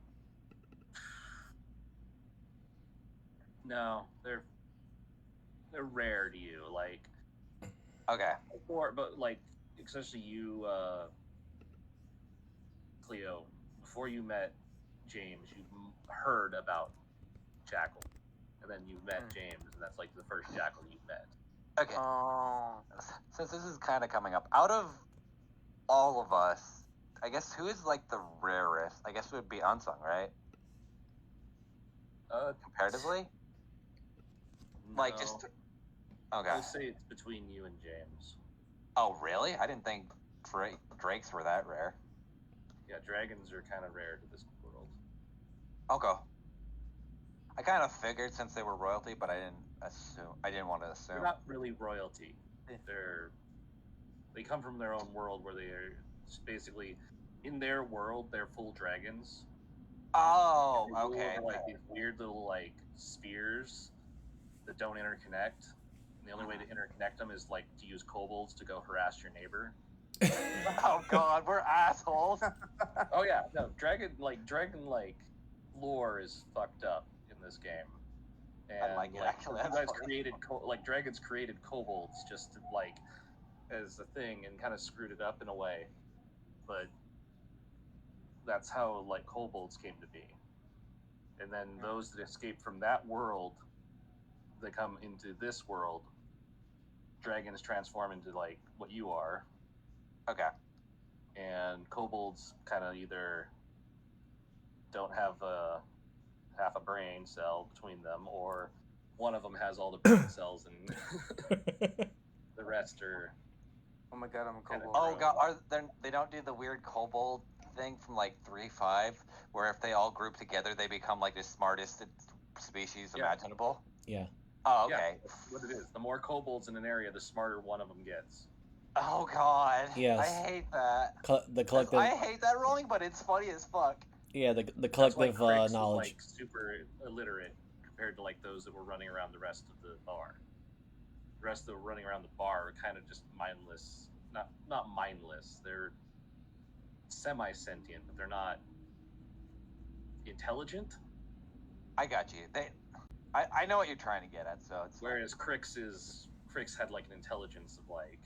no, they're rare to you. Like, Okay. but like, especially you, Cleo. Before you met James, you heard about Jackal, and then you met James, and that's like the first Jackal you met. Okay. Since this is kind of coming up, out of all of us, I guess who is like the rarest? I guess it would be Unsung, right? Comparatively? Like No. just. Okay. I would say it's between you and James. Oh, really? I didn't think drakes were that rare. Yeah, dragons are kind of rare to this world. Okay. I kind of figured since they were royalty, but I didn't want to assume. They're not really royalty. They come from their own world where they are basically in their world. They're full dragons. Oh, They okay. like these weird little like spheres that don't interconnect. And the only way to interconnect them is like to use kobolds to go harass your neighbor. Oh God, we're assholes. Oh yeah, no, dragon lore is fucked up in this game. And I like it, actually. you guys created dragons created kobolds just to, like as a thing and kind of screwed it up in a way, but that's how like kobolds came to be. And then those that escape from that world, they come into this world. Dragons transform into like what you are. Okay. And kobolds kind of either don't have half a brain cell between them, or one of them has all the brain cells, and the rest are. Oh my God, I'm a kobold. Oh God, they don't do the weird kobold thing from like 3.5, where if they all group together, they become like the smartest species imaginable. Yeah. Oh, okay. Yeah, that's what it is. The more kobolds in an area, the smarter one of them gets. Oh God. Yes. I hate that. The collective. I hate that ruling, but it's funny as fuck. Yeah, the That's why collective Crix is, knowledge. like super illiterate compared to like those that were running around the rest of the bar. The rest that were running around the bar are kind of just mindless. Not mindless. They're semi-sentient, but they're not intelligent. I got you. I know what you're trying to get at, so it's Whereas Crix had like an intelligence of like,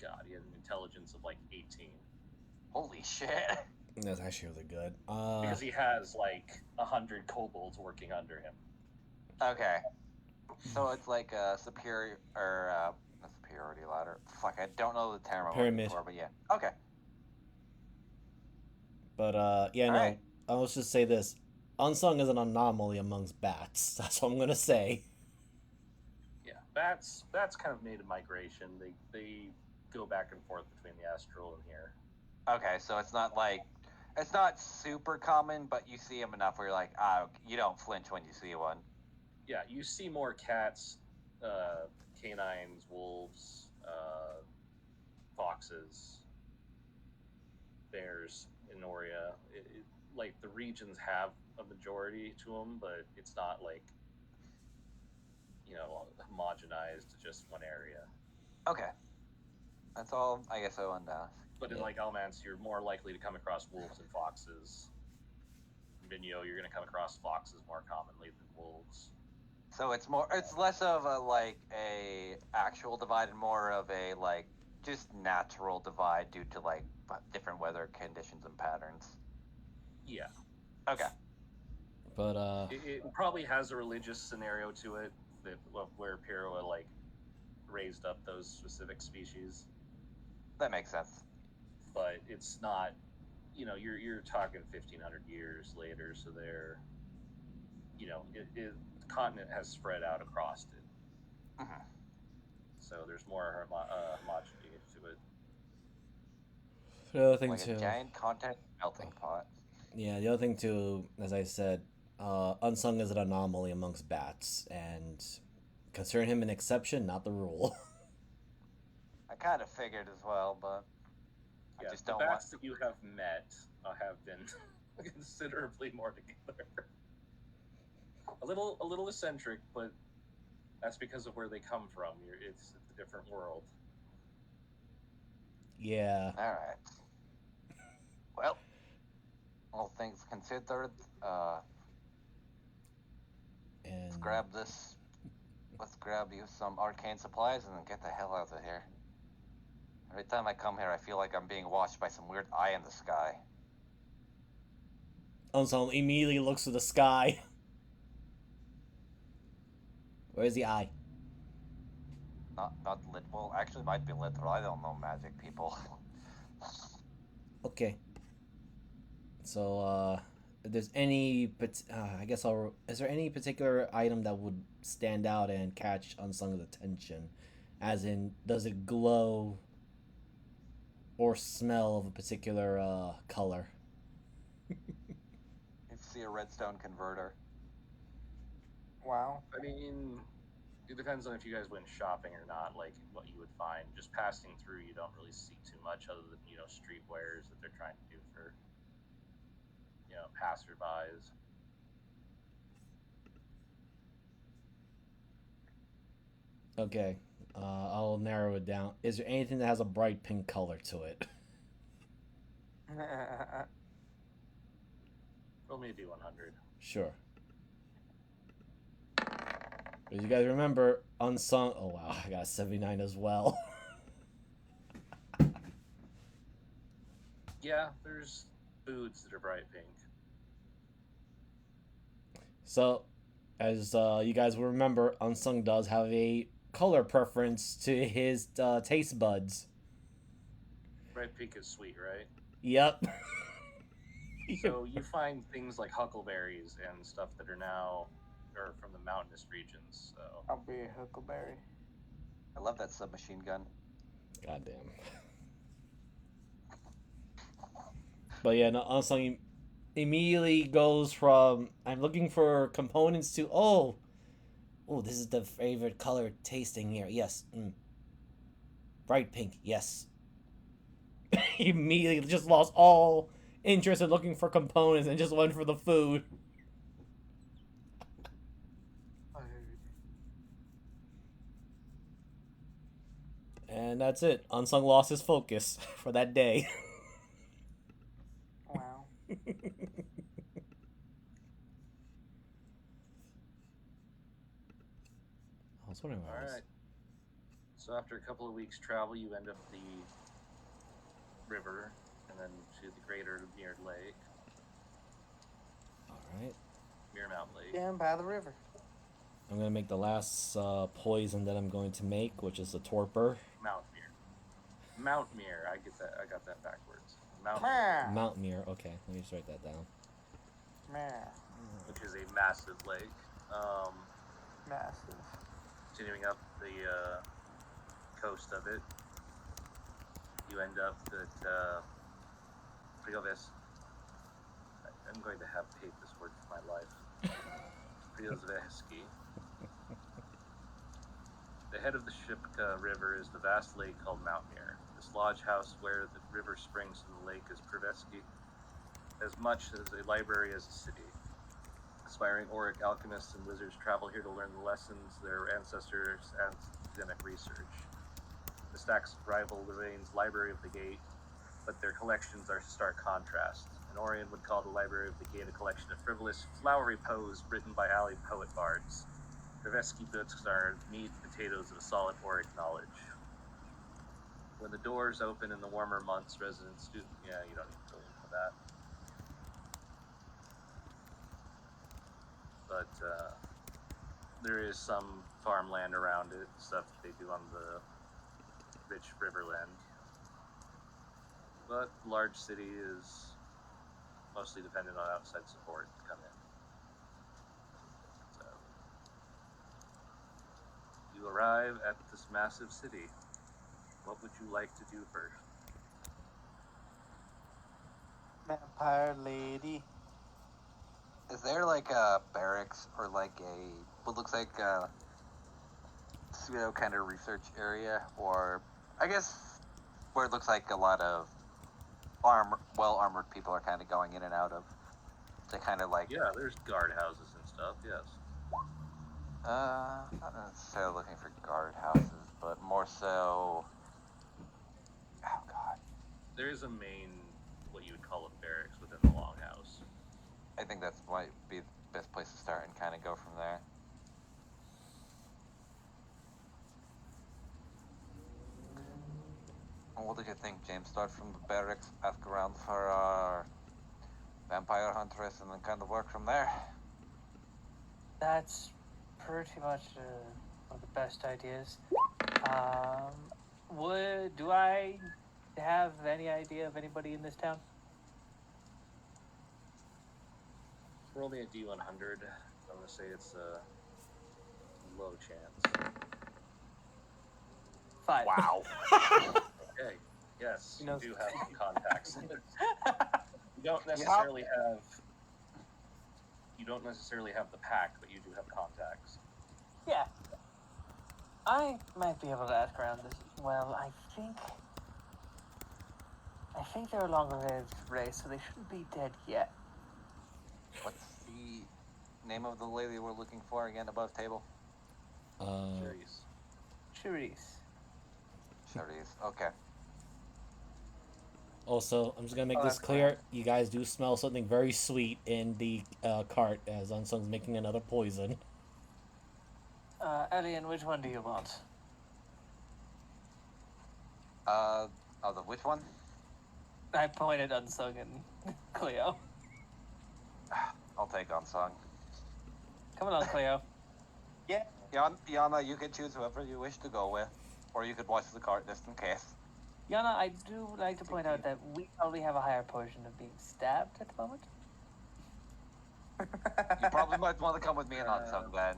God, he had an intelligence of like 18 holy shit. That's actually really good. because he has like 100 kobolds working under him. Okay, so it's like a superior or a superiority ladder. Fuck, I don't know the term I'm Pyramid. looking for, but yeah. Okay. But yeah, no. Alright. I'll just say this: Unsung is an anomaly amongst bats. That's what I'm gonna say. Yeah, bats kind of made a migration. They go back and forth between the astral and here. Okay, so it's not super common, but you see them enough where you're like, you don't flinch when you see one. Yeah, you see more cats, canines, wolves, foxes, bears in Noria. Like the regions have a majority to them, but it's not like homogenized to just one area. Okay. That's all I guess I wanted to ask. But in like Almance, you're more likely to come across wolves and foxes. In Vinyo, you're going to come across foxes more commonly than wolves. So it's less of a actual divide and more of a like just natural divide due to like different weather conditions and patterns. Yeah. Okay. But it probably has a religious scenario to it where Piroa like raised up those specific species. That makes sense. But it's not, you're talking 1,500 years later, so they're, the continent has spread out across it. Mm-hmm. So there's more homogeneity to it. the other thing Like too. a giant content melting pot. Yeah, the other thing too, as I said, Unsung is an anomaly amongst bats, and consider him an exception, not the rule. I kind of figured as well, but Yeah, I just the don't bats that you have met have been considerably more together. A little eccentric, but that's because of where they come from. It's a different world. Yeah. All right. Well, all things considered, And let's grab you some arcane supplies and then get the hell out of here. Every time I come here, I feel like I'm being watched by some weird eye in the sky. Unsung immediately looks to the sky. Where's the eye? Not lit. Well, actually, might be literal. I don't know magic, people. Okay. So, if there's any, is there any particular item that would stand out and catch Unsung's attention? As in, does it glow or smell of a particular color? You see a redstone converter. Wow. I mean, it depends on if you guys went shopping or not, like what you would find. Just passing through, you don't really see too much other than, streetwears that they're trying to do for, passerbys. Okay. I'll narrow it down. Is there anything that has a bright pink color to it? Roll me a D100. Sure. As you guys remember, Unsung. Oh wow, I got a 79 as well. Yeah, there's foods that are bright pink. So, as you guys will remember, Unsung does have a color preference to his taste buds. Bright pink is sweet, right? Yep. So you find things like huckleberries and stuff that are from the mountainous regions. So I'll be a huckleberry. I love that submachine gun. Goddamn. But yeah, no, Unsung immediately goes from I'm looking for components to oh, this is the favorite color tasting here. Yes, bright pink. Yes. He immediately just lost all interest in looking for components and just went for the food. that's it. Unsung lost his focus for that day. Wow. I was wondering where I All was. right. So after a couple of weeks travel, you end up at the river and then to the greater Mirrored Lake, Alright. Mirror Mountain Lake. Down by the river. I'm gonna make the last poison that I'm going to make, which is a torpor. Mount Mirror. Mount Mirror. I got that backwards. Mount Meh. Mirror, Mount Muir. Okay, let me just write that down. Meh. which is a massive lake. Massive. Continuing up the coast of it, you end up at Prioves. I'm going to have to hate this word for my life. Priozveski. The head of the Shipka River is the vast lake called Mount Muir. This lodge house where the river springs in the lake is Priveski, as much as a library as a city. Aspiring Auric alchemists and wizards travel here to learn the lessons their ancestors and academic research. The stacks rival Lorraine's Library of the Gate, but their collections are stark contrast. An Orion would call the Library of the Gate a collection of frivolous, flowery poems written by alley poet bards. Priveski books are meat potatoes of a solid Auric knowledge. When the doors open in the warmer months, residents do... Yeah, you don't need to go into that. But there is some farmland around it, stuff that they do on the rich riverland. But the large city is mostly dependent on outside support to come in. So you arrive at this massive city. What would you like to do first? Vampire lady. Is there like a barracks or like what looks like a pseudo kind of research area, or I guess where it looks like a lot of well armored people are kind of going in and out of to kind of like Yeah, there's guard houses and stuff, yes. not necessarily looking for guard houses, but more so. Oh God, There is a main, what you would call a barracks within the longhouse. I think that might be the best place to start and kind of go from there. And what did you think, James? Start from the barracks, ask around for our vampire huntress, and then kind of work from there. That's pretty much one of the best ideas. Do I have any idea of anybody in this town? Roll me a D100. I'm going to say it's a low chance. 5. Wow. Okay, yes, He you knows. do have some contacts. You don't necessarily have the pack, but you do have contacts. Yeah. I might be able to ask around this as well. I think they're a longer-lived race, so they shouldn't be dead yet. What's the name of the lady we're looking for again above table? Curious. Cherise. Charisse. Okay. Also, I'm just gonna make Oh, this that's clear. You guys do smell something very sweet in the cart as Unsung's making another poison. Elian, which one do you want? Which one? I pointed Unsung and Cleo. I'll take Unsung. Come along, Cleo. Yeah. Yana, you can choose whoever you wish to go with, or you could watch the cart just in case. Yana, I do like to point out that we probably have a higher portion of being stabbed at the moment. You probably might want to come with me and Unsung then.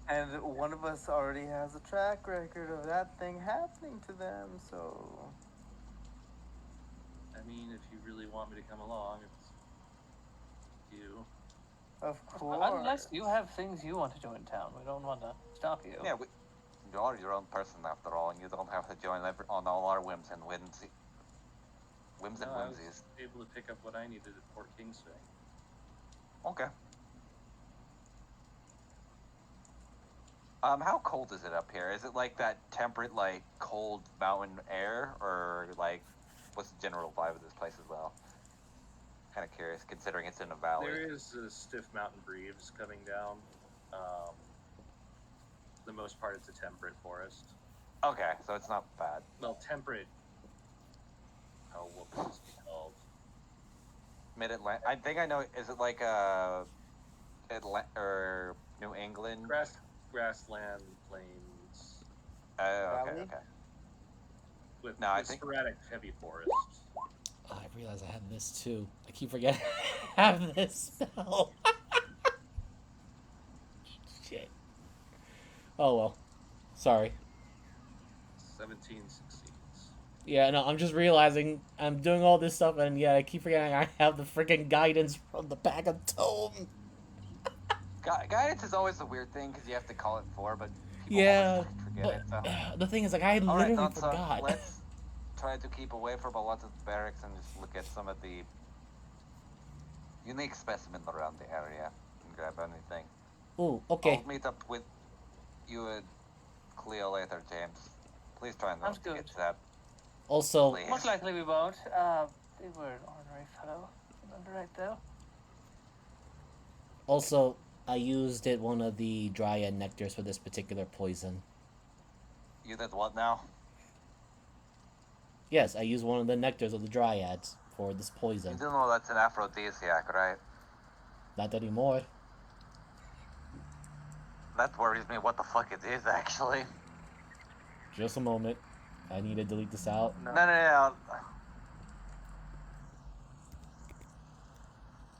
And one of us already has a track record of that thing happening to them, so... I mean, if you really want me to come along, it's you. Of course. Unless you have things you want to do in town, we don't want to stop you. Yeah, you are your own person after all, and you don't have to join on all our whims and whimsies. Whims and No, I was whimsies. able to pick up what I needed at Fort Kingsway. Okay. How cold is it up here? Is it like that temperate, like cold mountain air, or like what's the general vibe of this place as well? Kind of curious, considering it's in a valley. There is a stiff mountain breeze coming down. For the most part, it's a temperate forest. Okay, so it's not bad. Well, temperate. Oh, what would this be called? Mid-Atlantic. I think I know. Is it like or New England? Grassland, plains, Okay, Valley? okay. with, No, I with think- sporadic heavy forests. Oh, I realize I have this too. I keep forgetting I have this spell. Shit. Oh well. Sorry. 17 succeeds. Yeah, no, I'm just realizing I'm doing all this stuff, and yeah, I keep forgetting I have the freaking guidance from the back of Tome. Guidance is always a weird thing because you have to call it for, but people Yeah, always forget but it. So. the thing is, like, I All right, literally Nonsa, forgot. let's try to keep away from a lot of the barracks and just look at some of the unique specimens around the area and grab anything. Ooh, okay. I'll meet up with you and Cleo later, James. Please try Sounds not to get good. zapped. Also, Please. Most likely we won't. They were an ornery fellow. Remember right though? also, I used one of the dryad nectars for this particular poison. You did what now? Yes, I used one of the nectars of the dryads for this You poison. do know that's an aphrodisiac, right? Not anymore. That worries me what the fuck it is, actually. Just a moment. I need to delete this out. No.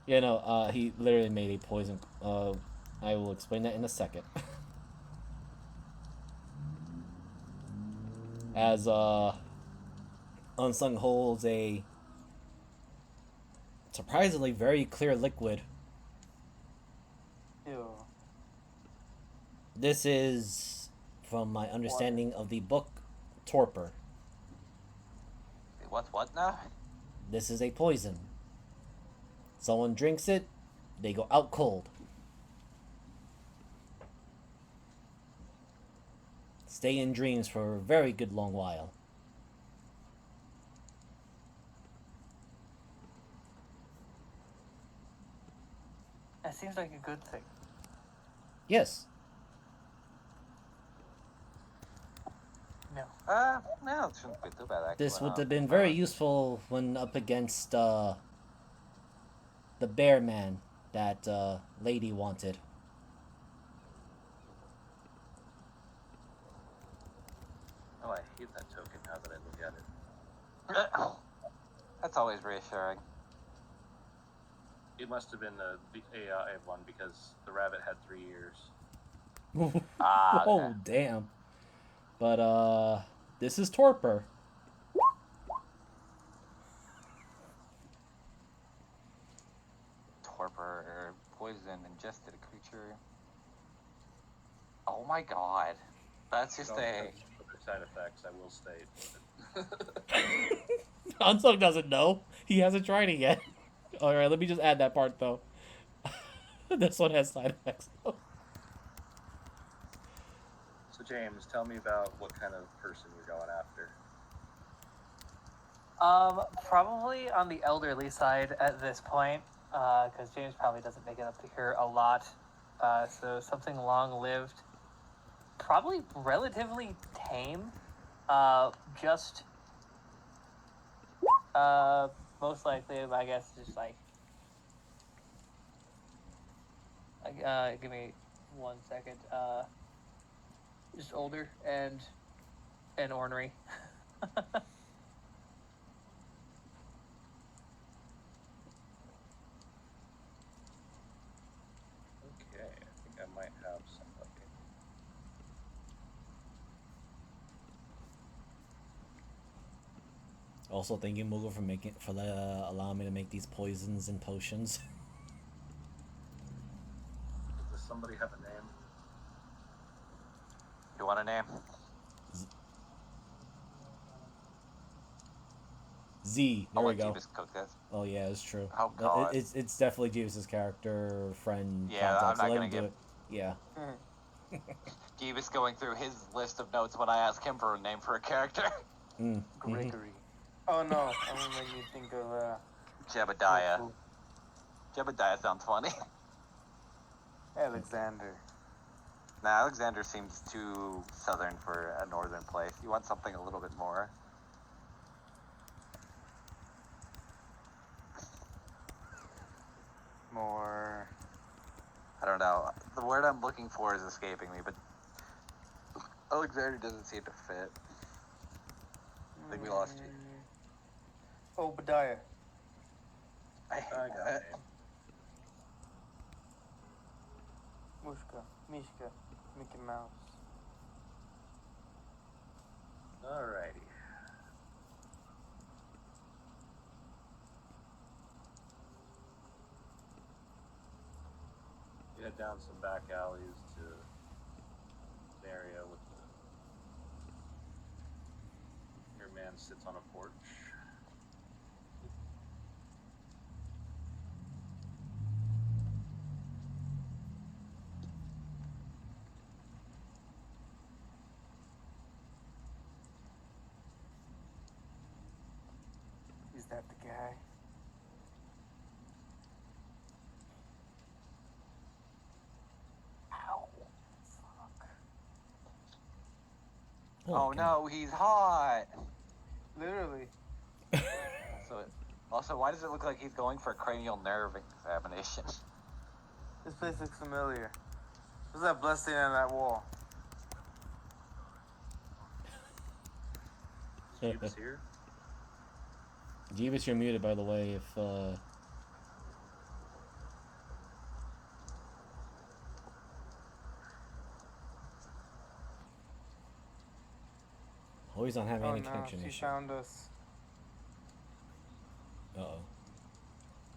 Yeah, no, he literally made a poison. I will explain that in a second. As, Unsung holds a surprisingly very clear liquid. Ew. This is, from my understanding of the book, torpor. What now? This is a poison. Someone drinks it, they go out cold. Stay in dreams for a very good long while. That seems like a good thing. Yes, No. No, it shouldn't be too bad, actually. this would have been very useful when up against the bear man that lady wanted. Oh, I hate that token now that I look at it. That's always reassuring. It must have been the AI one because the rabbit had 3 years. Ah, Oh, okay. damn. But, this is torpor. Torpor, poison, ingested a creature. Oh my god. That's just Don't a... touch other side effects, I will state. Unsung doesn't know. He hasn't tried it yet. Alright, let me just add that part, though. This one has side effects, though. So James, tell me about what kind of person you're going after. Probably on the elderly side at this point, because James probably doesn't make it up to here a lot. So something long-lived, probably relatively tame. Just most likely, I guess, just like give me 1 second. Just older and ornery. Okay, I think I might have somebody. Also, thank you, Moogle, for allowing me to make these poisons and potions. Does somebody have a name? You want a name? Z. There I'll we let go. Jeebus cook this. Oh yeah, it's true. Oh, God. It's definitely Jeeves' character, friend. Yeah, contact, I'm so not let gonna him do give- it. Yeah. Jeebus going through his list of notes when I ask him for a name for a character. Gregory. Oh no, I'm gonna make me think of Jebediah. Jebediah sounds funny. Alexander. Nah, Alexander seems too southern for a northern place. You want something a little bit more. More. I don't know. The word I'm looking for is escaping me, but Alexander doesn't seem to fit. I think we lost you. Obadiah. I hate I got that. it. Mushka. Mishka. Mickey Mouse. Alrighty. You head down some back alleys to an area with your man sits on a porch. Is that the guy? Ow. Fuck. Oh no, he's hot. Literally. Also, why does it look like he's going for a cranial nerve examination? This place looks familiar. What's that blood stain on that wall? Jeebus here. Jeebus, you're muted, by the way. If oh, he's not having any no, connection she issue. found us. Uh-oh.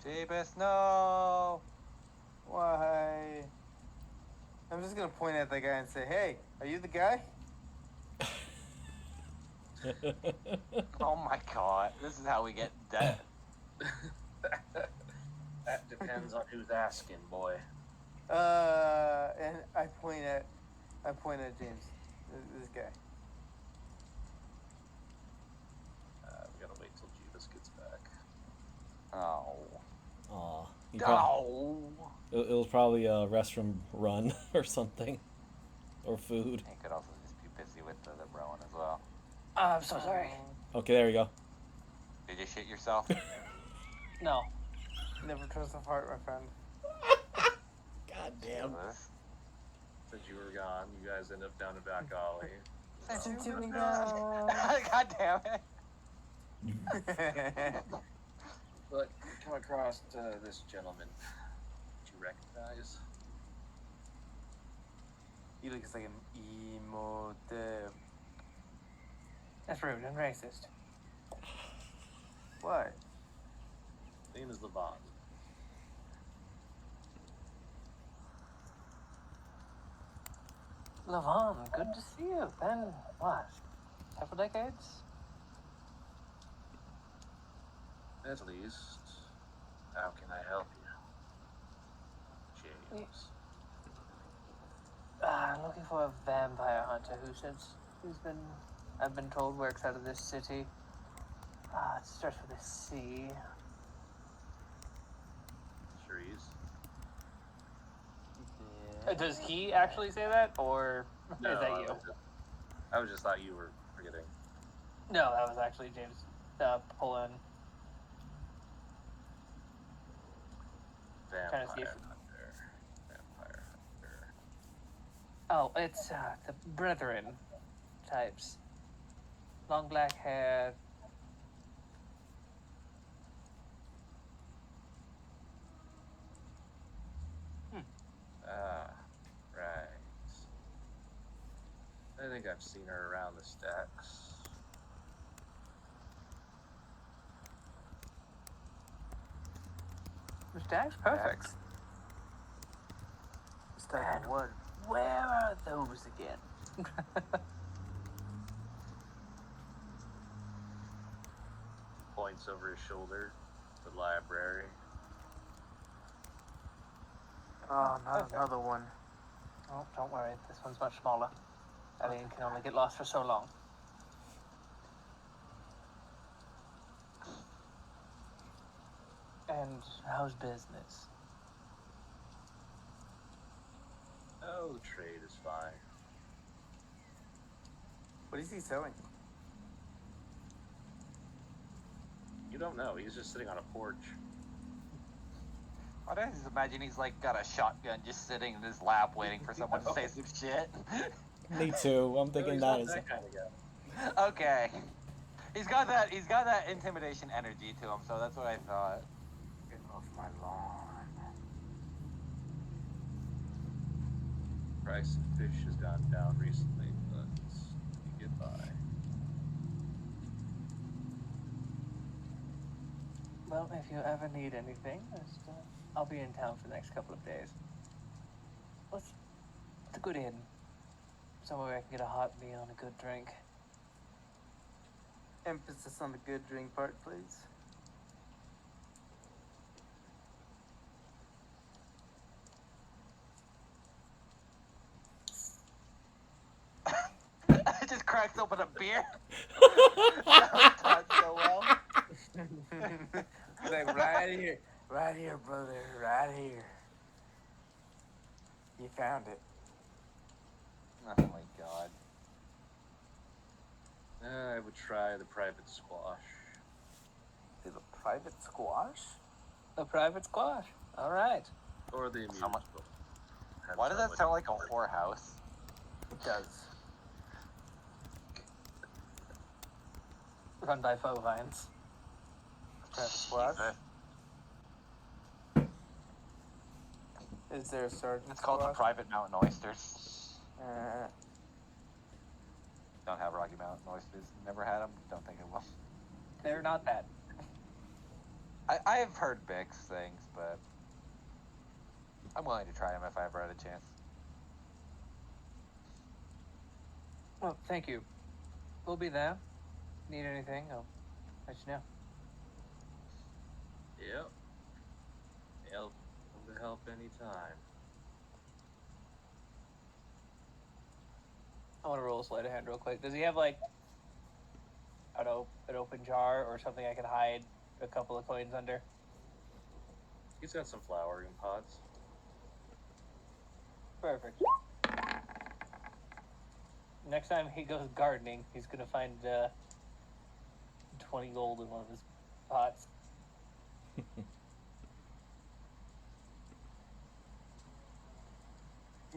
Jeebus, no! Why? I'm just gonna point at that guy and say, "Hey, are you the guy?" Oh my god, this is how we get dead. That depends on who's asking, boy. And I point at James, this guy. We gotta wait till Jeebus gets back. Oh. Aw. Oh! It was probably a restroom run or something. Or food. He could also just be busy with the Rowan as well. I'm so sorry. Okay, there we go. Did you shit yourself? No. Never trust a fart, my friend. God damn. Jeebus. Since you were gone, you guys end up down a back alley. Listen to me now. God damn it. But you come across this gentleman that you recognize. He looks like an emote. That's rude and racist. What? His name is Levon. Levon, good to see you. Been, what, several decades? At least, how can I help you? James. I'm looking for a vampire hunter I've been told works out of this city. It starts with a C. Cherise. Does he actually say that, or is that you? I was just thought you were forgetting. No, that was actually James pulling. Trying to see Vampire if- hunter. Vampire hunter. Oh, it's the Brethren types. Long black hair. Ah, right. I think I've seen her around the stacks. Stacks? Perfect. Stack of what? Where are those again? Points over his shoulder. The library. Oh, not another one. Oh, don't worry. This one's much smaller. Alien can only get lost for so long. And how's business? Oh, the trade is fine. What is he selling? You don't know. He's just sitting on a porch. I just imagine he's like got a shotgun just sitting in his lap waiting for someone to say some shit. Me too. I'm No, thinking he's that not is. that kind of guy. Okay. He's got that intimidation energy to him, so that's what I thought. Get off my lawn. Price of fish has gone down recently, but you get by. Well, if you ever need anything, I'll be in town for the next couple of days. What's a good inn? Somewhere where I can get a hot meal and a good drink. Emphasis on the good drink part, please. It just cracks open a beer. That was timed so well. Like right here, brother, right here. You found it. Oh my god. I would try the private squash. Is a private squash? A private squash. All right. Or the amusement Someone- book. Have Why does that someone- sound like a whorehouse? It does. Run by Fovines. Private squash. Jesus. Is there a sergeant It's called the squash? Private Mountain Oysters. Uh, Don't have Rocky Mountain Oysters. Never had them. Don't think it will. They're not bad. I have heard mixed things, but I'm willing to try them if I ever had a chance. Well, thank you. We'll be there. Need anything, I'll let you know. Yep. Help to help anytime. I want to roll a sleight of hand real quick. Does he have like, I don't know, an open jar or something I can hide a couple of coins under? He's got some flowering pots. Perfect. Next time he goes gardening, he's gonna find 20 gold in one of his pots.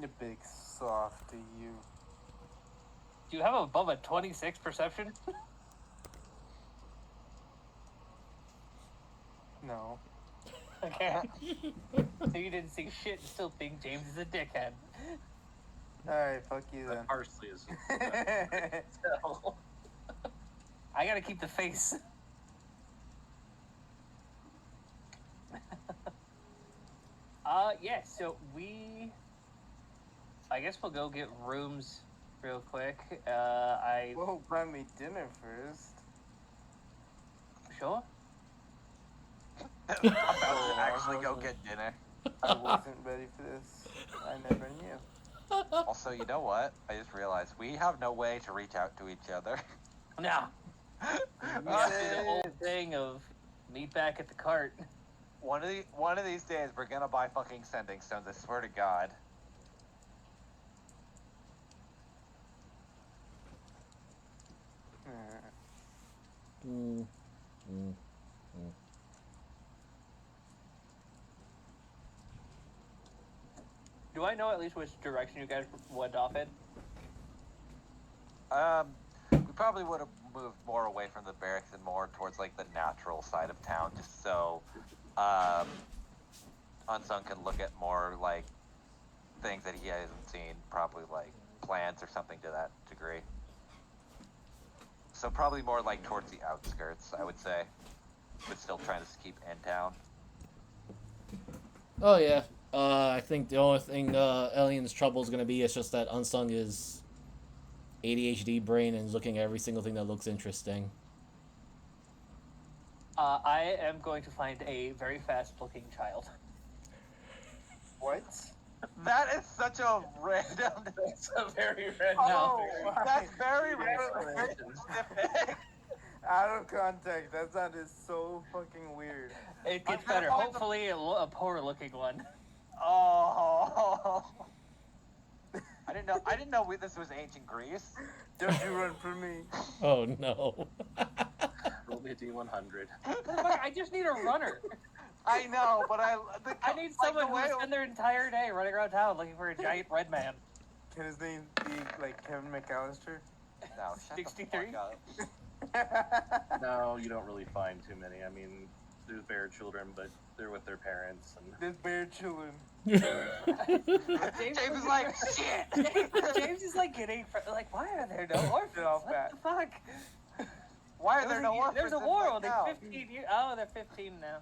you big softy, you. Do you have above a 26 perception? No. Okay. So you didn't see shit and still think James is a dickhead. Alright, fuck you then. That parsley is. I gotta keep the face. Yeah, so I guess we'll go get rooms real quick. Well, buy me dinner first. Sure? I'm about to actually go get dinner. I wasn't ready for this. I never knew. Also, you know what? I just realized we have no way to reach out to each other. No. We have to do the whole thing of meet back at the cart. One of these days, we're gonna buy fucking sending stones. I swear to God. Mm, mm. Do I know at least which direction you guys went off in? We probably would have moved more away from the barracks and more towards like the natural side of town, just so Unsung can look at more like things that he hasn't seen, probably like plants or something to that degree. So probably more like towards the outskirts, I would say, but still trying to keep in town. Oh yeah. I think the only thing Alien's trouble is gonna be is just that Unsung is ADHD brain and is looking at every single thing that looks interesting. I am going to find a very fast-looking child. What? That is such a random. That's a very random. Oh, That's very Explanation. specific. out of context. That sounded so fucking weird. It gets I'm gonna better. find Hopefully, a poor-looking one. Oh. I didn't know this was ancient Greece. Don't you run from me. Oh no. Roll me a D100. Motherfucker, I just need a runner. I know, but I I need someone who will spend their entire day running around town looking for a giant red man. Can his name be like Kevin McAllister? No, shut 63? the fuck up. No, you don't really find too many. I mean, there's bear children, but they're with their parents. And There's bear children. James is like, shit. James is like getting like, why are there no orphans? off What that. the fuck? Why are there no orphans? There's a in war my on town? 15 years. Oh, they're 15 now.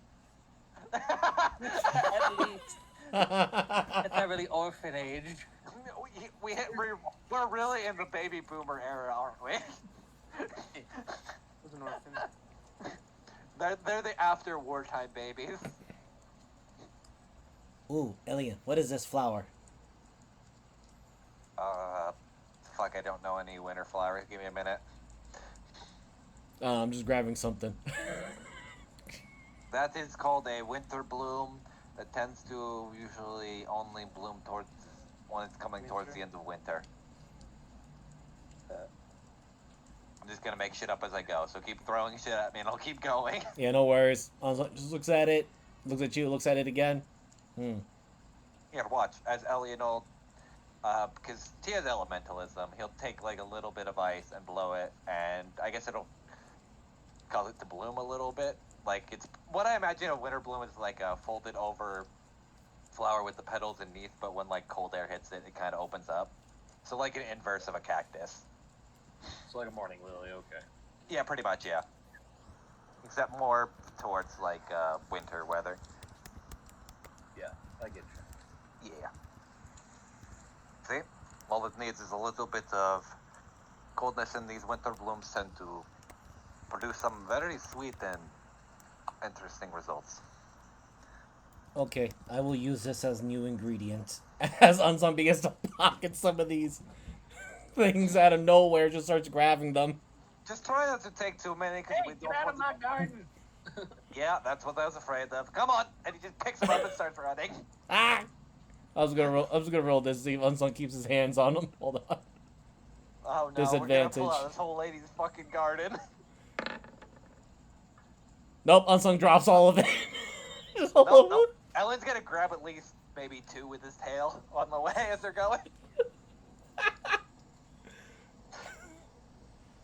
At least. It's not really orphan age. We're really in the baby boomer era, aren't we? There's an orphan. They're the after wartime babies. Ooh, Elliot, what is this flower? Fuck, I don't know any winter flowers. Give me a minute. I'm just grabbing something. That is called a winter bloom. That tends to usually only bloom towards when it's coming towards the end of winter. I'm just gonna make shit up as I go, so keep throwing shit at me and I'll keep going. Yeah, no worries. Just looks at it, looks at you, looks at it again. Here, watch. As Elliot will, because he has elementalism, he'll take like a little bit of ice and blow it, and I guess it'll cause it to bloom a little bit. Like, it's what I imagine a winter bloom is, like a folded over flower with the petals underneath, but when like cold air hits it, it kind of opens up. So like an inverse of a cactus. it's like a morning lily. Okay. Yeah, pretty much, yeah. Except more towards like winter weather. Yeah, I get you. Yeah. See? All it needs is a little bit of coldness, and these winter blooms tend to produce some very sweet and interesting results. Okay, I will use this as new ingredient. As Unsung begins to pocket some of these things out of nowhere, just starts grabbing them. Just try not to take too many, because we don't Get out want of my garden! Yeah, that's what I was afraid of. Come on! And he just picks them up and starts running. Ah! I was gonna roll this, see if Unsung keeps his hands on them. Hold on. Oh no, we're gonna Disadvantage. pull out this whole lady's fucking garden. Nope, Unsung drops all of it. Just all No, of no. it. Ellen's gonna grab at least maybe 2 with his tail on the way as they're going.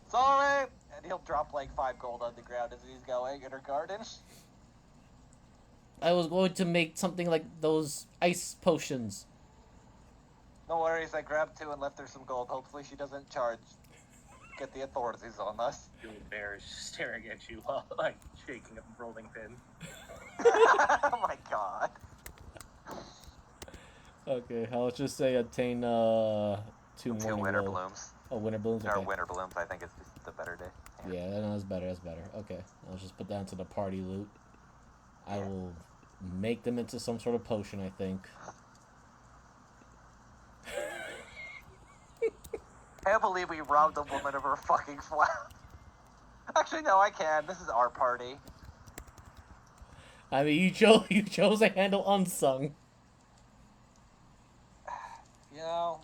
Sorry! And he'll drop like 5 gold on the ground as he's going in her garden. I was going to make something like those ice potions. No worries, I grabbed 2 and left her some gold. Hopefully she doesn't get the authorities on us. Two bears staring at you while like shaking a rolling pin. Oh my god. Okay, I'll just say attain 2 2 morning winter glow. blooms. Oh, winter blooms. Or Okay. winter blooms, I think it's just a better day. Yeah, no, that's better. That's better. Okay, I'll just put that into the party loot. I Yeah. will make them into some sort of potion, I think. I can't believe we robbed a woman of her fucking flower. Actually, no, I can. This is our party. I mean, you chose a handle Unsung. You know?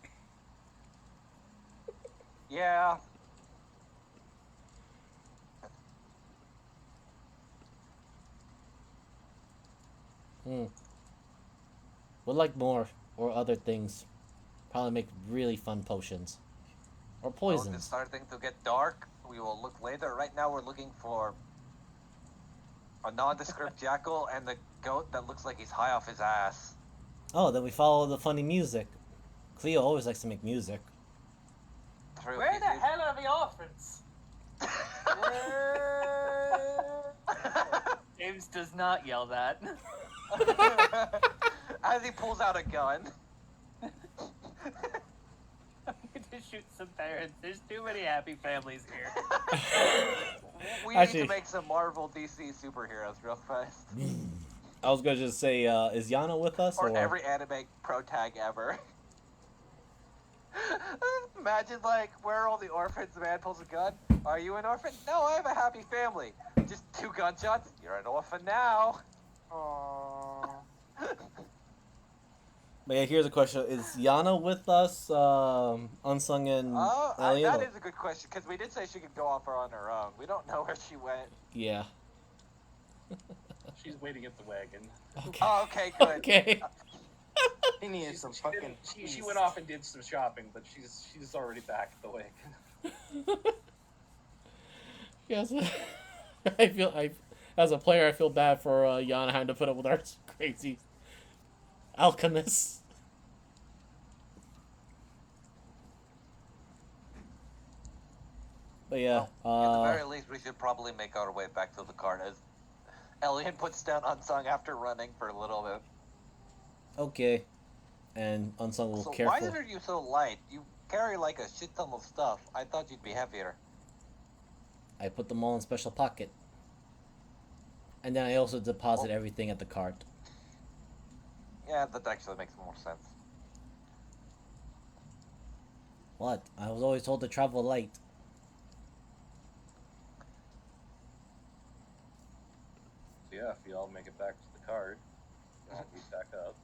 Yeah. Would like more or other things. Probably make really fun potions. Or Well, it's poisons. starting to get dark. We will look later. Right now, we're looking for a nondescript jackal and the goat that looks like he's high off his ass. Oh, then we follow the funny music. Cleo always likes to make music. True. Where he's the in- hell are the orphans? James does not yell that. As he pulls out a gun. I'm going to shoot some parents. There's too many happy families here. We Actually- need to make some Marvel DC superheroes real fast. I was gonna just say, is Yana with us Or or? every anime pro tag ever. Imagine, like, where are all the orphans? The man pulls a gun. Are you an orphan? No, I have a happy family. Just 2 gunshots. You're an orphan now. Aww. But yeah, here's a question: is Yana with us, Unsung and Alien? That is a good question, because we did say she could go off on her own. We don't know where she went. Yeah. She's waiting at the wagon. Okay. Oh, okay, good. Okay. He needs some fucking. She went off and did some shopping, but she's already back at the wagon. Yes. I as a player, I feel bad for Yana having to put up with our crazy alchemists. But yeah, At the very least, we should probably make our way back to the cart as Elian puts down Unsung after running for a little bit. okay. And Unsung will So careful. why are you so light? You carry like a shit ton of stuff. I thought you'd be heavier. I put them all in special pocket. And then I also deposit everything at the cart. Yeah, that actually makes more sense. What? I was always told to travel light. So yeah, if you all make it back to the cart, I'll meet back up.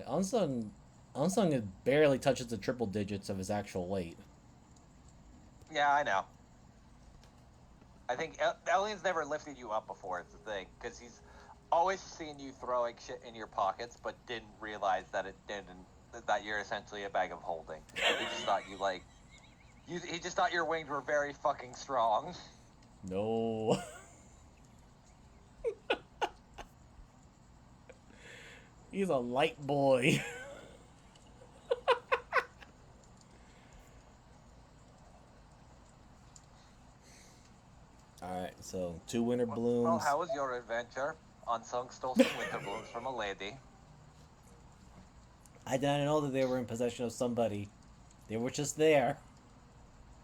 Unsung barely touches the triple digits of his actual weight. Yeah, I know. I think Elian's never lifted you up before. It's the thing, because he's always seen you throwing shit in your pockets, but didn't realize that that you're essentially a bag of holding. He just thought he just thought your wings were very fucking strong. No. He's a light boy. Alright, so 2 winter blooms. Well, how was your adventure? Unsung stole some winter blooms from a lady. I didn't know that they were in possession of somebody. They were just there.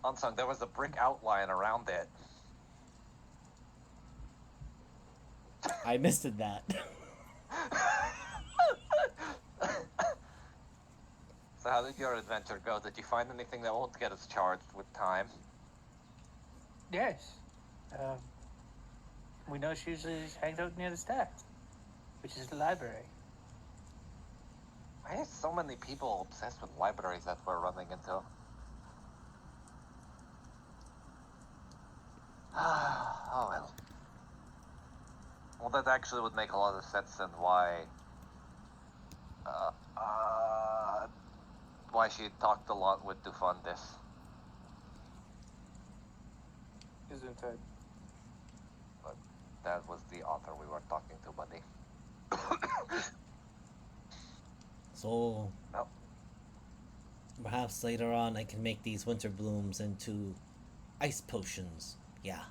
Unsung, there was a brick outline around it. I missed it that. So how did your adventure go? Did you find anything that won't get us charged with time? Yes. We know she usually hangs out near the stacks, which is the library. Why are so many people obsessed with libraries that we're running into? Oh well. Well, that actually would make a lot of sense and why she talked a lot with to fund this. Gesundheit. But that was the author we were talking to, buddy. So, No. perhaps later on I can make these winter blooms into ice potions. Yeah.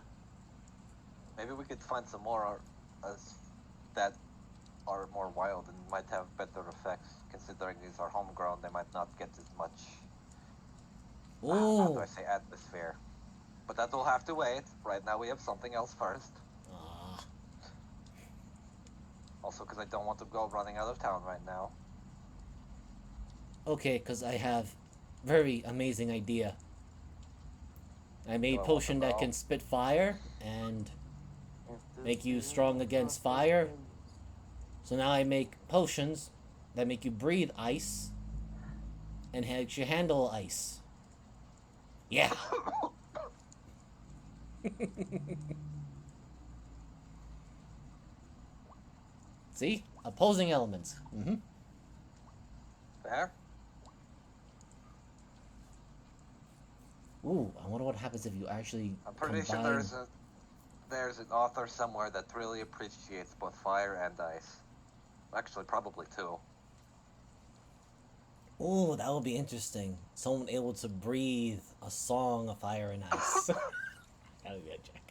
Maybe we could find some more that are more wild and might have better effects. Considering these are homegrown, they might not get as much. How do I Ooh. say atmosphere? But that will have to wait. Right now we have something else first. Ah. Also, because I don't want to go running out of town right now. Okay, because I have very amazing idea. I made want potion to that know? can spit fire and If the make you sea strong against of fire. winds- So now I make potions that make you breathe ice and helps you handle ice. Yeah. See? Opposing elements. Mm-hmm. There? Ooh, I wonder what happens if you actually I'm pretty sure combine... there's an author somewhere that really appreciates both fire and ice. Actually, probably two. Ooh, that would be interesting. Someone able to breathe a song of fire and ice. That would be a check.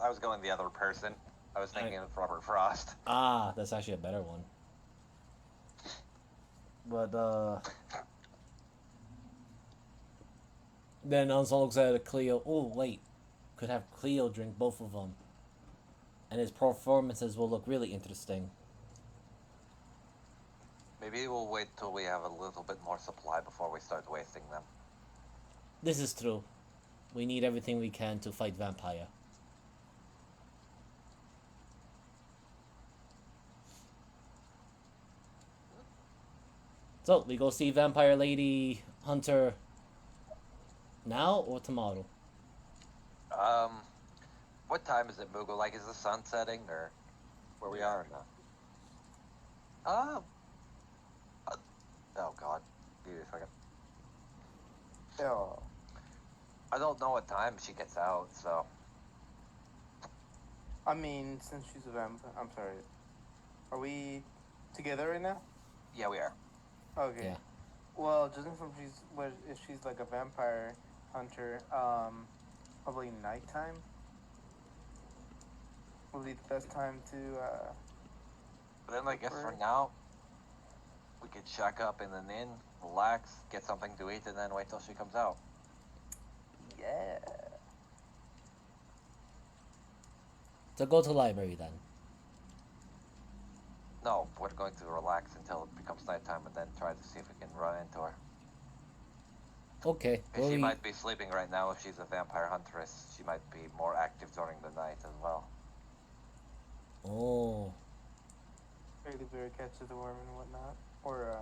I was going the other person. I was thinking of Robert Frost. Ah, that's actually a better one. But, then also looks at Cleo. Oh, wait. Could have Cleo drink both of them. and his performances will look really interesting. Maybe we'll wait till we have a little bit more supply before we start wasting them. This is true. We need everything we can to fight vampire. So, we go see Vampire Lady Hunter now or tomorrow? What time is it, Moogle? Like, is the sun setting or where we are now? Oh God, give me a second. Oh, I don't know what time she gets out, so I mean, since she's a vampire, I'm sorry. Are we together right now? yeah, we are. Okay. Yeah. Well, judging from if she's like a vampire hunter, probably nighttime will be the best time to. But then I guess for Right. now, we could shack up in an inn, relax, get something to eat, and then wait till she comes out. Yeah. So go to the library then. No, we're going to relax until it becomes nighttime, and then try to see if we can run into her. Okay. She might be sleeping right now. If she's a vampire huntress, she might be more active during the night as well. Oh. Early bird catches the worm and whatnot, or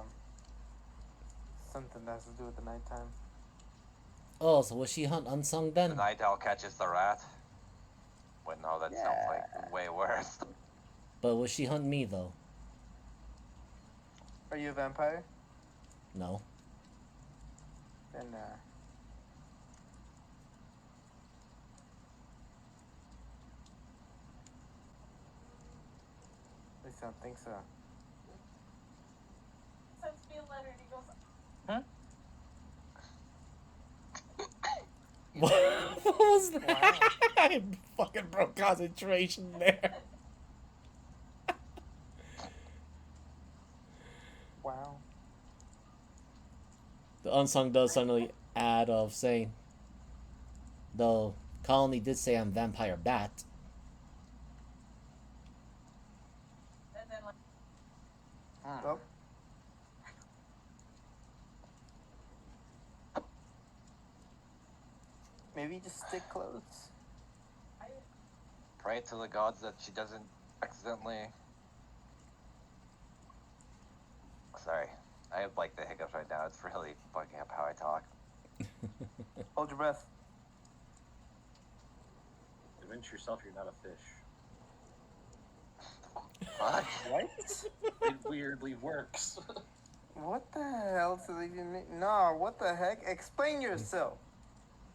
something that has to do with the nighttime. Oh, so will she hunt Unsung The then? night owl catches the rat. Wait, no, that sounds like Yeah. way worse. But will she hunt me though? Are you a vampire? No. Then at least I don't think so. Sends me a letter and he goes, What was that? Wow. I fucking broke concentration there. Wow. The Unsung does suddenly add of saying, though Colony did say I'm vampire bat. and then like, Oh. Maybe just stick close. Pray to the gods that she doesn't accidentally. Sorry, I have like the hiccups right now. It's really fucking up how I talk. Hold your breath. Convince yourself you're not a fish. Fuck. What? It weirdly works. What the hell does it even mean? No, what the heck? Explain yourself.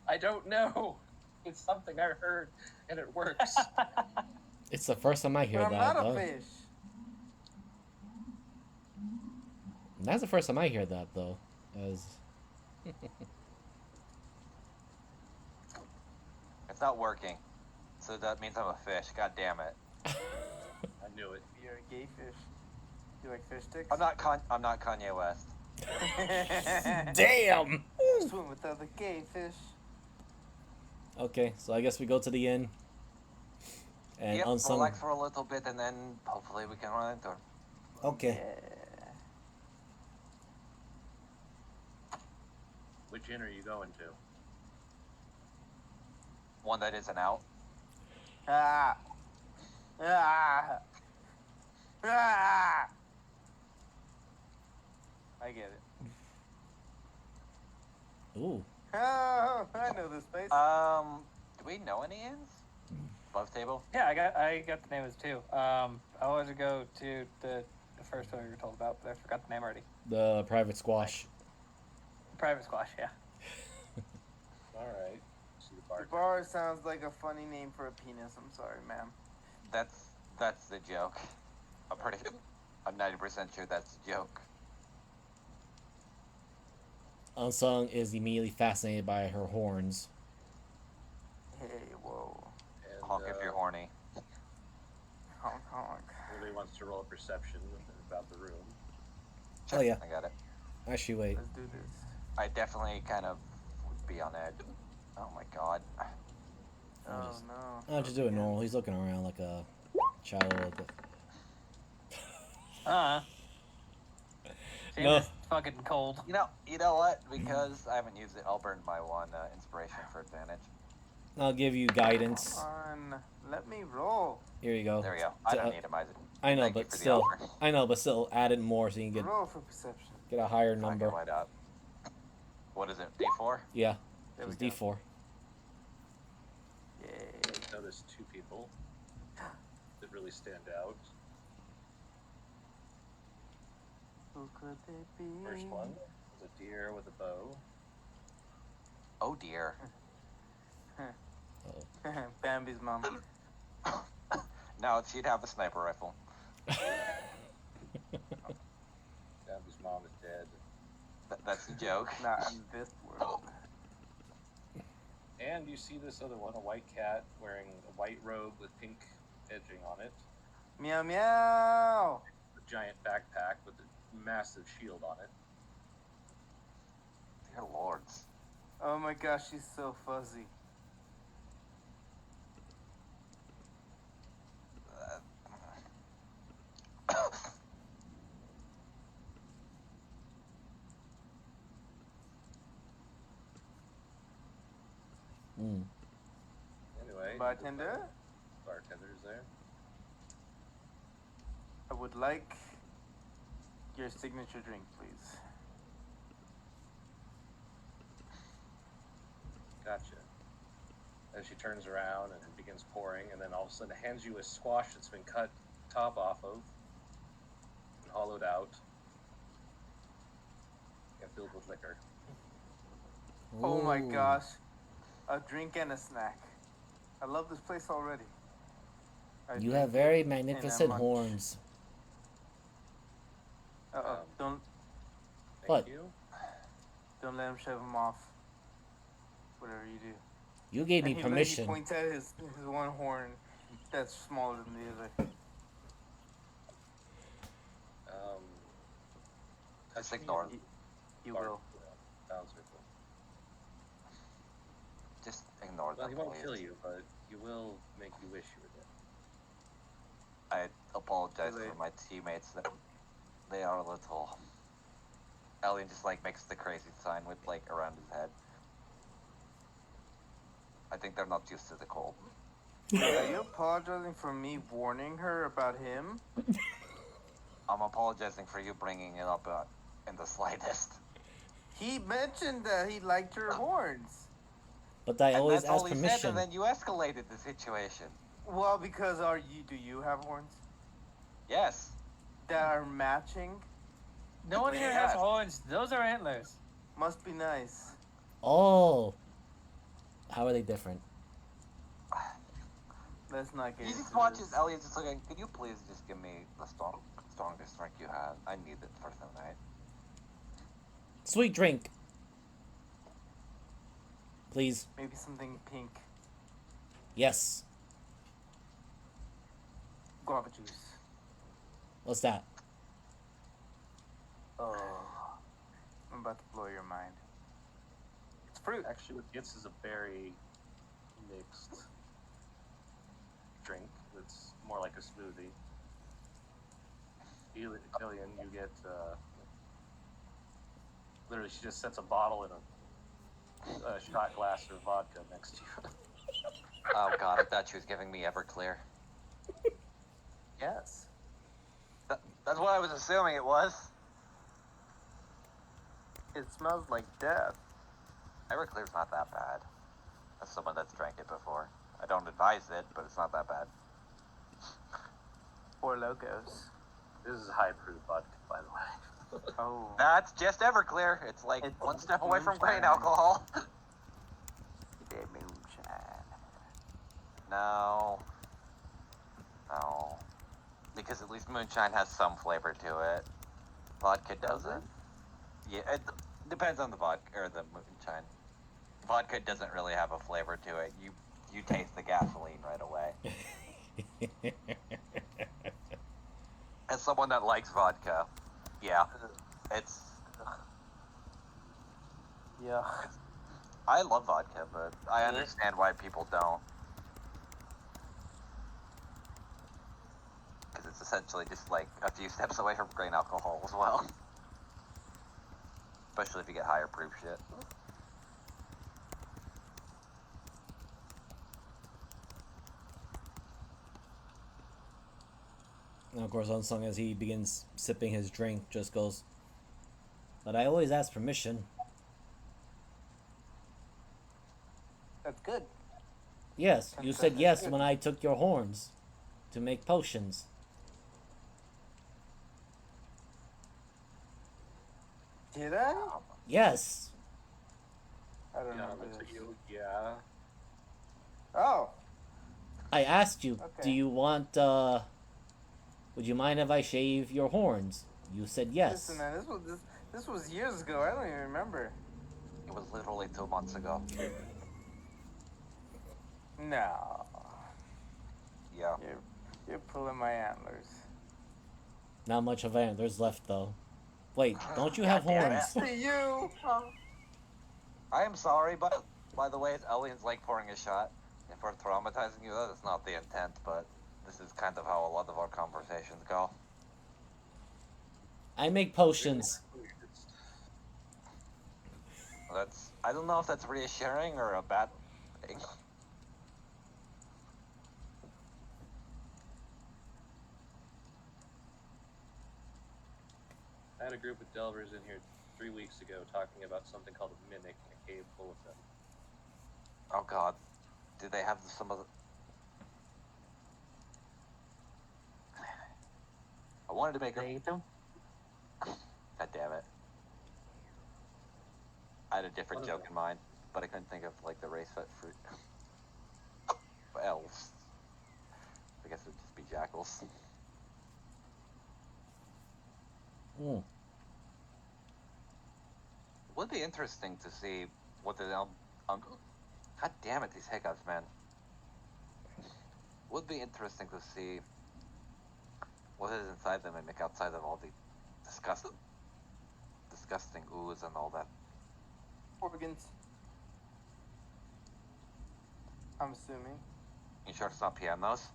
I don't know. It's something I heard, and it works. It's the first time I hear But I'm that, not though. a fish. That's the first time I hear that, though. As It's not working. So that means I'm a fish. God damn it. I knew it. You're a gay fish. You like fish sticks? I'm not Kanye West. damn. Swim with other gay fish. Okay, so I guess we go to the inn. And Yep, Unsung. relax for a little bit, and then hopefully we can run into her. Okay. Yeah. Which inn are you going to? One that isn't out. Ah. Ah. Ah. I get it. Ooh. Oh, I know this place. Do we know any inns? Above table? Yeah, I got the names too. I wanted to go to the first one we were told about, but I forgot the name already. The private squash. Private Squash, yeah. Alright. See the The bar. bar sounds like a funny name for a penis. I'm sorry, ma'am. That's the joke. I'm 90% sure that's the joke. Unsung is immediately fascinated by her horns. Hey, whoa. And, Honk if you're horny. Honk, honk. Lily wants to roll a perception about the room. Oh, yeah. I got it. Actually, wait. Let's do this. I definitely kind of would be on edge. Oh my god. Oh, just- no. I'll just do it normal. He's looking around like a Child. James No. is fucking cold. You know what? Because I haven't used it, I'll burn my one inspiration for advantage. I'll give you guidance. On, let me roll. Here you go. There we go. I don't need him, Isaac. I know, Thank you but for the still, offer. I know, but still, add it more so you can Roll for perception. get a higher Okay, number. why not? What is it? D4? Yeah, There we it's go. D4. Yay. Notice two people that really stand out. Who could they be? First one is a deer with a bow. Oh dear. Bambi's mom. No, she'd have a sniper rifle. Gabby's mom is dead. That's a joke. Not in this world. And you see this other one, a white cat wearing a white robe with pink edging on it, Meow meow. a giant backpack with a massive shield on it. Dear lords. Oh my gosh, she's so fuzzy. Mm. Anyway, Bartender, bartender's there. I would like your signature drink, please. Gotcha. And she turns around and begins pouring, and then all of a sudden hands you a squash that's been cut top off of and hollowed out and filled with liquor. Oh my Ooh. gosh. A drink and a snack. I love this place already. I You drink have it very and I magnificent munch. horns. Don't Thank What? you. let him shove him off. Whatever you do. You gave me And he permission. points at his one horn that's smaller than the other. Just touch me ignore and them. You bark, will. Sounds circle. Just ignore Well, them, he won't please. kill you, but he will make you wish you were dead. I apologize Really? for my teammates. That they are a little. Elliot just makes the crazy sign with around his head. I think they're not used to the cold. Are you apologizing for me warning her about him? I'm apologizing for you bringing it up in the slightest. He mentioned that he liked your horns. But I And always that's all ask he permission. said, and then you escalated the situation. Well, because do you have horns Yes. that are matching? No one here has Yes. horns. Those are antlers. Must be nice. Oh. How are they different? Let's not get He into just watches this. Elliot just looking. Can you please just give me the strongest drink you have? I need it for tonight. Sweet drink. Please. Maybe something pink. Yes. Guava juice. What's that? Oh, I'm about to blow your mind. It's fruit. Actually, what it gets is a berry mixed drink that's more like a smoothie. Killian, you get literally she just sets a bottle in a shot glass of vodka next to you. Oh god, I thought she was giving me Everclear. Yes. That's what I was assuming it was. It smells like death. Everclear's not that bad. As someone that's drank it before. I don't advise it, but it's not that bad. Four Locos. This is high proof vodka, by the way. Oh. That's just Everclear. It's It's one step away from moonshine. grain alcohol. Dead moonshine. No. No. Because at least moonshine has some flavor to it. Vodka Does doesn't. Yeah, it depends on the vodka or the moonshine. Vodka doesn't really have a flavor to it. You taste the gasoline right away. As someone that likes vodka, yeah, it's. Yeah. I love vodka, but I understand why people don't. essentially just like a few steps away from grain alcohol as well. Especially if you get higher proof shit. And of course, Unsung, as he begins sipping his drink, just goes, "But I always ask permission." That's good. Yes, you said That's yes good. when I took your horns to make potions. Did I? Yes. I don't Yeah, remember that's this. what you. Yeah. Oh, I asked you, do okay. you want, would you mind if I shave your horns? You said yes. Listen, man, this was years ago. I don't even remember. It was literally 2 months ago. No, Yeah. you're pulling my antlers. Not much of antlers left, though. Wait, don't you have God damn it. horns? To you. I am sorry, but by the way, it's Elliot's like pouring a shot. If we're traumatizing you, that is not the intent, but this is kind of how a lot of our conversations go. I make potions. I don't know if that's reassuring or a bad thing. I had a group of delvers in here 3 weeks ago talking about something called a mimic in a cave full of them. Oh god. Do they have some of the... I wanted to make They eat them? God damn it. I had a different joke in mind, but I couldn't think of like the race fed fruit. Elves. I guess it would just be jackals. Mm. It would be interesting to see what the God damn it, these hiccups, man. Would be interesting to see what is inside the mimic outside of all the disgusting ooze and all that. Organs. I'm assuming. You sure it's not pianos?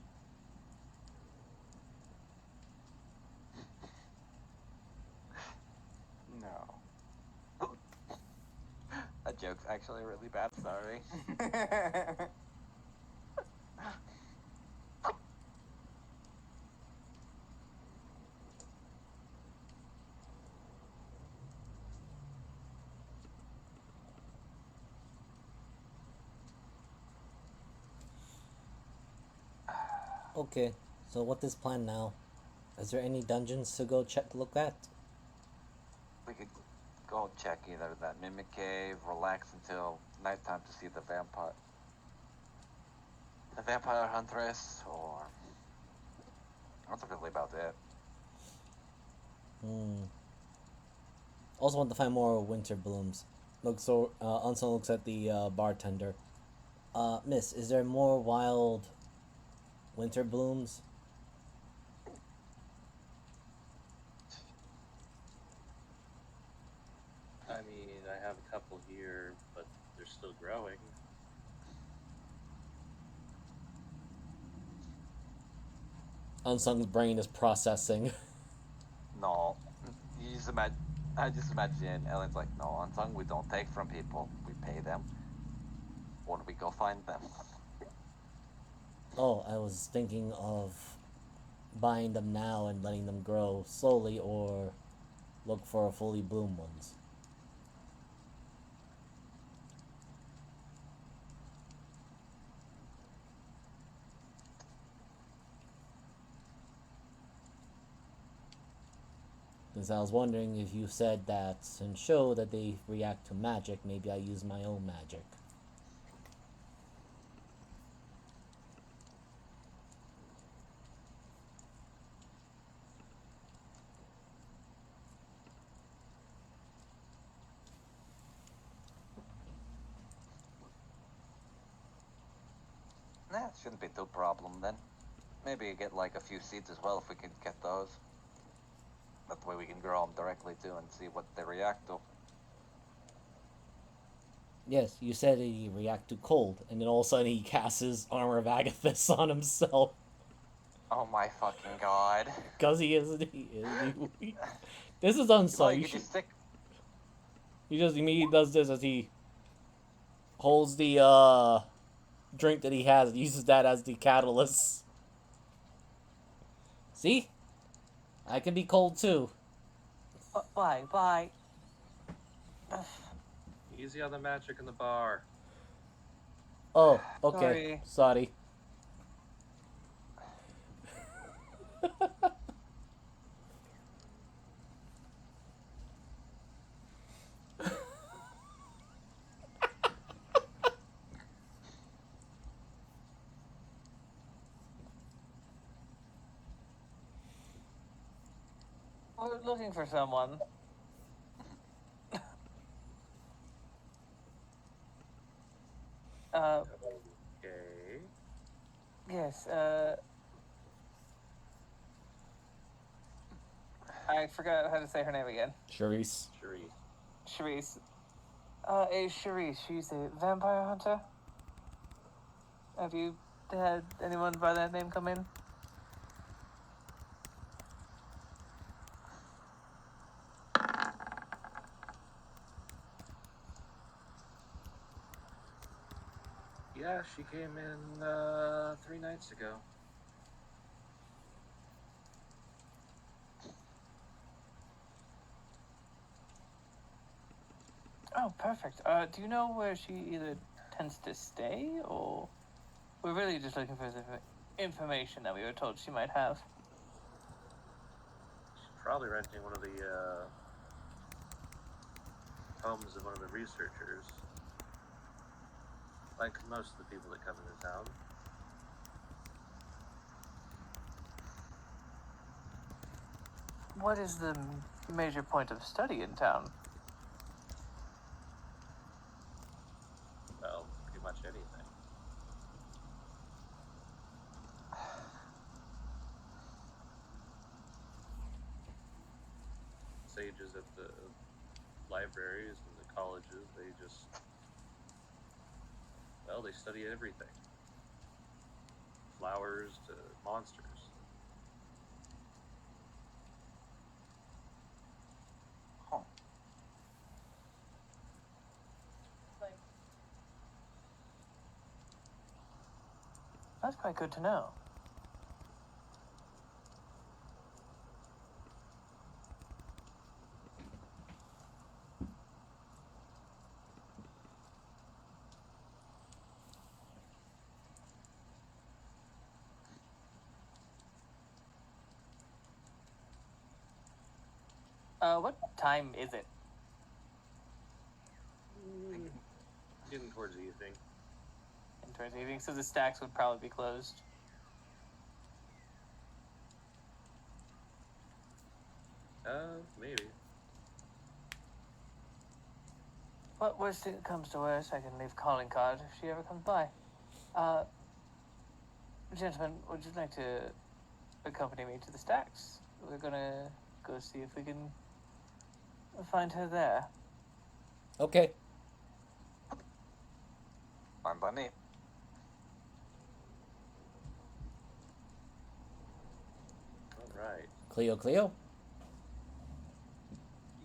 No. That joke's actually really bad, sorry. Okay, so what is plan now? Is there any dungeons to go look at? We could go check either that mimic cave, relax until nighttime to see the vampire huntress, or that's really about it. Also want to find more winter blooms. Unsung looks at the bartender. Miss, is there more wild winter blooms? I mean, I have a couple here, but they're still growing. Unsung's brain is processing. No, I just imagine Ellen's like, no, Unsung, we don't take from people. We pay them when we go find them. Oh, I was thinking of buying them now and letting them grow slowly, or look for fully bloomed ones. Because I was wondering if you said that and show that they react to magic, maybe I use my own magic. Nah, it shouldn't be too problem then. Maybe get like a few seeds as well if we can get those. That way we can grow them directly too and see what they react to. Yes, you said he react to cold, and then all of a sudden he casts his armor of Agathis on himself. Oh my fucking god. Cause he isn't he? This is Well, unsaw. you You could should. just stick. He just immediately does this as he holds the drink that he has and uses that as the catalyst. See? I can be cold too. Why? Why? Easy on the magic in the bar. Oh, okay. Sorry. Sorry. We're looking for someone. Okay. Yes, I forgot how to say her name again. Charisse. Cherise. Charisse. Is Charisse, she's a vampire hunter? Have you had anyone by that name come in? Yeah, she came in 3 nights ago. Oh, perfect. Do you know where she either tends to stay, or we're really just looking for the information that we were told she might have? She's probably renting one of the homes of one of the researchers. Like most of the people that come into town. What is the major point of study in town? Well, pretty much anything. Sages at the libraries and the colleges, they just, well, they study everything. Flowers to monsters. Huh. Like, That's quite good to know. What time is it? Getting towards the evening. In towards evening, so the stacks would probably be closed. Maybe. But worst thing that comes to worst, I can leave a calling card if she ever comes by. Gentlemen, would you like to accompany me to the stacks? We're gonna go see if we can find her there. Okay. Fine by me. Alright. Cleo.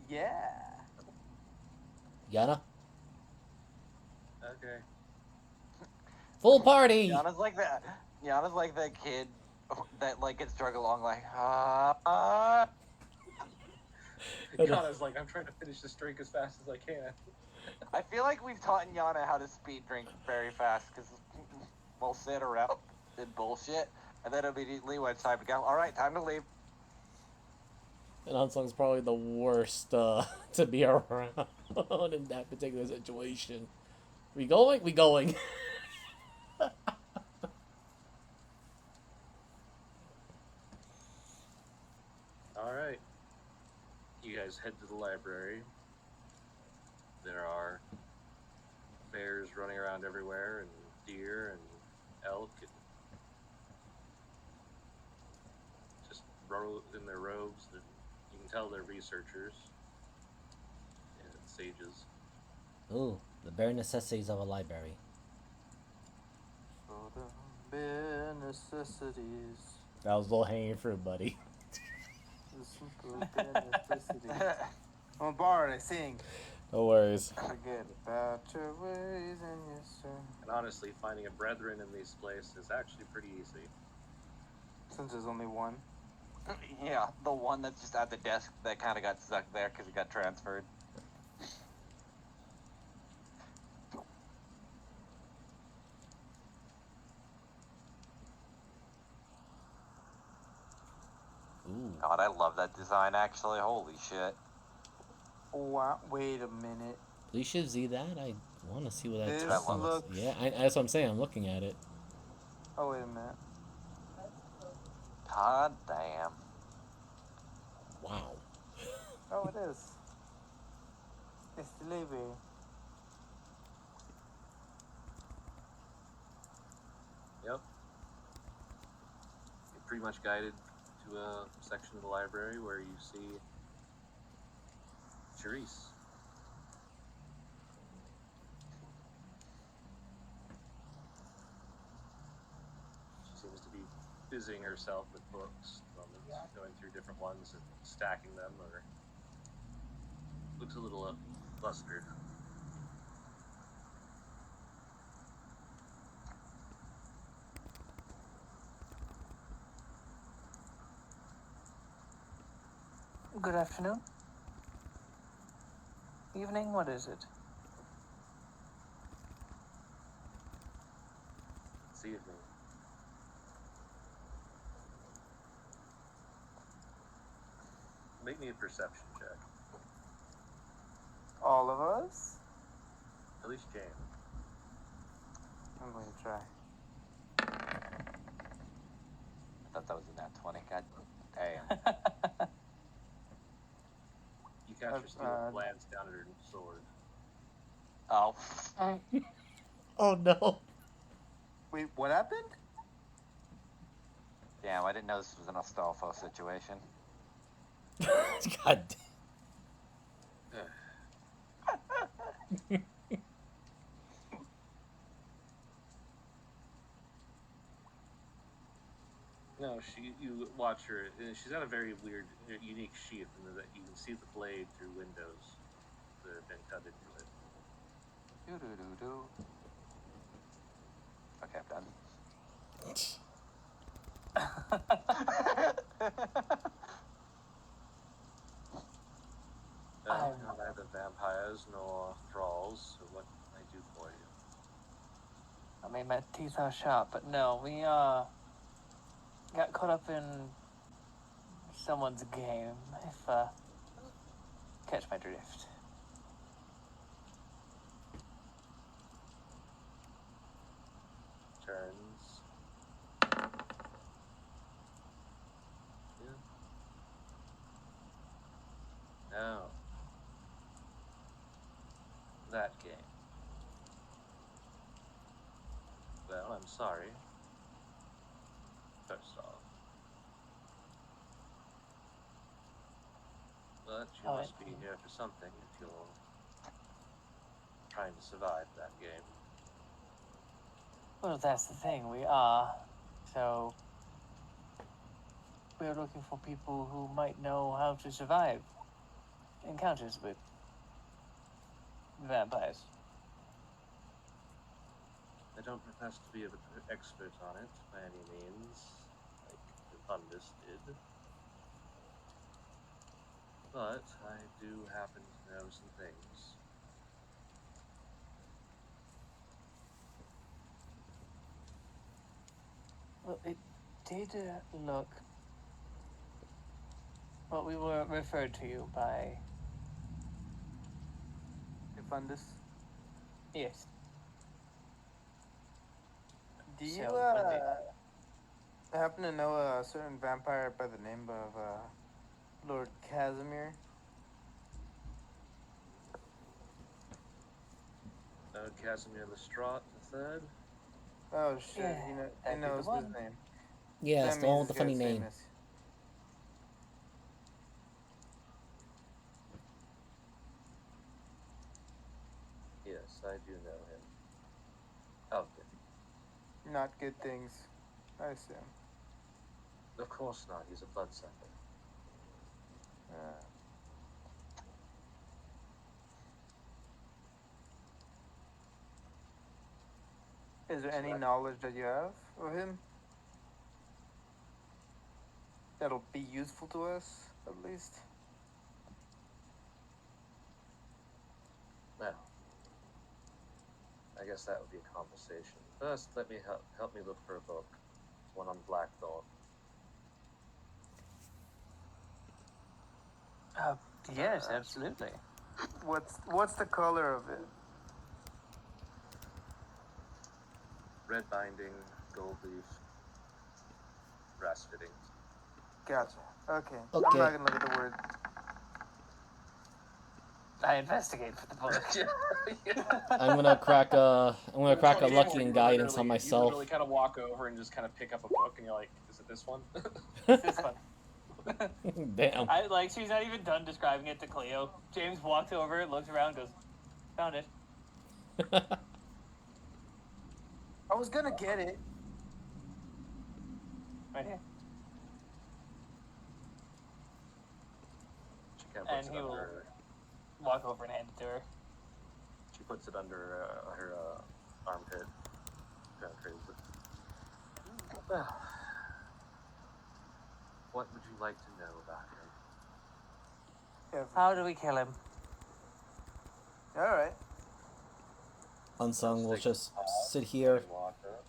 Yeah. Yana. Okay. Full party. Yana's like that. Yana's like that kid that like gets drug along like Kana's like, I'm trying to finish this drink as fast as I can. I feel like we've taught Yana how to speed drink very fast because we'll sit around and bullshit, and then immediately when it's time to go, all right, time to leave. And Unsung's probably the worst to be around in that particular situation. We going? We going. Alright. You guys head to the library. There are bears running around everywhere, and deer, and elk, and just in their robes. And you can tell they're researchers and sages. Ooh, the bare necessities of a library. For the bare necessities. That was low hanging fruit, buddy. The super bad necessity. I'm a bard, I sing. No worries. Forget about your ways and your sin. And honestly, finding a brethren in these places is actually pretty easy. Since there's only one. Yeah, the one that's just at the desk that kind of got stuck there because he got transferred. Ooh. God, I love that design, actually. Holy shit. Wow, wait a minute. Please should see that. I want to see what that This turtle looks. looks- Yeah, that's what I'm saying. I'm looking at it. Oh, wait a minute. God damn. Wow. Oh, it is. It's delivery. Yep. You're pretty much guided to a section of the library where you see Charisse. She seems to be busying herself with books at the moment, going through different ones and stacking them, or looks a little flustered. Good afternoon. Evening, what is it? This evening. Make me a perception check. All of us? At least Jane. I'm going to try. I thought that was a nat 20. God damn. You catch her steal glance down at her sword. Oh. Oh no. Wait, what happened? Damn, I didn't know this was an Astolfo situation. God No, you watch her. She's got a very weird, unique sheath, and that you can see the blade through windows that have been cut into it. Doo-doo-doo-doo. Okay, I'm done. You're neither vampires nor thralls, so what can I do for you? I mean, my teeth are sharp, but no, we, got caught up in someone's game, if, catch my drift. Turns. Yeah. Now, that game. Well, I'm sorry. First off. But you Oh, must be here for something if you're trying to survive that game. Well, that's the thing, we are. So, we're looking for people who might know how to survive encounters with vampires. I don't profess to be an expert on it by any means, like the Fundus did. But I do happen to know some things. Well, it did look. Well, we were referred to you by. Fundus. Yes. Do you, So, what did- happen to know a certain vampire by the name of, Lord Casimir? Casimir Lestrade III? Oh, shit, Yeah, he that'd be the knows his one. name. Yeah, it's That the one means with the this funny guy's name. famous. Yes, I do know him. Of him. Not good things, I assume. course not. He's a bloodsucker. Is there any knowledge that you have of him that'll be useful to us, at least? Well, I guess that would be a conversation. First, let me help me look for a book. It's one on Blackthorn. Yes, absolutely. What's the color of it? Red binding, gold leaf, brass fittings. Gotcha. Okay. Okay. I'm not gonna look at the word. I investigate for the book. I'm gonna crack a lucky in guidance on You myself. literally kind of walk over and just kind of pick up a book, and you're like, "Is it this one?" This one. Damn. I like. She's not even done describing it to Cleo. James walks over, looks around, goes, "Found it." I was gonna get it. Right here. She kind of And puts it he will- under. Walk over and hand it to her. She puts it under her armpit. Kind of crazy. Well, what would you like to know about him? How do we kill him? All right. Unsung will Let's take just a pause sit here. and walk up.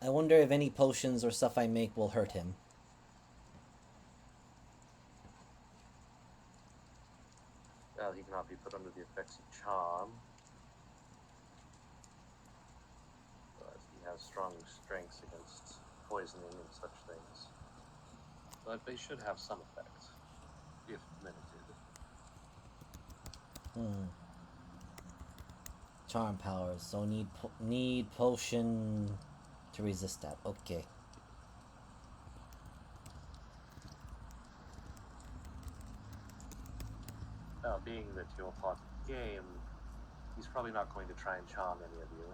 I wonder if any potions or stuff I make will hurt him. Well, he cannot be put under the effects of charm. But he has strong strengths against poisoning and such things. But they should have some effect, if limited. Charm powers. So need potion to resist that. Okay. Now, being that you're part of the game, he's probably not going to try and charm any of you.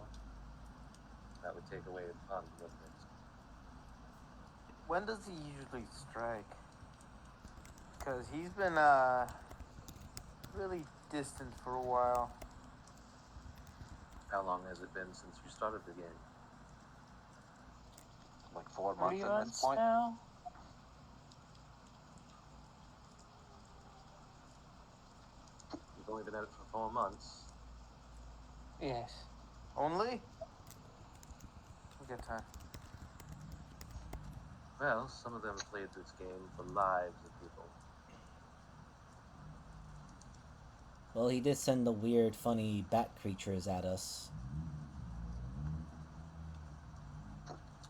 That would take away fun, wouldn't it? When does he usually strike? Because he's been really distant for a while. How long has it been since you started the game? Like 4 3 months at this months point. now? You've only been at it for 4 months. Yes. Only? We got time. Well, some of them played this game for lives of people. Well, he did send the weird, funny bat creatures at us.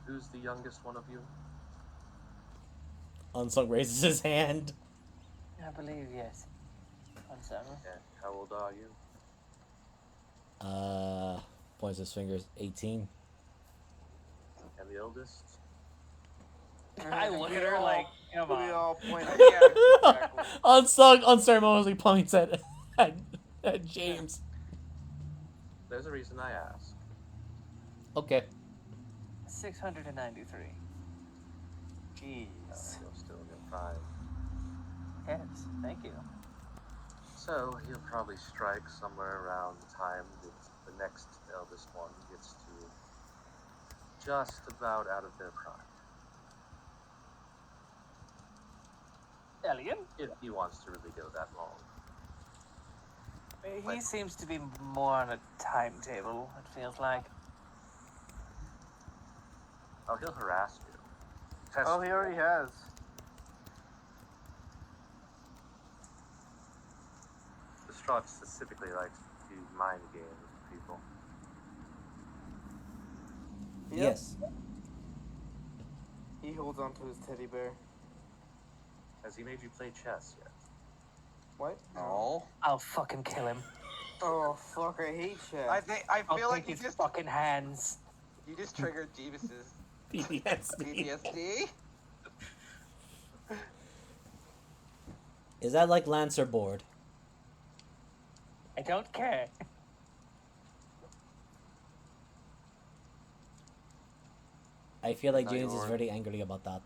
Who's the youngest one of you? Unsung raises his hand. I believe yes. Unsung. And how old are you? Points his fingers. 18. And the eldest? I look at her like, come We on. all point at exactly. Unsung unceremoniously points at James. There's a reason I ask. Okay. 693. Jeez. You're still in your prime. Yes, thank you. So he'll probably strike somewhere around the time that the next eldest one gets to just about out of their prime. Elliot? If he wants to really go that long. He seems to be more on a timetable, it feels like. Oh, he'll harass you. Test Oh, he you. already has. The Strahd specifically likes to do mind games with people. Yep. Yes. He holds on to his teddy bear. Has he made you play chess yet? What? No. I'll fucking kill him. Oh, fuck, I hate chess. I I'll feel like take you his just fucking hands. triggered Jeebus's PTSD. PTSD. Is that like Lancer board? I don't care. I feel like No, you James is were- very angry about that.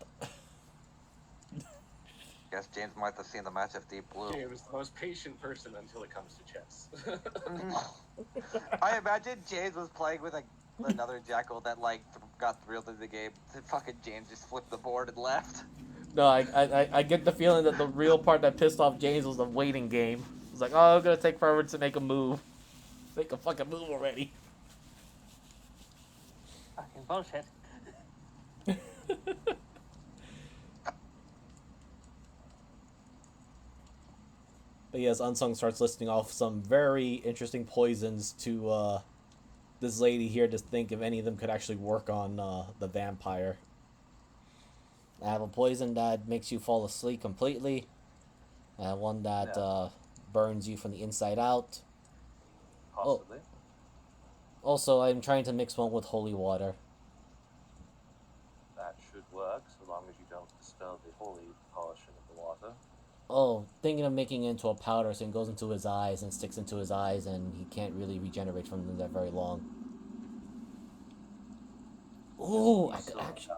Guess James might have seen the match of Deep Blue. James, the most patient person until it comes to chess. I imagine James was playing with another jackal that got thrilled in the game. Fucking James just flipped the board and left. No, I get the feeling that the real part that pissed off James was the waiting game. It's like, oh, I'm gonna take forever to make a move. Make a fucking move already. Fucking bullshit. But yes, Unsung starts listing off some very interesting poisons to this lady here to think if any of them could actually work on the vampire. I have a poison that makes you fall asleep completely. I have one that burns you from the inside out. Possibly. Also, I'm trying to mix one with holy water. That should work, so long as you don't dispel the holy pollution of the water. Oh, thinking of making it into a powder so it goes into his eyes and sticks into his eyes and he can't really regenerate from them that very long. Ooh, I could actually...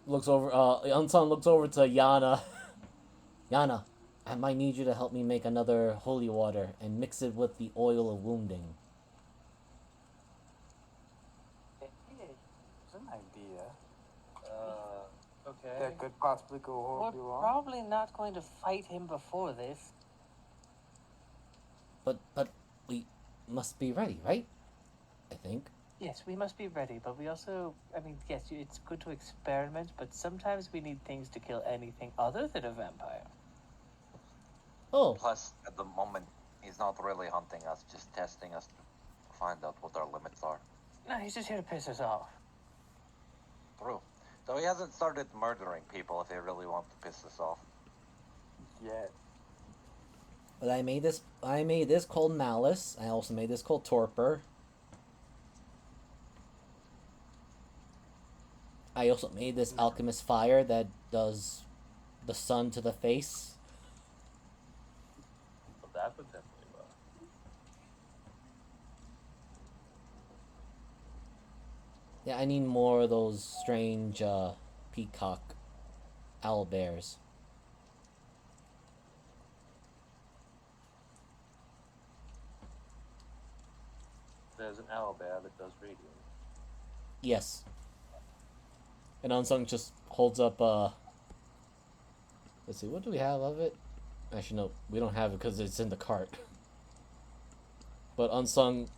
Unsung looks over to Yana. Yana, I might need you to help me make another holy water and mix it with the oil of wounding. It's an idea Okay. that could possibly go We're horribly wrong. probably not going to fight him before this. But we must be ready, right? I think. Yes, we must be ready, but we also, I mean, yes, it's good to experiment, but sometimes we need things to kill anything other than a vampire. Oh, Plus, at the moment, he's not really hunting us, just testing us to find out what our limits are. No, he's just here to piss us off. True. So he hasn't started murdering people if he really wants to piss us off. Yet. but I made this called Malice. I also made this called Torpor. I also made this Alchemist Fire that does the sun to the face. But that would definitely work. Yeah, I need more of those strange peacock owlbears. There's an owlbear that does radiant. Yes. And Unsung just holds up, let's see, what do we have of it? Actually, no, we don't have it because it's in the cart. But Unsung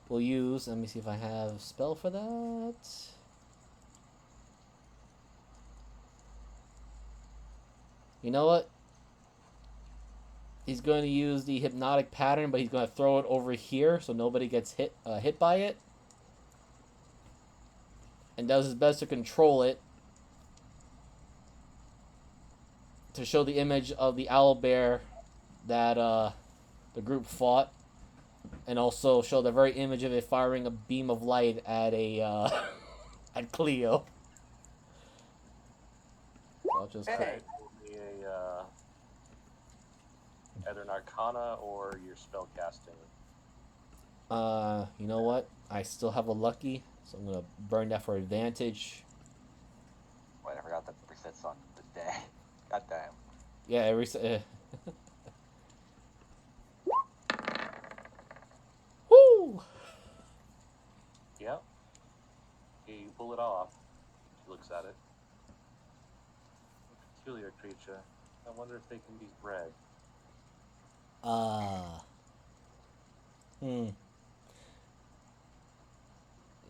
will use, let me see if I have a spell for that. You know what? He's going to use the hypnotic pattern, but he's going to throw it over here so nobody gets hit by it. And does his best to control it. To show the image of the owlbear that the group fought. And also show the very image of it firing a beam of light at at Cleo. I'll just Hey. Only either an Arcana or your spell casting. You know what? I still have a lucky, so I'm gonna burn that for advantage. Wait, I forgot that resets on the day. God damn. Yeah, every Woo! Yep. You pull it off. She looks at it. A peculiar creature. I wonder if they can be bred.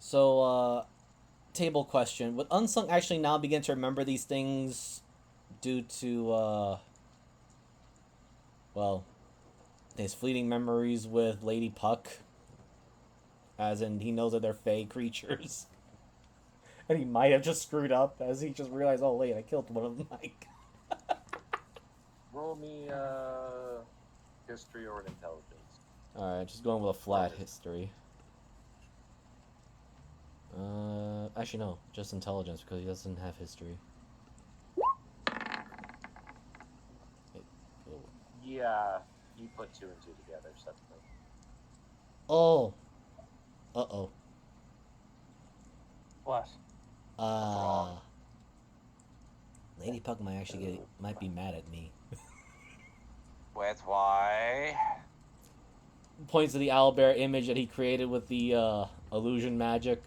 So, table question. Would Unsung actually now begin to remember these things due to, well, his fleeting memories with Lady Puck? As in, he knows that they're fey creatures. And he might have just screwed up as he just realized, oh, wait, I killed one of them, like... Roll me history or an intelligence. Alright, just going with a flat history. Actually no, just intelligence because he doesn't have history. Yeah, you put two and two together, so that's Oh! Uh-oh. Puck might be mad at me. Wait, why? Points to the owlbear image that he created with the illusion magic.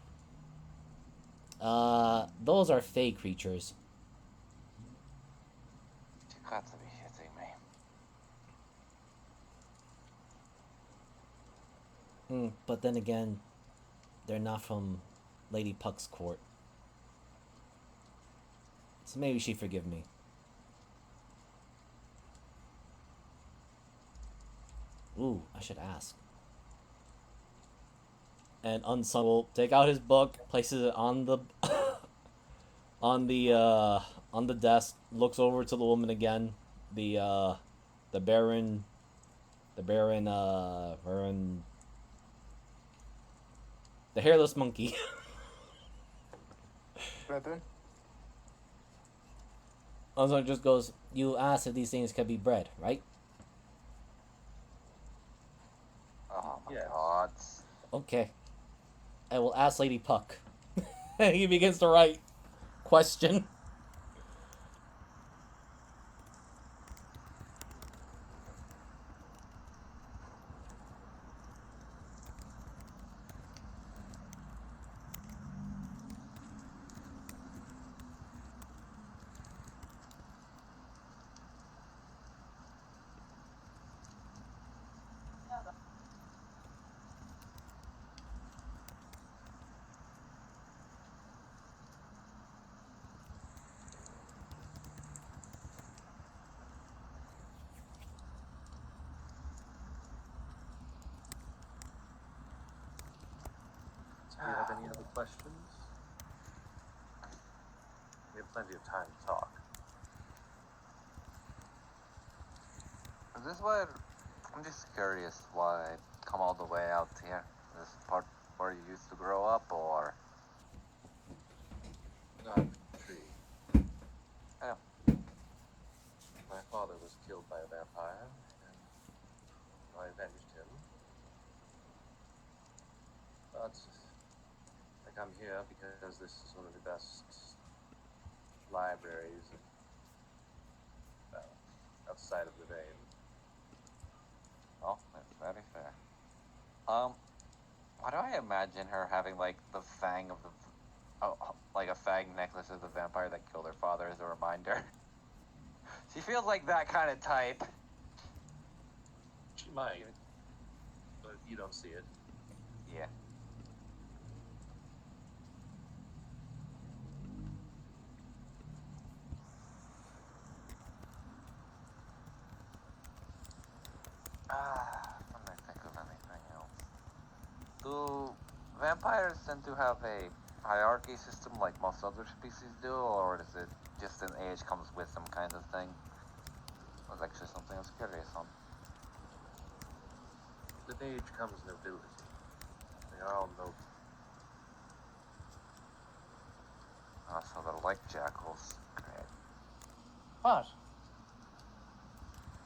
Those are fey creatures. You got to be hitting me. But then again, they're not from Lady Puck's court. So maybe she'd forgive me. Ooh, I should ask. And Unsung will take out his book, places it on the on the desk, looks over to the woman again. The Baron the hairless monkey. Brethren? Unsung just goes, "You asked if these things can be bred, right?" Oh my Yes. god. Okay. I will ask Lady Puck. He begins to write question. Do you have any other questions? We have plenty of time to talk. Is this what? I'm just curious why I come all the way out here. This part where you used to grow up, or? Not tree. Yeah. My father was killed by a vampire, and I avenged him. But I come here because this is one of the best libraries, well, outside of the vein. Oh, that's very fair. Why do I imagine her having like the fang of the, like a fang necklace of the vampire that killed her father as a reminder? She feels like that kind of type. She might, but you don't see it. Yeah. Let me think of anything else. Do vampires tend to have a hierarchy system like most other species do, or is it just an age comes with some kind of thing? That was actually something I was curious on. With age comes nobility. They are all noble. So they're like jackals. Great. What?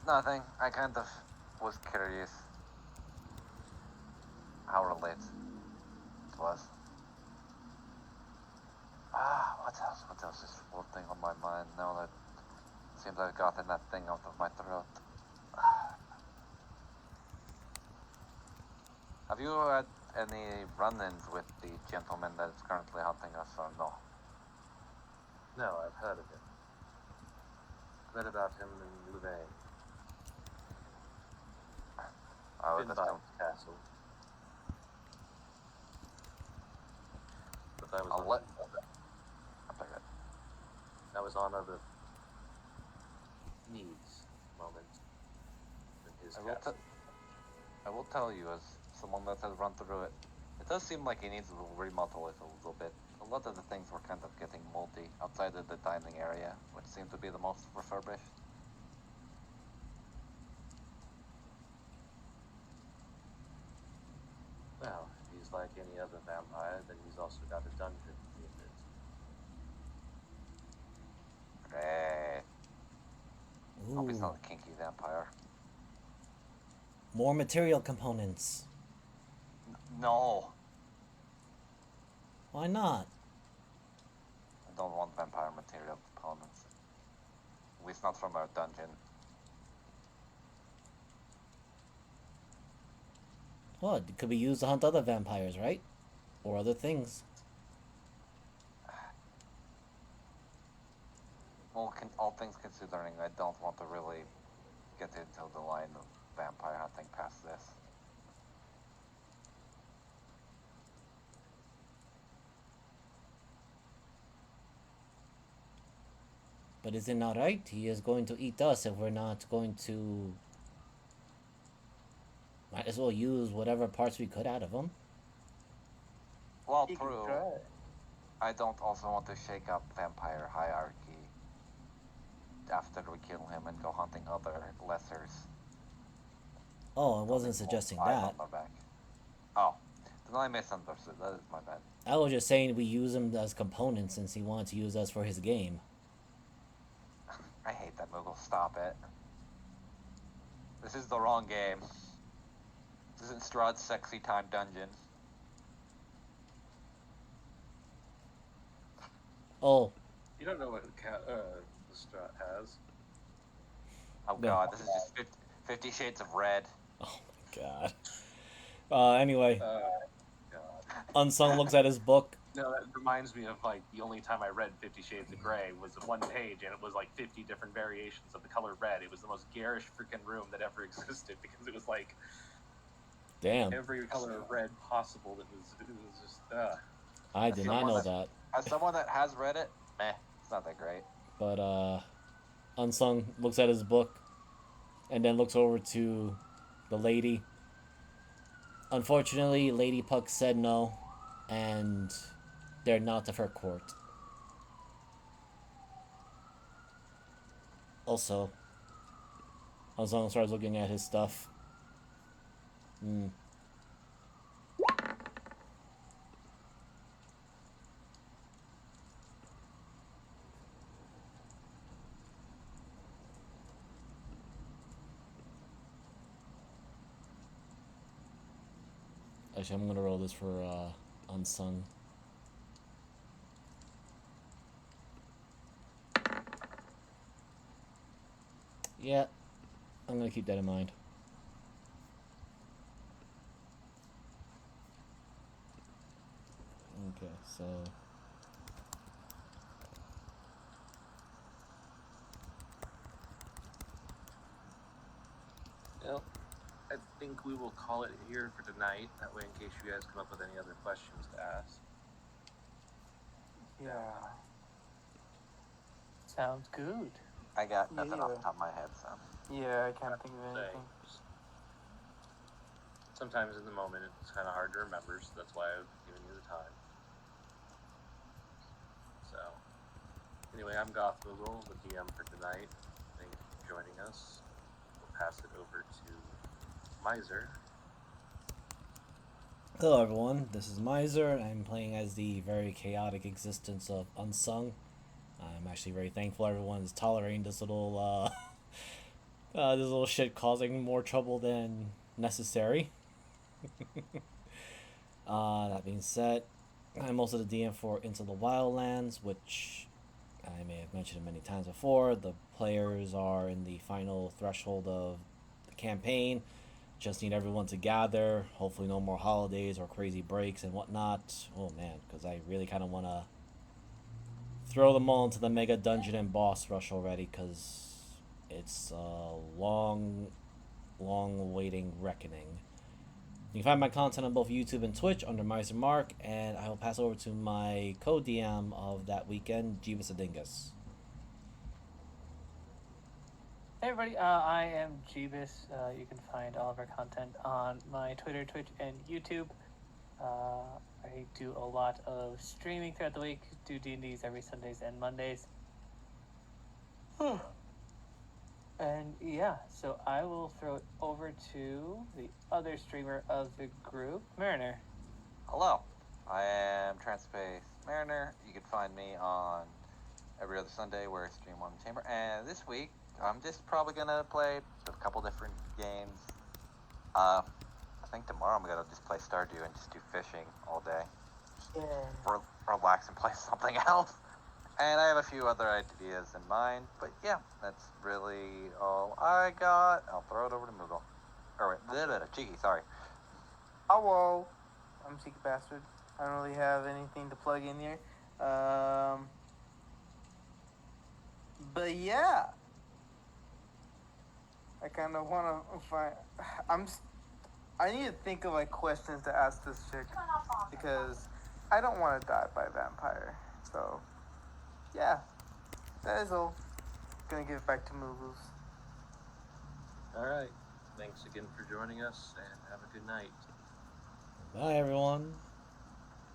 Nothing. I kind of was curious how related it was. What else? What else is one thing on my mind now that it seems I've gotten that thing out of my throat? Have you had any run-ins with the gentleman that is currently hunting us, or no? No, I've heard of him. Read about him in Louvain. I would Been by assume. his castle. But I was I'll on, let. I figured. I was on other needs moments in his I will, castle. I will tell you, as someone that has run through it, it does seem like he needs to remodel it a little bit. A lot of the things were kind of getting moldy outside of the dining area, which seemed to be the most refurbished. Well, if he's like any other vampire, then he's also got a dungeon in it. Great. Hope he's Ooh, not a kinky vampire. more material components. No, Why not? I don't want vampire material components. least not from our dungeon. Well, it could be used to hunt other vampires, right? Or other things. Well, all things considering, I don't want to really get into the line of vampire hunting past this. But is it not right? He is going to eat us if we're not going to. Might as well use whatever parts we could out of him. Well, You can true. try. I don't also want to shake up vampire hierarchy after we kill him and go hunting other lessers. Oh, I wasn't Something more suggesting eyes that. on their back. Oh, then I misunderstood. That is my bad. I was just saying we use him as components since he wanted to use us for his game. I hate that Moogle. Stop it. This is the wrong game. This isn't Strahd's sexy time dungeon. Oh, You don't know what the Strat has. Oh No. god, this is just 50 Shades of Red. oh my god. Anyway, God. Unsung looks at his book. No, that reminds me of like the only time I read 50 Shades of Grey was one page, and it was like 50 different variations of the color red. It was the most garish freaking room that ever existed because it was like Damn, every color of red possible. It was just I did not know that. As someone that has read it, it's not that great. But Unsung looks at his book and then looks over to the lady. Unfortunately, Lady Puck said no, and they're not of her court. Also, Unsung starts looking at his stuff. Actually, I'm gonna roll this for Unsung. Yeah, I'm gonna keep that in mind. Okay, so well, I think we will call it here for tonight. That way, in case you guys come up with any other questions to ask. Yeah. Sounds good. I got nothing off the Yeah. top of my head, so. Yeah, I can't think of anything. Sometimes in the moment it's kind of hard to remember, so that's why I've given you the time. So, anyway, I'm Goth Moogle, the DM for tonight. Thank you for joining us. We'll pass it over to Miser. hello everyone, this is Miser. I'm playing as the very chaotic existence of Unsung. I'm actually very thankful everyone is tolerating this little this little shit causing more trouble than necessary. That being said, I'm also the DM for Into the Wildlands, which I may have mentioned many times before. The players are in the final threshold of the campaign. Just need everyone to gather. Hopefully, no more holidays or crazy breaks and whatnot. Oh man, because I really kind of want to throw them all into the mega dungeon and boss rush already, because it's a long waiting reckoning. You can find my content on both YouTube and Twitch under Miser Mark, and I will pass over to my co-DM of that weekend, Jeeves Adingus. Hey everybody, I am Jeebus. You can find all of our content on my Twitter, Twitch, and YouTube. I do a lot of streaming throughout the week, do D&Ds every Sundays and Mondays. And yeah, so I will throw it over to the other streamer of the group, Mariner. Hello, I am Transpace Mariner. You can find me on every other Sunday where I stream on the Chamber. And this week, I'm just probably gonna play a couple different games. I think tomorrow I'm gonna just play Stardew and just do fishing all day. Yeah. Relax and play something else. And I have a few other ideas in mind, but yeah, that's really all I got. I'll throw it over to Moogle. Or wait, Cheeky, sorry. Hello. I'm Cheeky Bastard. I don't really have anything to plug in here. But yeah. I kind of want to find. I need to think of like questions to ask this chick because I don't want to die by a vampire. So, yeah, that is all. Gonna give it back to Moogles. All right. Thanks again for joining us, and have a good night. Bye, everyone.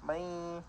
Bye.